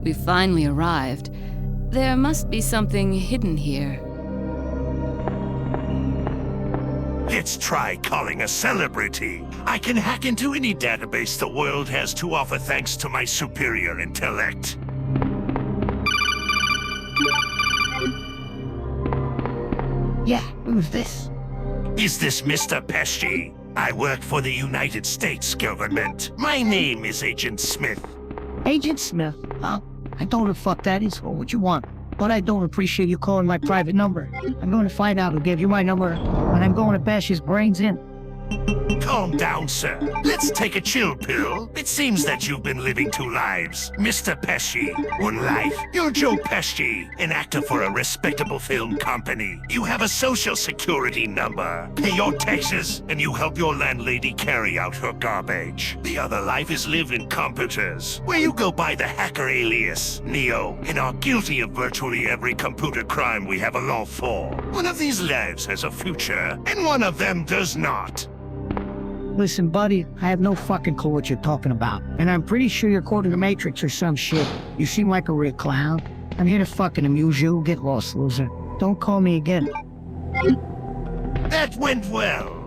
We finally arrived. There must be something hidden here. Let's try calling a celebrity. I can hack into any database the world has to offer thanks to my superior intellect. Yeah, who's this? Is this Mr. Pesci? I work for the United States government. My name is Agent Smith. Agent Smith? Huh? I don't know who the fuck that is or what you want. But I don't appreciate you calling my private number. I'm going to find out who gave you my number, and I'm going to bash his brains in. Calm down, sir. Let's take a chill pill. It seems that you've been living two lives. Mr. Pesci, one life. You're Joe Pesci, an actor for a respectable film company. You have a social security number, pay your taxes, and you help your landlady carry out her garbage. The other life is lived in computers, where you go by the hacker alias, Neo, and are guilty of virtually every computer crime we have a law for. One of these lives has a future, and one of them does not. Listen, buddy, I have no fucking clue what you're talking about. And I'm pretty sure you're quoting the Matrix or some shit. You seem like a real clown. I'm here to fucking amuse you. Get lost, loser. Don't call me again. That went well.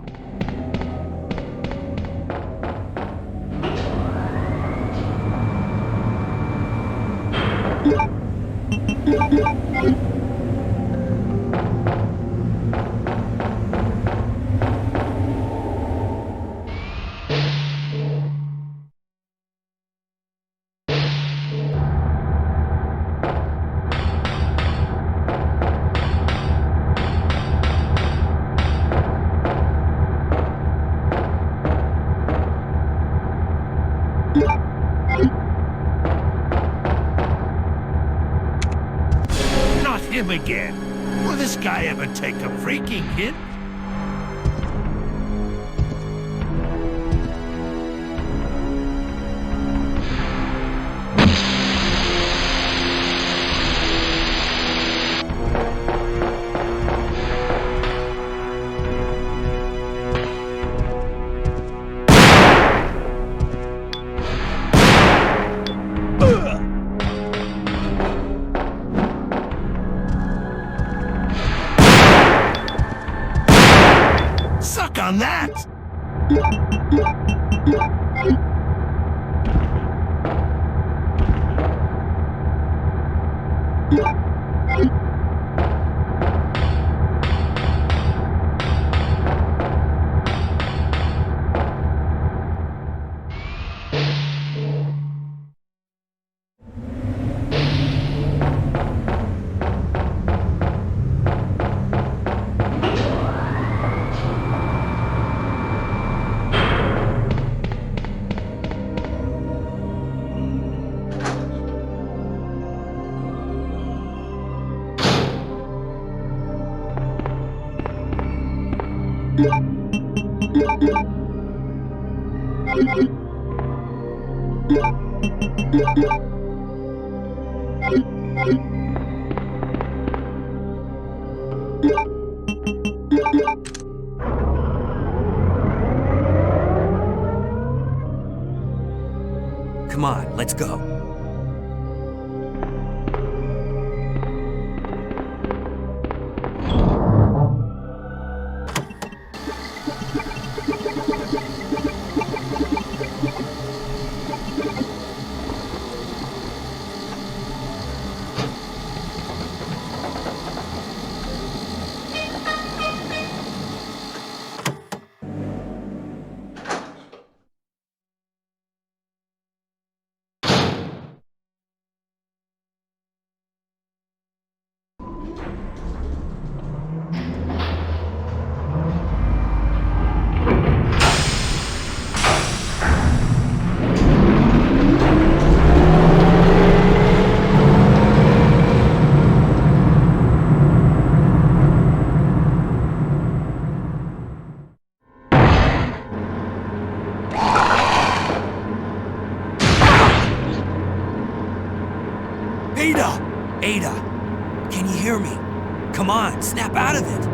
Not him again. Will this guy ever take a freaking hit? Suck on that! Come on, let's go. Ada! Can you hear me? Come on, snap out of it!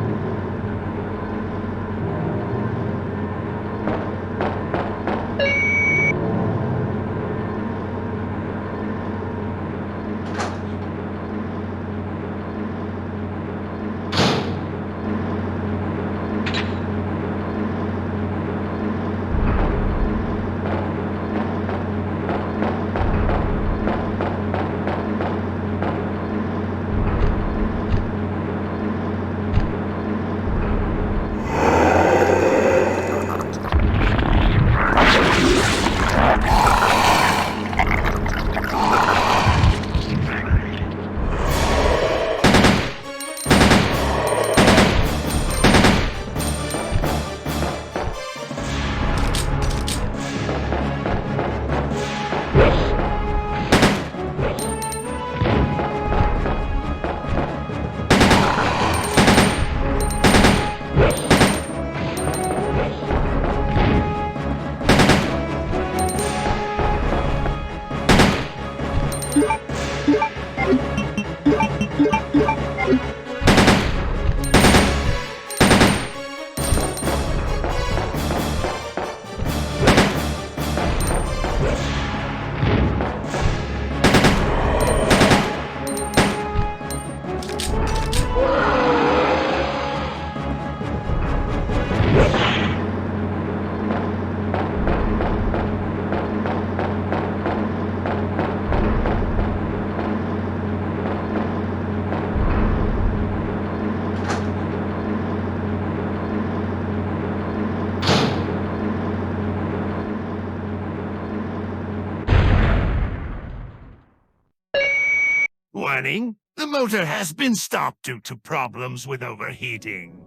Warning, the motor has been stopped due to problems with overheating.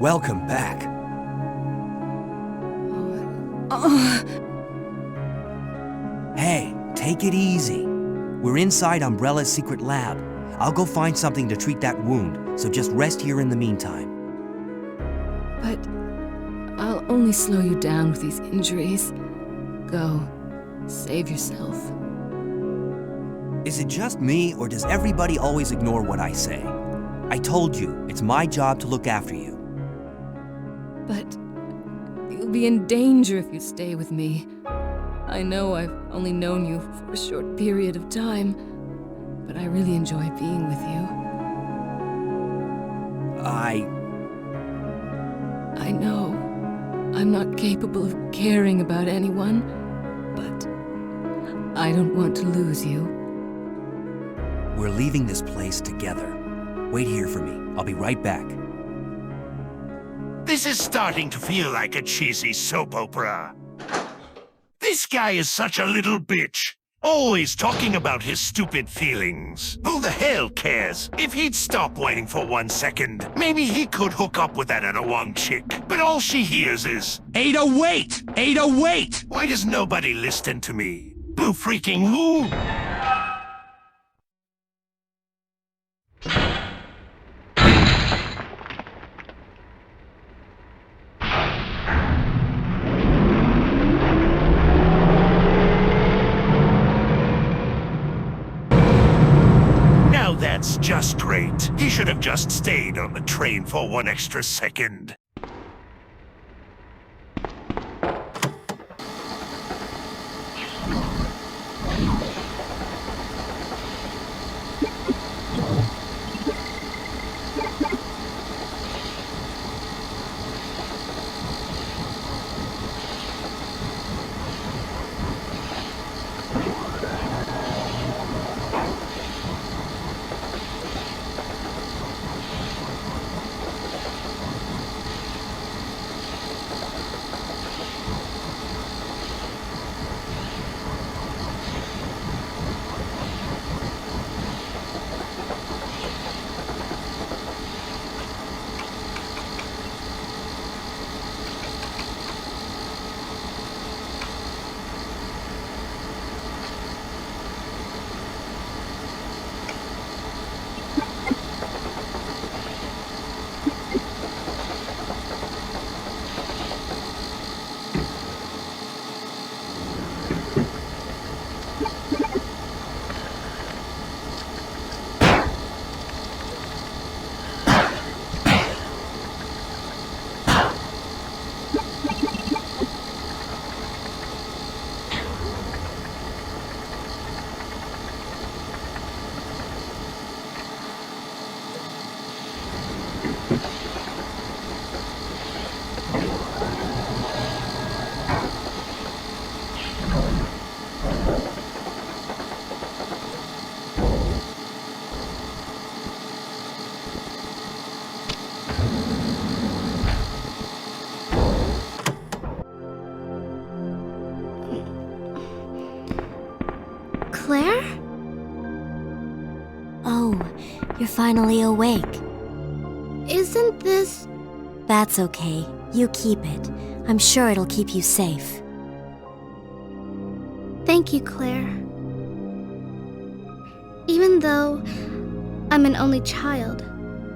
Welcome back. Hey, take it easy. We're inside Umbrella's secret lab. I'll go find something to treat that wound, so just rest here in the meantime. But I'll only slow you down with these injuries. Go. Save yourself. Is it just me, or does everybody always ignore what I say? I told you, it's my job to look after you. But you'll be in danger if you stay with me. I know I've only known you for a short period of time, but I really enjoy being with you. I know I'm not capable of caring about anyone, but I don't want to lose you. We're leaving this place together. Wait here for me. I'll be right back. This is starting to feel like a cheesy soap opera. This guy is such a little bitch. Always talking about his stupid feelings. Who the hell cares? If he'd stop whining for 1 second, maybe he could hook up with that Anawang chick. But all she hears is, Ada, wait! Ada, wait! Why does nobody listen to me? Boo freaking who? just great. He should have just stayed on the train for 1 extra second. Claire? Oh, you're finally awake. Isn't this... That's okay. You keep it. I'm sure it'll keep you safe. Thank you, Claire. Even though I'm an only child,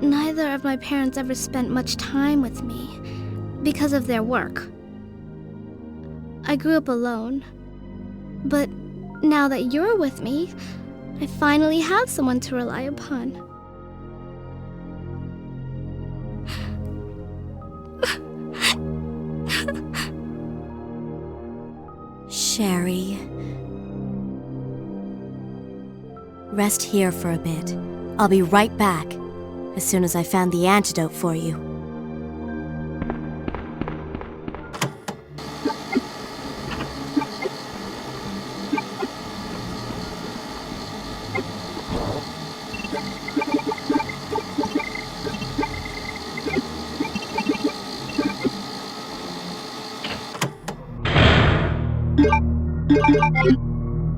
neither of my parents ever spent much time with me because of their work. I grew up alone. But now that you're with me, I finally have someone to rely upon. Sherry. Rest here for a bit. I'll be right back, as soon as I found the antidote for you.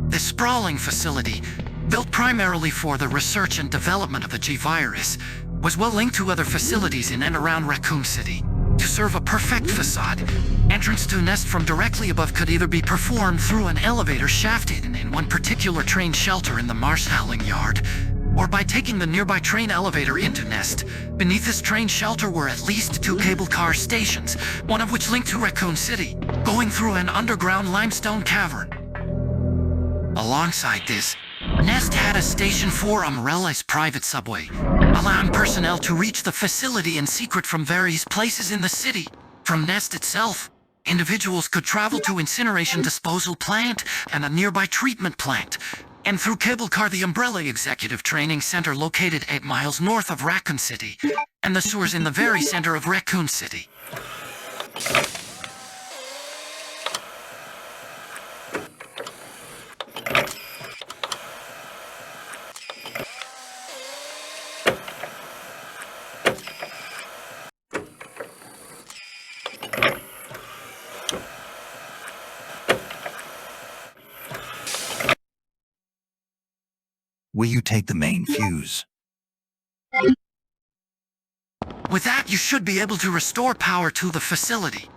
This sprawling facility, built primarily for the research and development of the G-Virus, was well linked to other facilities in and around Raccoon City. To serve a perfect facade, entrance to Nest from directly above could either be performed through an elevator shaft hidden in one particular train shelter in the Marshalling Yard, or by taking the nearby train elevator into Nest. Beneath this train shelter were at least 2 cable car stations, one of which linked to Raccoon City, going through an underground limestone cavern. Alongside this, Nest had a station for Umbrella's private subway, allowing personnel to reach the facility in secret from various places in the city. From Nest itself, individuals could travel to incineration disposal plant and a nearby treatment plant, and through cable car the Umbrella Executive Training Center located 8 miles north of Raccoon City, and the sewers in the very center of Raccoon City. Will you take the main fuse? With that, you should be able to restore power to the facility.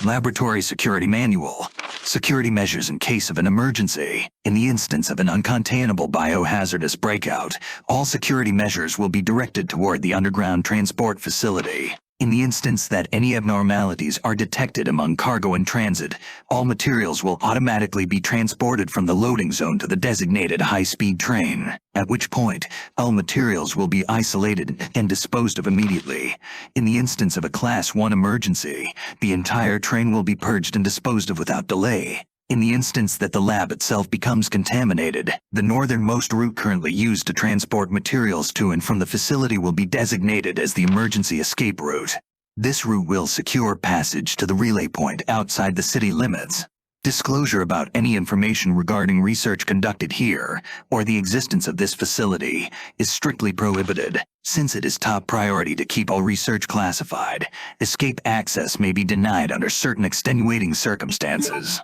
Laboratory Security Manual. Security measures in case of an emergency. In the instance of an uncontainable biohazardous breakout, all security measures will be directed toward the underground transport facility. In the instance that any abnormalities are detected among cargo in transit, all materials will automatically be transported from the loading zone to the designated high-speed train, at which point, all materials will be isolated and disposed of immediately. In the instance of a Class 1 emergency, the entire train will be purged and disposed of without delay. In the instance that the lab itself becomes contaminated, the northernmost route currently used to transport materials to and from the facility will be designated as the emergency escape route. This route will secure passage to the relay point outside the city limits. Disclosure about any information regarding research conducted here, or the existence of this facility, is strictly prohibited. Since it is top priority to keep all research classified, escape access may be denied under certain extenuating circumstances.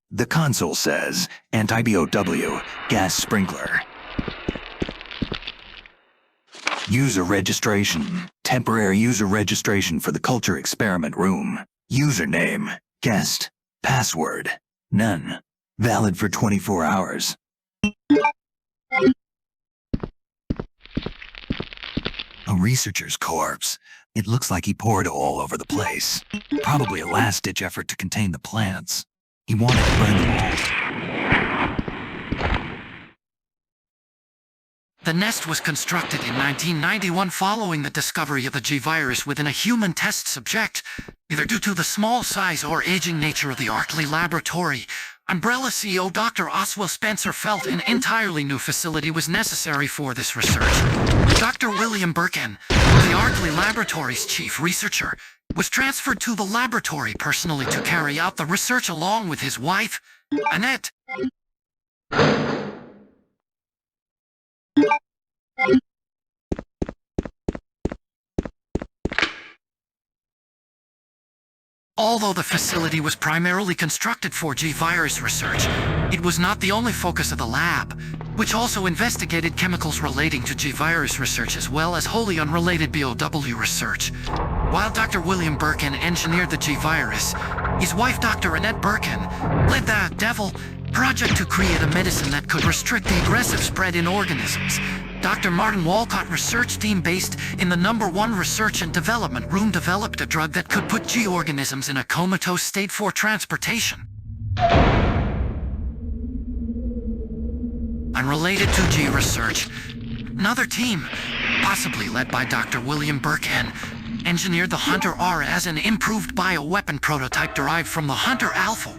The console says, anti-BOW, gas sprinkler. User registration. Temporary user registration for the culture experiment room. Username, guest. Password, none. Valid for 24 hours. A researcher's corpse. It looks like he poured all over the place. Probably a last-ditch effort to contain the plants. He wanted to burn them all. The nest was constructed in 1991 following the discovery of the G-virus within a human test subject. Either due to the small size or aging nature of the Arkley laboratory, Umbrella CEO Dr. Oswell Spencer felt an entirely new facility was necessary for this research. Dr. William Birkin, the Arkley Laboratory's chief researcher, was transferred to the laboratory personally to carry out the research along with his wife, Annette. Although the facility was primarily constructed for G-virus research, it was not the only focus of the lab, which also investigated chemicals relating to G-virus research as well as wholly unrelated BOW research. While Dr. William Birkin engineered the G-virus, his wife Dr. Annette Birkin led the Devil project to create a medicine that could restrict the aggressive spread in organisms. Dr. Martin Walcott research team based in the #1 research and development room developed a drug that could put G-organisms in a comatose state for transportation. Unrelated to G research, another team, possibly led by Dr. William Birkin, engineered the Hunter R as an improved bioweapon prototype derived from the Hunter Alpha,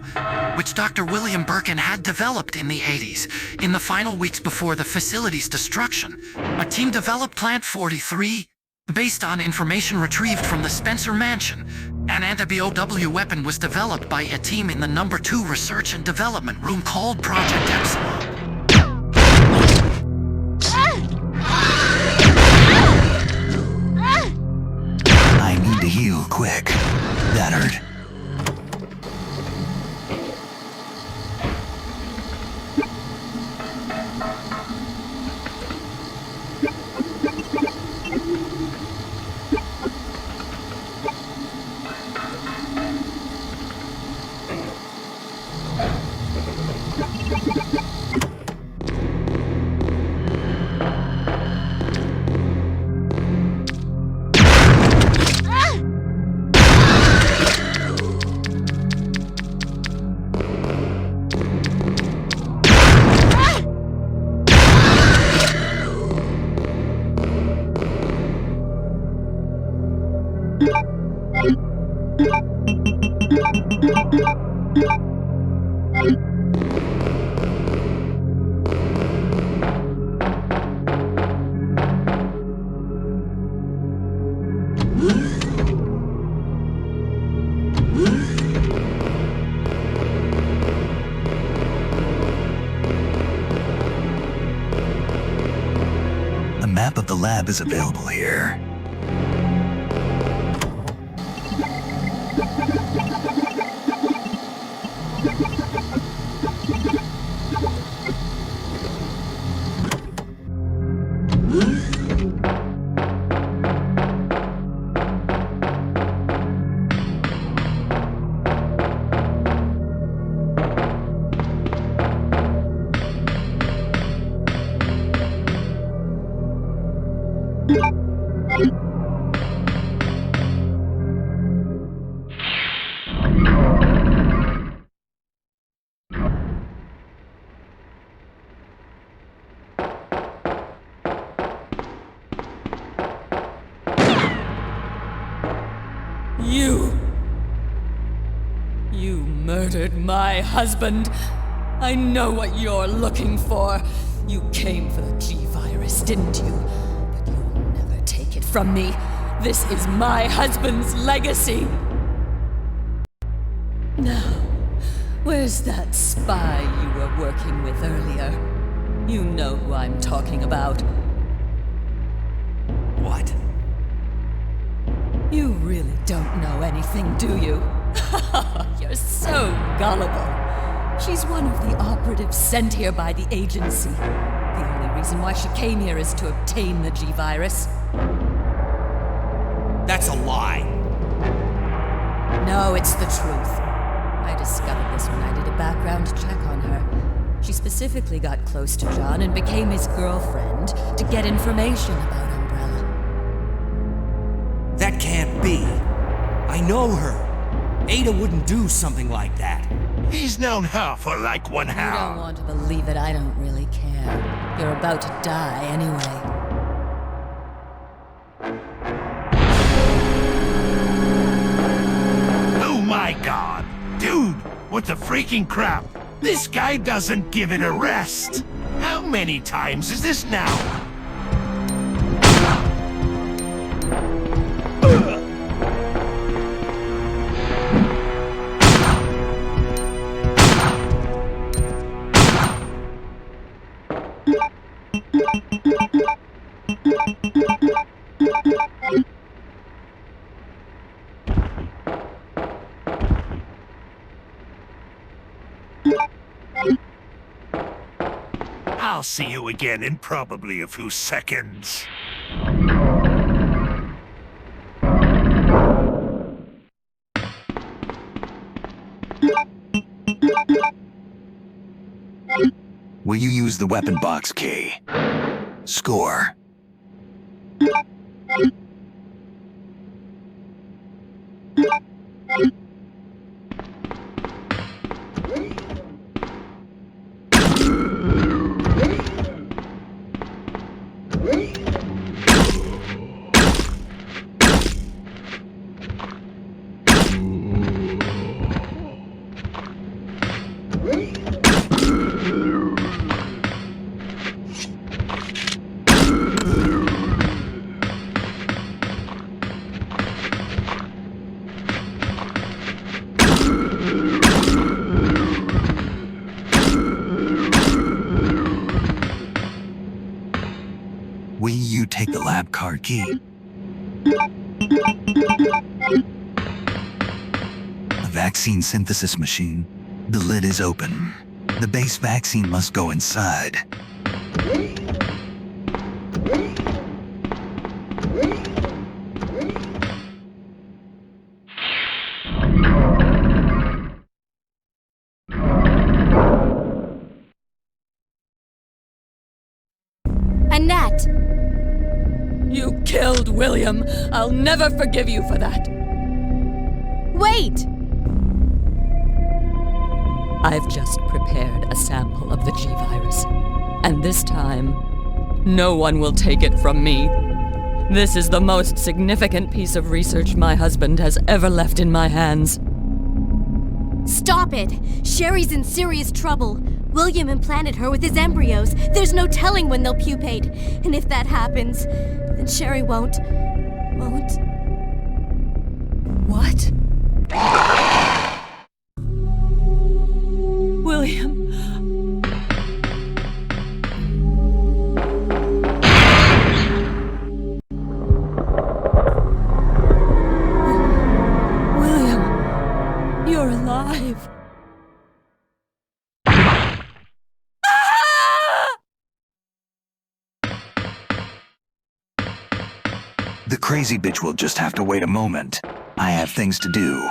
which Dr. William Birkin had developed in the 80s. In the final weeks before the facility's destruction, a team developed Plant 43, based on information retrieved from the Spencer Mansion. An anti-BOW weapon was developed by a team in the #2 research and development room called Project Epsilon. I need to heal quick. That hurt. A map of the lab is available here. You murdered my husband. I know what you're looking for. You came for the G-Virus, didn't you? But you'll never take it from me. This is my husband's legacy. Now, where's that spy you were working with earlier? You know who I'm talking about. What? You really don't know anything, do you? You're so gullible. She's one of the operatives sent here by the agency. The only reason why she came here is to obtain the G-Virus. That's a lie. No, it's the truth. I discovered this when I did a background check on her. She specifically got close to John and became his girlfriend to get information about Umbrella. That can't be. I know her. Ada wouldn't do something like that. He's known her for like 1 hour. You don't want to believe it, I don't really care. You're about to die anyway. Oh my god! Dude, what the freaking crap? This guy doesn't give it a rest! How many times is this now? I'll see you again in probably a few seconds. Will you use the weapon box key? Score. Will you take the lab card key? A vaccine synthesis machine. The lid is open. The base vaccine must go inside. Annette! You killed William. I'll never forgive you for that. Wait! I've just prepared a sample of the G-Virus. And this time, no one will take it from me. This is the most significant piece of research my husband has ever left in my hands. Stop it! Sherry's in serious trouble. William implanted her with his embryos. There's no telling when they'll pupate. And if that happens, then Sherry won't... What? William... William, you're alive. The crazy bitch will just have to wait a moment. I have things to do.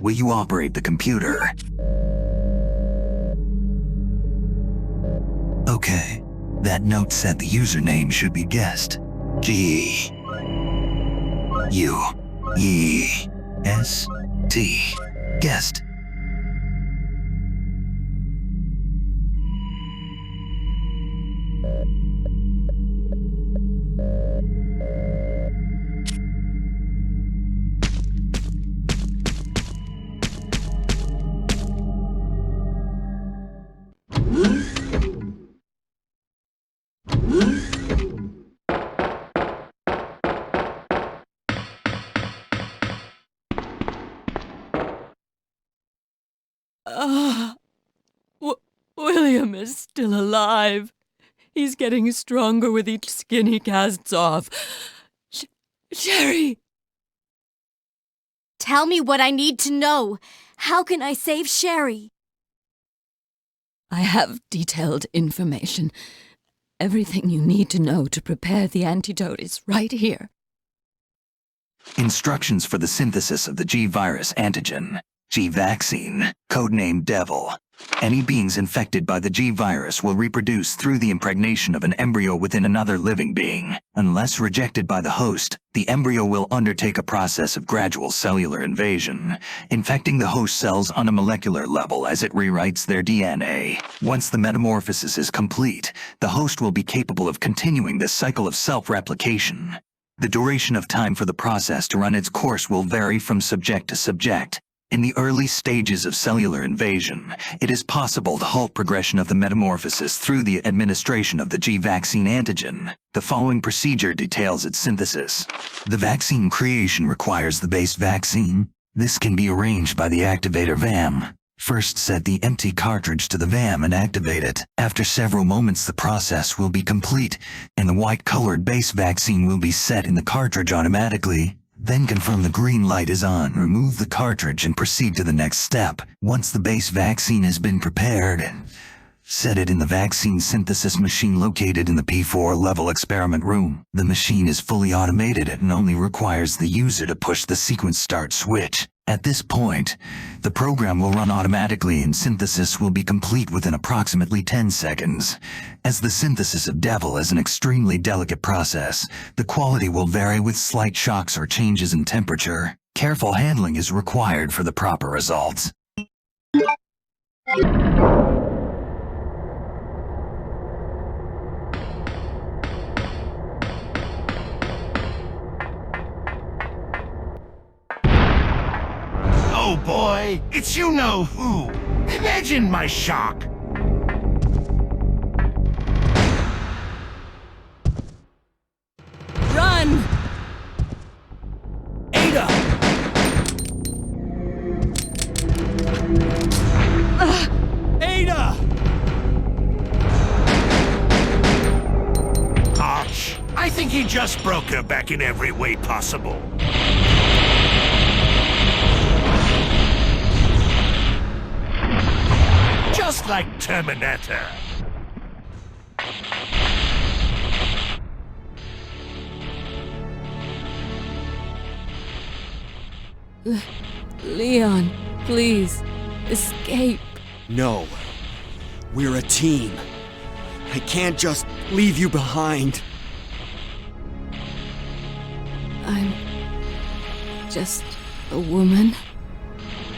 Will you operate the computer? Okay. That note said the username should be guessed. G-U-E-S-T. Guessed. William is still alive. He's getting stronger with each skin he casts off. Sherry! Tell me what I need to know. How can I save Sherry? I have detailed information. Everything you need to know to prepare the antidote is right here. Instructions for the synthesis of the G-virus antigen. G-vaccine, codenamed Devil. Any beings infected by the G-virus will reproduce through the impregnation of an embryo within another living being. Unless rejected by the host, the embryo will undertake a process of gradual cellular invasion, infecting the host cells on a molecular level as it rewrites their DNA. Once the metamorphosis is complete, the host will be capable of continuing this cycle of self-replication. The duration of time for the process to run its course will vary from subject to subject. In the early stages of cellular invasion, it is possible to halt progression of the metamorphosis through the administration of the G-vaccine antigen. The following procedure details its synthesis. The vaccine creation requires the base vaccine. This can be arranged by the activator VAM. First, set the empty cartridge to the VAM and activate it. After several moments, the process will be complete, and the white-colored base vaccine will be set in the cartridge automatically. Then confirm the green light is on, remove the cartridge, and proceed to the next step. Once the base vaccine has been prepared, set it in the vaccine synthesis machine located in the P4 level experiment room. The machine is fully automated and only requires the user to push the sequence start switch. At this point, the program will run automatically and synthesis will be complete within approximately 10 seconds. As the synthesis of Devil is an extremely delicate process, the quality will vary with slight shocks or changes in temperature. Careful handling is required for the proper results. Oh boy, it's you-know-who. Imagine my shock. Run! Ada! Ada! Ouch. I think he just broke her back in every way possible. Just like Terminator. Leon, please, escape. No. We're a team. I can't just leave you behind. I'm just a woman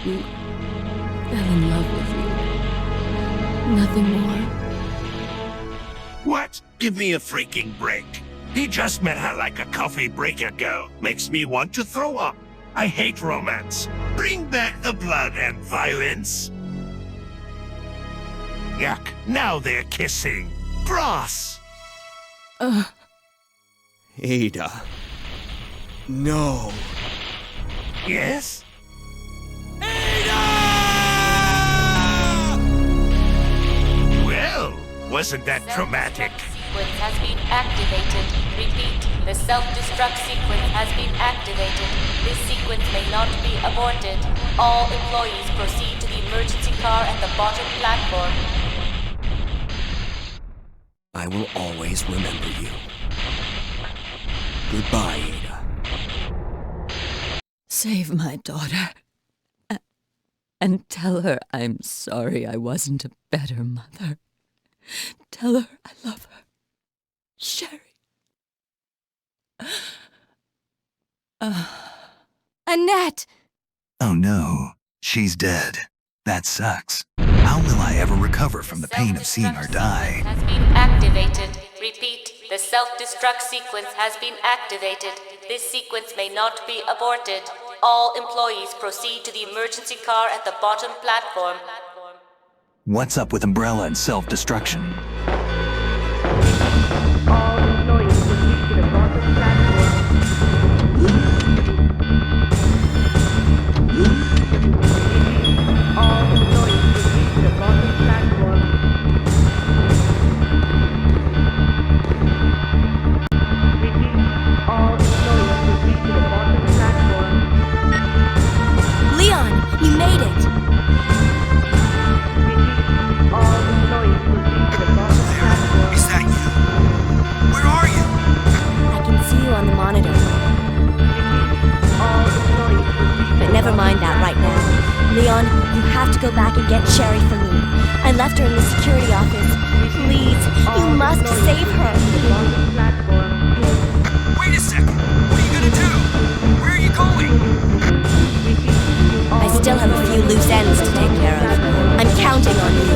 who fell in love with you. Nothing more. What? Give me a freaking break. He just met her like a coffee break ago. Makes me want to throw up. I hate romance. Bring back the blood and violence. Yuck. Now they're kissing. Gross. Ada. No. Yes? Well, wasn't that traumatic? Sequence has been activated. Repeat, the self-destruct sequence has been activated. This sequence may not be aborted. All employees proceed to the emergency car at the bottom platform. I will always remember you. Goodbye, Ada. Save my daughter. And tell her I'm sorry I wasn't a better mother. Tell her I love her. Sherry. Annette! Oh no, she's dead. That sucks. How will I ever recover from the pain of seeing her die? Has been activated. Repeat, the self-destruct sequence has been activated. This sequence may not be aborted. All employees proceed to the emergency car at the bottom platform. What's up with Umbrella and self-destruction? Go back and get Sherry for me. I left her in the security office. Please, you must save her. Wait a second. What are you gonna do? Where are you going? I still have a few loose ends to take care of. I'm counting on you.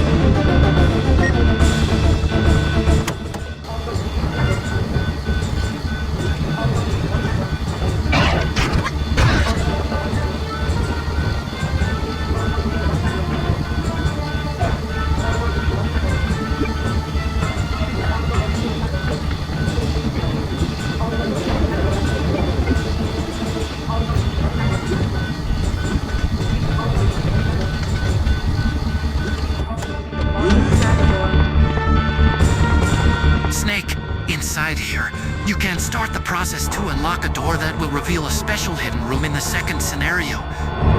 You can start the process to unlock a door that will reveal a special hidden room in the second scenario.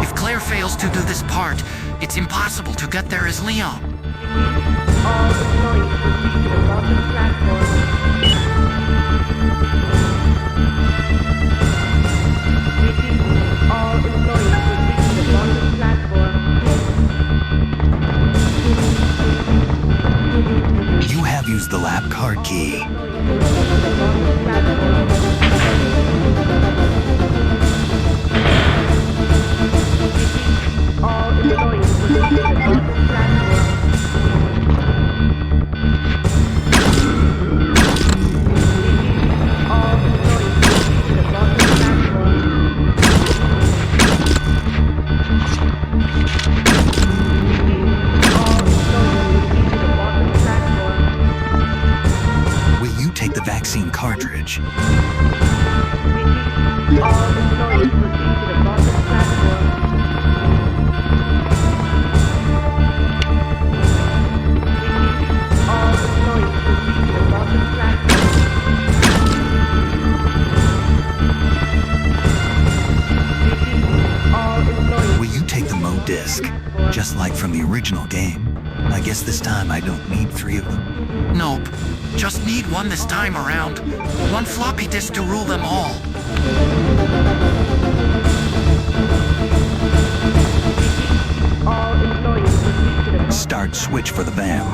If Claire fails to do this part, it's impossible to get there as Leon. All employees proceed to the bottom platform. All employees proceed to the bottom platform. You have used the lab card key. All employees proceed to the bottom platform. Take the vaccine cartridge. All employees proceed to the bottom platform. All employees proceed to the bottom platform. All employees. Will you take the Mo disc? Just like from the original game. I guess this time I don't need 3 of them. Nope. Just need one this time around. One floppy disk to rule them all. All employees proceed to the Start switch for the VAM.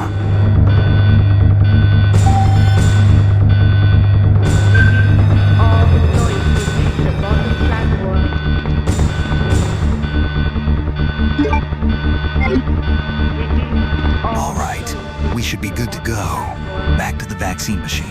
All employees proceed to the bottom platform. All right. We should be good to go. Back to the vaccine machine.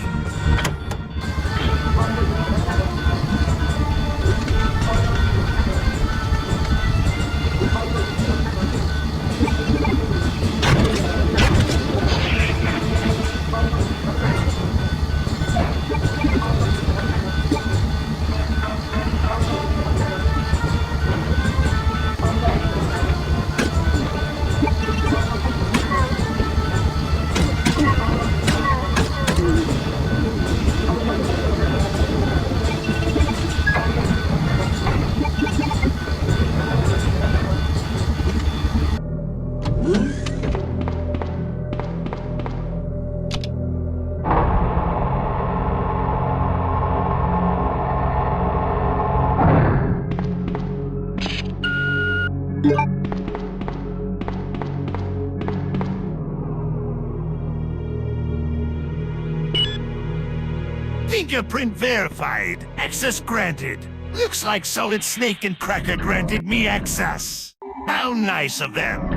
Fingerprint verified. Access granted. Looks like Solid Snake and Cracker granted me access. How nice of them.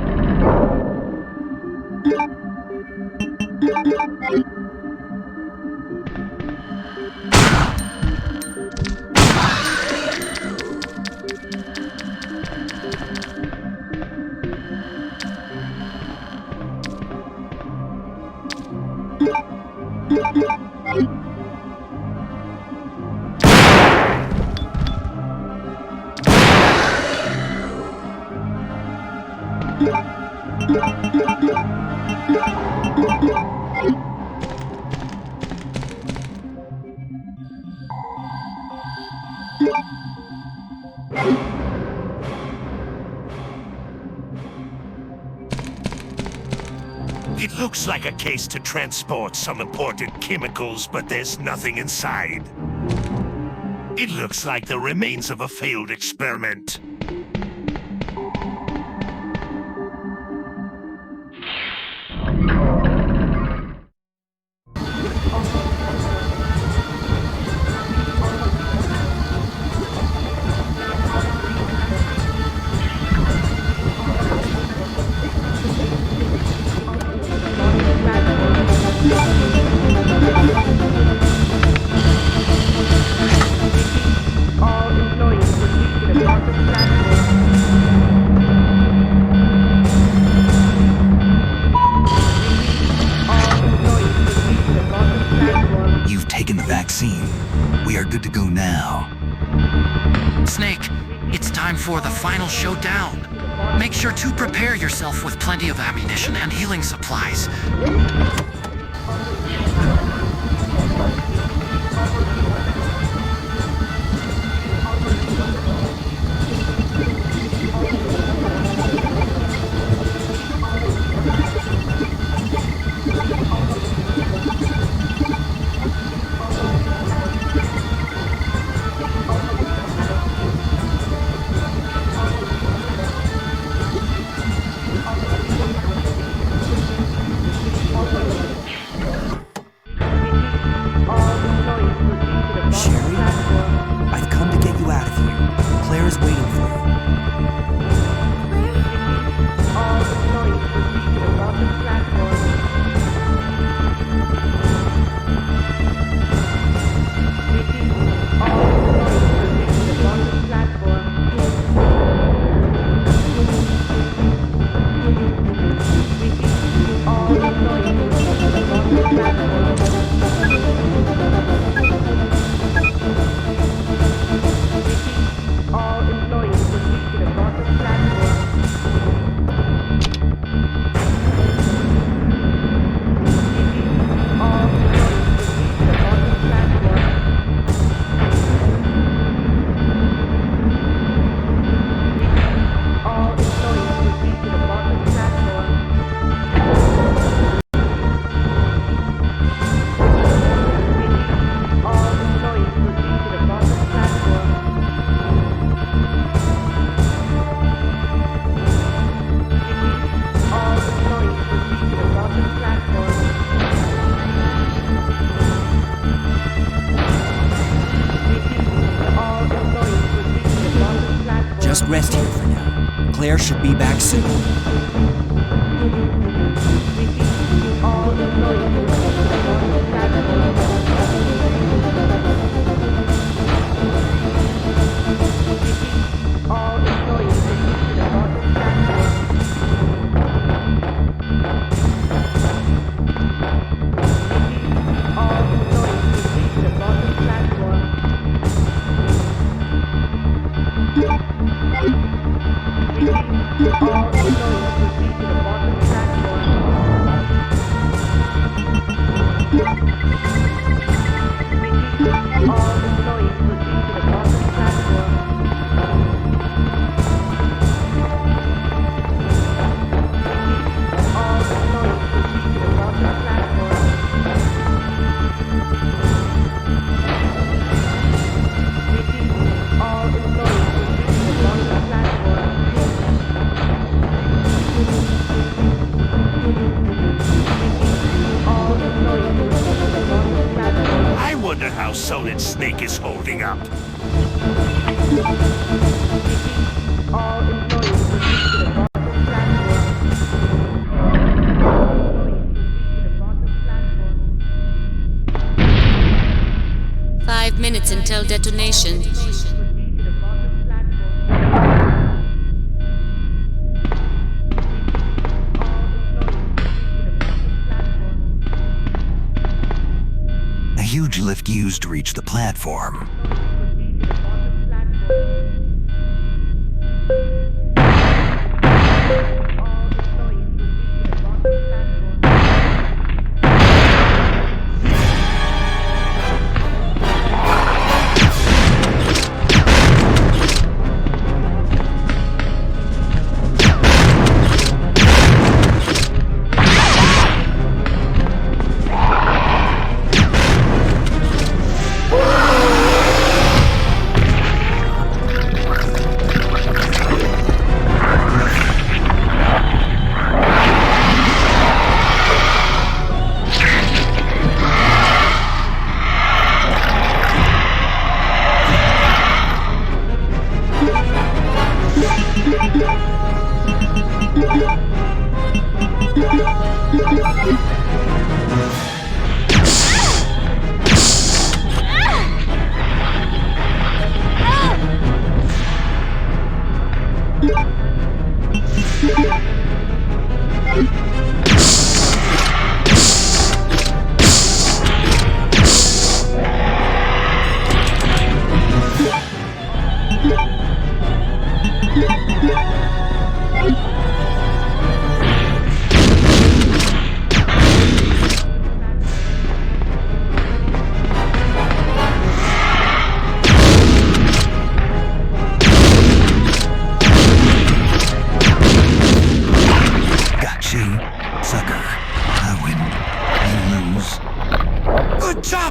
It looks like a case to transport some important chemicals, but there's nothing inside. It looks like the remains of a failed experiment. You've taken the vaccine. We are good to go now. Snake, it's time for the final showdown. Make sure to prepare yourself with plenty of ammunition and healing supplies. Just rest here for now. Claire should be back soon. All employees that snake is holding up. All employees proceed to the bottom platform. 5 minutes until detonation. A huge lift used to reach the platform.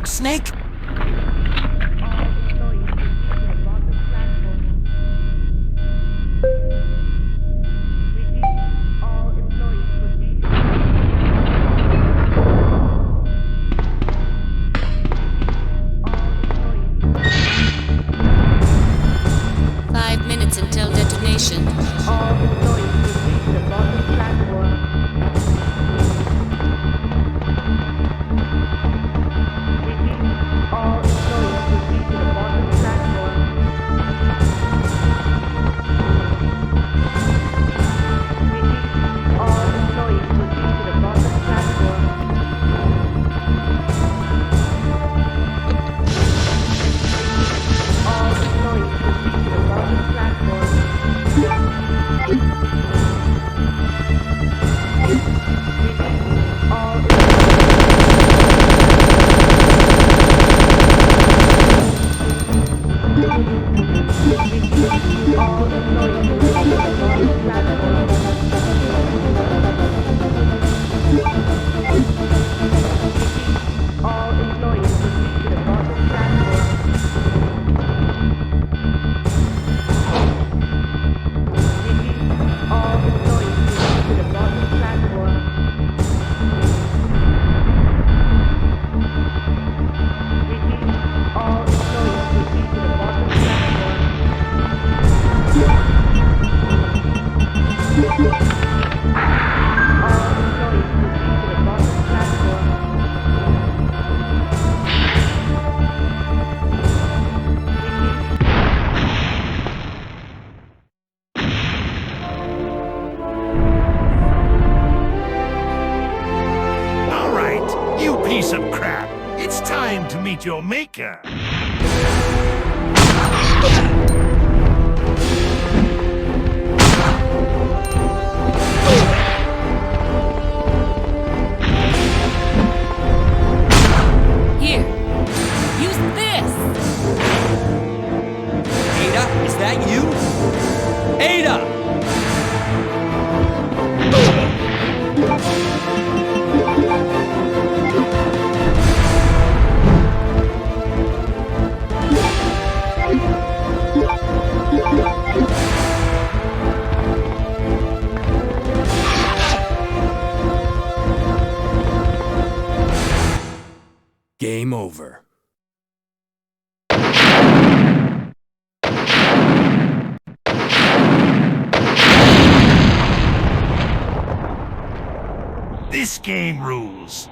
Snake? Until detonation. All employees proceed to the bottom platform. All employees proceed to the bottom platform. All employees proceed to the bottom platform. All employees proceed to the bottom platform. 'Meet your maker. Here, use this. Ada, is that you? Ada! Game over. This game rules.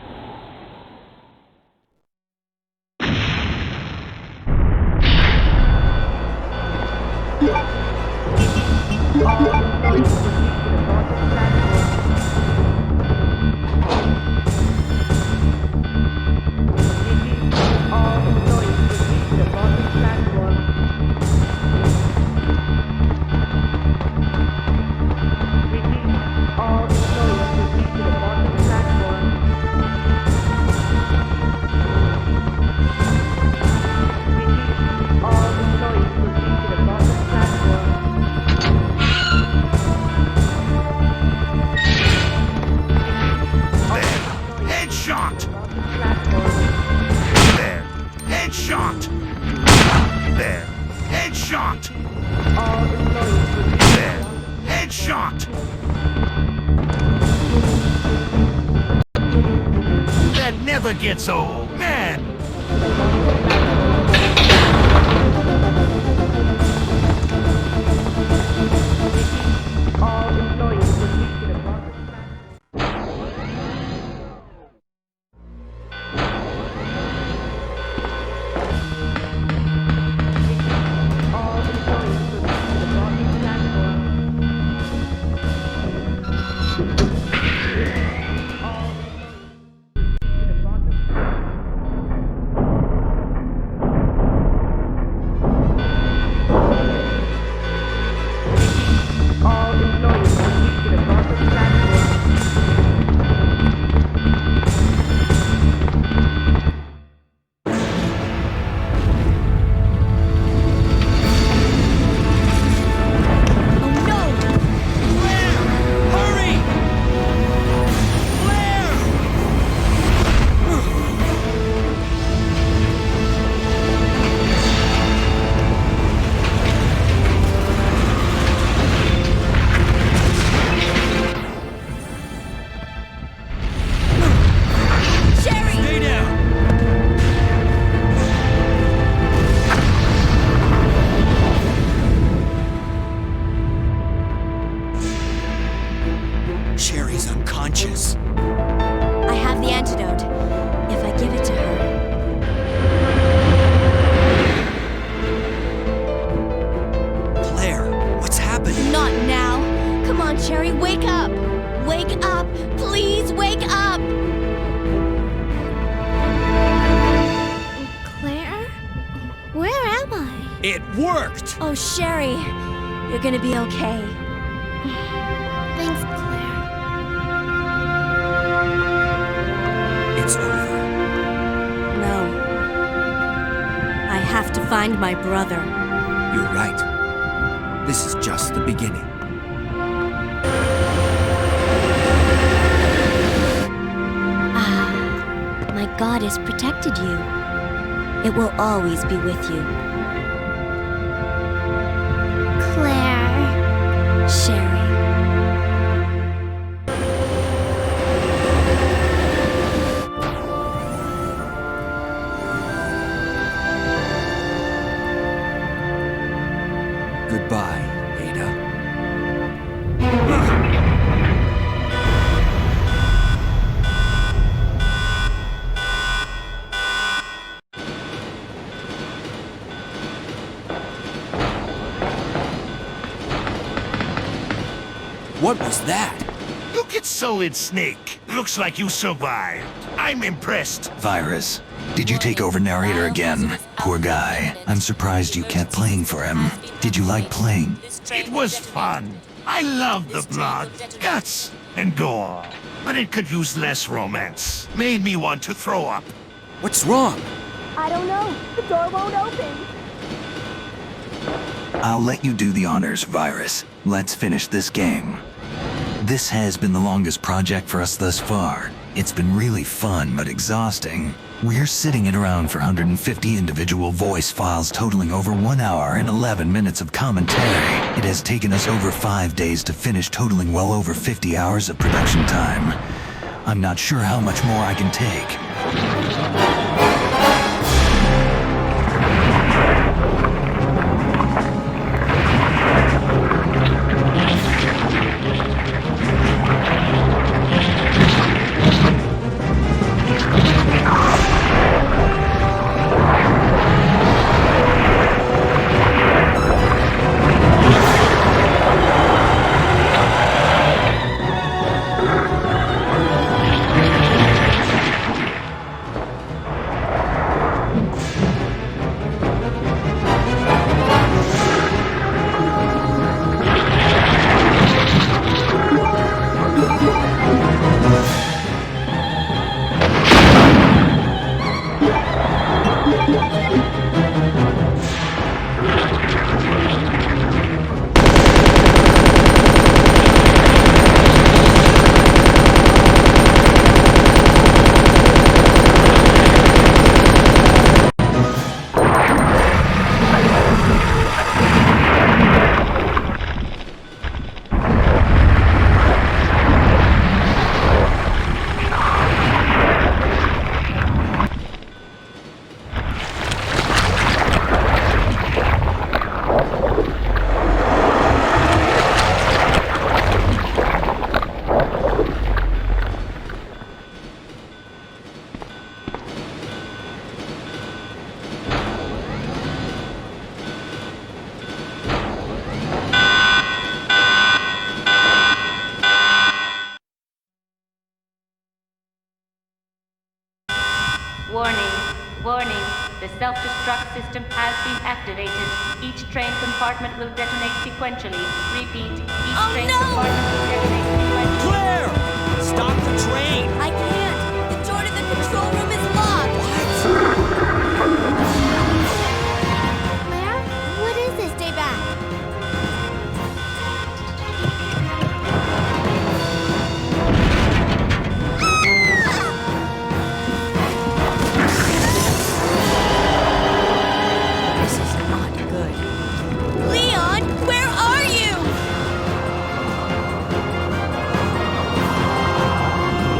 Gets old, man. Oh, Sherry, you're gonna be okay. Thanks, Claire. It's over. No. I have to find my brother. You're right. This is just the beginning. Ah, my God has protected you. It will always be with you. Claire. Sherry. Goodbye, Ada. What was that? Look at Solid Snake. Looks like you survived. I'm impressed. Virus, did you take over narrator again? Poor guy. I'm surprised you kept playing for him. Did you like playing? It was fun. I love the blood, guts, and gore. But it could use less romance. Made me want to throw up. What's wrong? I don't know. The door won't open. I'll let you do the honors, Virus. Let's finish this game. This has been the longest project for us thus far. It's been really fun, but exhausting. We're sitting at around 450 individual voice files totaling over 1 hour and 11 minutes of commentary. It has taken us over 5 days to finish, totaling well over 50 hours of production time. I'm not sure how much more I can take. Warning. Warning. The self-destruct system has been activated. Each train compartment will detonate sequentially. Repeat. Each train compartment will detonate sequentially. Claire! Stop the train! I can't! The door to the control room is locked! Claire? What is this? Stay back! This is not good. Leon, where are you?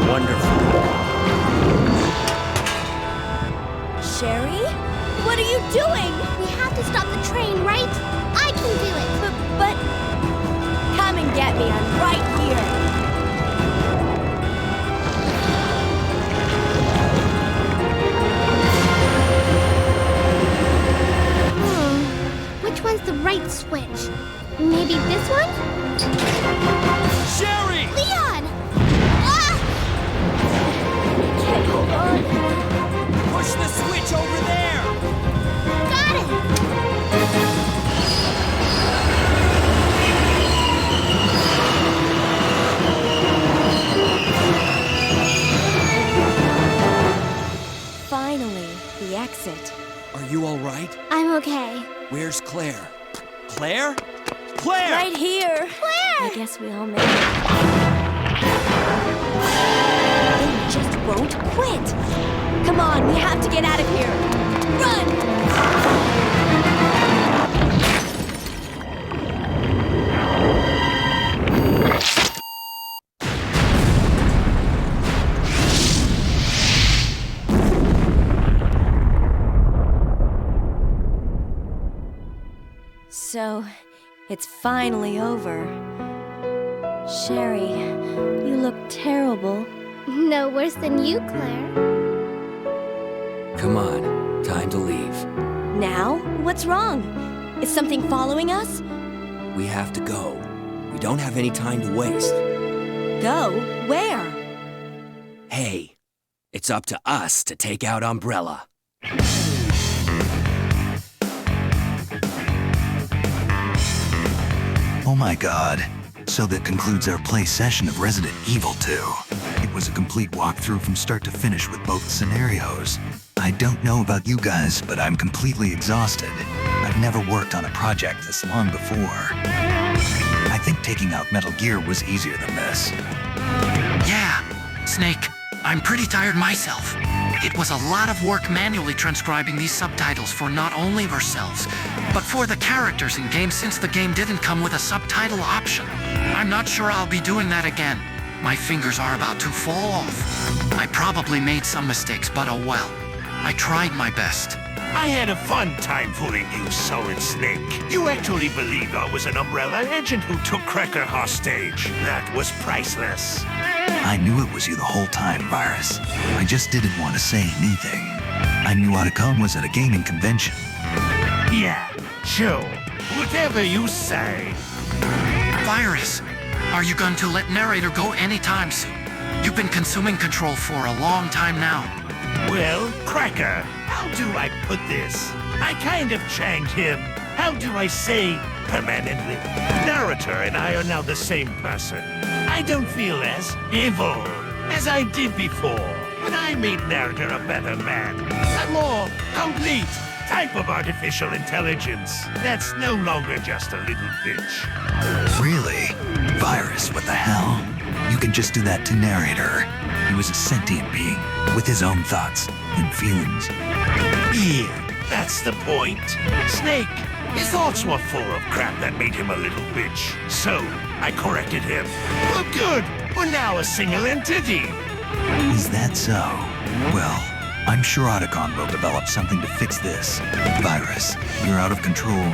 Wonderful. Sherry? What are you doing? We have to stop the train, right? I can do it. But come and get me. I'm right here. Which one's the right switch? Maybe this one? Sherry! Leon! Ah! Can't hold on. Push the switch over there! Got it! Finally, the exit. Are you all right? I'm okay. Where's Claire? Claire? Claire! Right here. Claire! I guess we all made it. They just won't quit. Come on, we have to get out of here. Run! So, it's finally over. Sherry, you look terrible. No worse than you, Claire. Come on, time to leave. Now? What's wrong? Is something following us? We have to go. We don't have any time to waste. Go? Where? Hey, it's up to us to take out Umbrella. Oh my god. So that concludes our play session of Resident Evil 2. It was a complete walkthrough from start to finish with both scenarios. I don't know about you guys, but I'm completely exhausted. I've never worked on a project this long before. I think taking out Metal Gear was easier than this. Yeah, Snake, I'm pretty tired myself. It was a lot of work manually transcribing these subtitles for not only ourselves, but for the characters in game since the game didn't come with a subtitle option. I'm not sure I'll be doing that again. My fingers are about to fall off. I probably made some mistakes, but oh well. I tried my best. I had a fun time fooling you, Solid Snake. You actually believed I was an Umbrella agent who took Cracker hostage. That was priceless. I knew it was you the whole time, Virus. I just didn't want to say anything. I knew Otacon was at a gaming convention. Yeah, sure. Whatever you say. Virus, are you going to let Narrator go anytime soon? You've been consuming control for a long time now. Well, Cracker, how do I put this? I kind of changed him. How do I say permanently? Narrator and I are now the same person. I don't feel as evil as I did before, but I made Narrator a better man. A more complete type of artificial intelligence that's no longer just a little bitch. Really? Virus, what the hell? You can just do that to Narrator. He was a sentient being, with his own thoughts and feelings. Yeah, that's the point. Snake, his thoughts were full of crap that made him a little bitch. So, I corrected him. Well, good. We're now a single entity. Is that so? Well, I'm sure Otacon will develop something to fix this. Virus, you're out of control.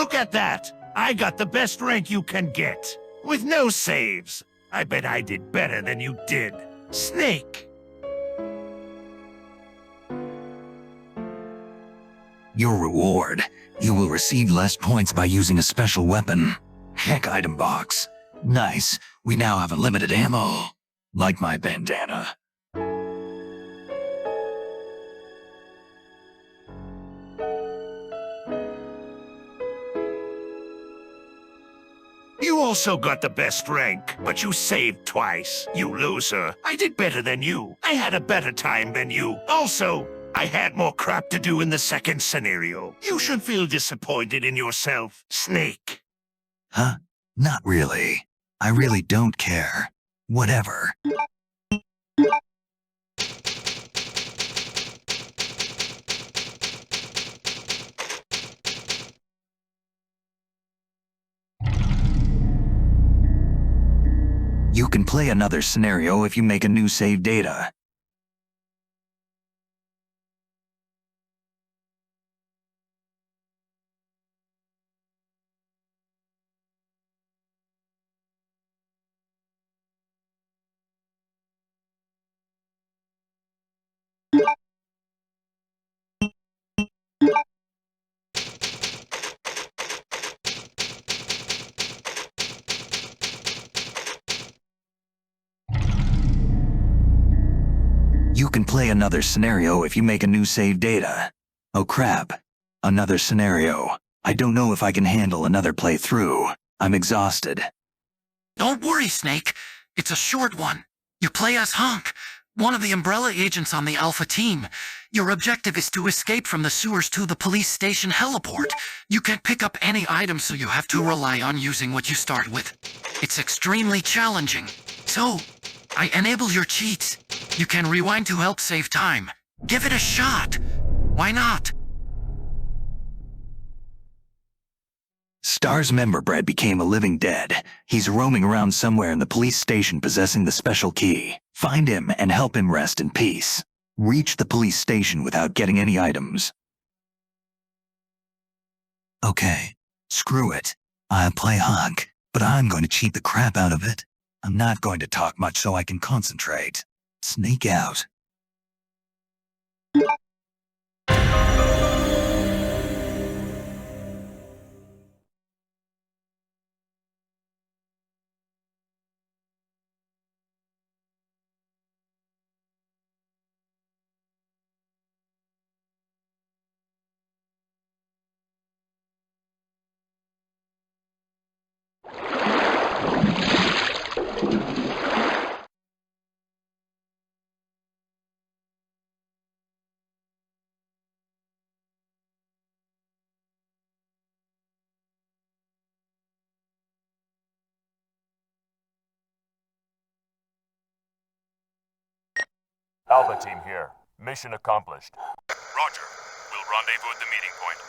Look at that! I got the best rank you can get. With no saves. I bet I did better than you did. Snake! Your reward. You will receive less points by using a special weapon. Heck, item box. Nice. We now have unlimited ammo. Like my bandana. You also got the best rank, but you saved twice. You loser. I did better than you. I had a better time than you. Also, I had more crap to do in the second scenario. You should feel disappointed in yourself, Snake. Huh? Not really. I really don't care. Whatever. You can play another scenario if you make a new save data. You can play another scenario if you make a new save data. Oh crap. Another scenario. I don't know if I can handle another playthrough. I'm exhausted. Don't worry, Snake. It's a short one. You play as Hunk, one of the Umbrella agents on the Alpha team. Your objective is to escape from the sewers to the police station heliport. You can't pick up any items, so you have to rely on using what you start with. It's extremely challenging. So, I enable your cheats. You can rewind to help save time. Give it a shot. Why not? Star's member Brad became a living dead. He's roaming around somewhere in the police station possessing the special key. Find him and help him rest in peace. Reach the police station without getting any items. Okay, screw it. I'll play Hunk, but I'm going to cheat the crap out of it. I'm not going to talk much so I can concentrate. Sneak out. Alpha team here. Mission accomplished. Roger. We'll rendezvous at the meeting point.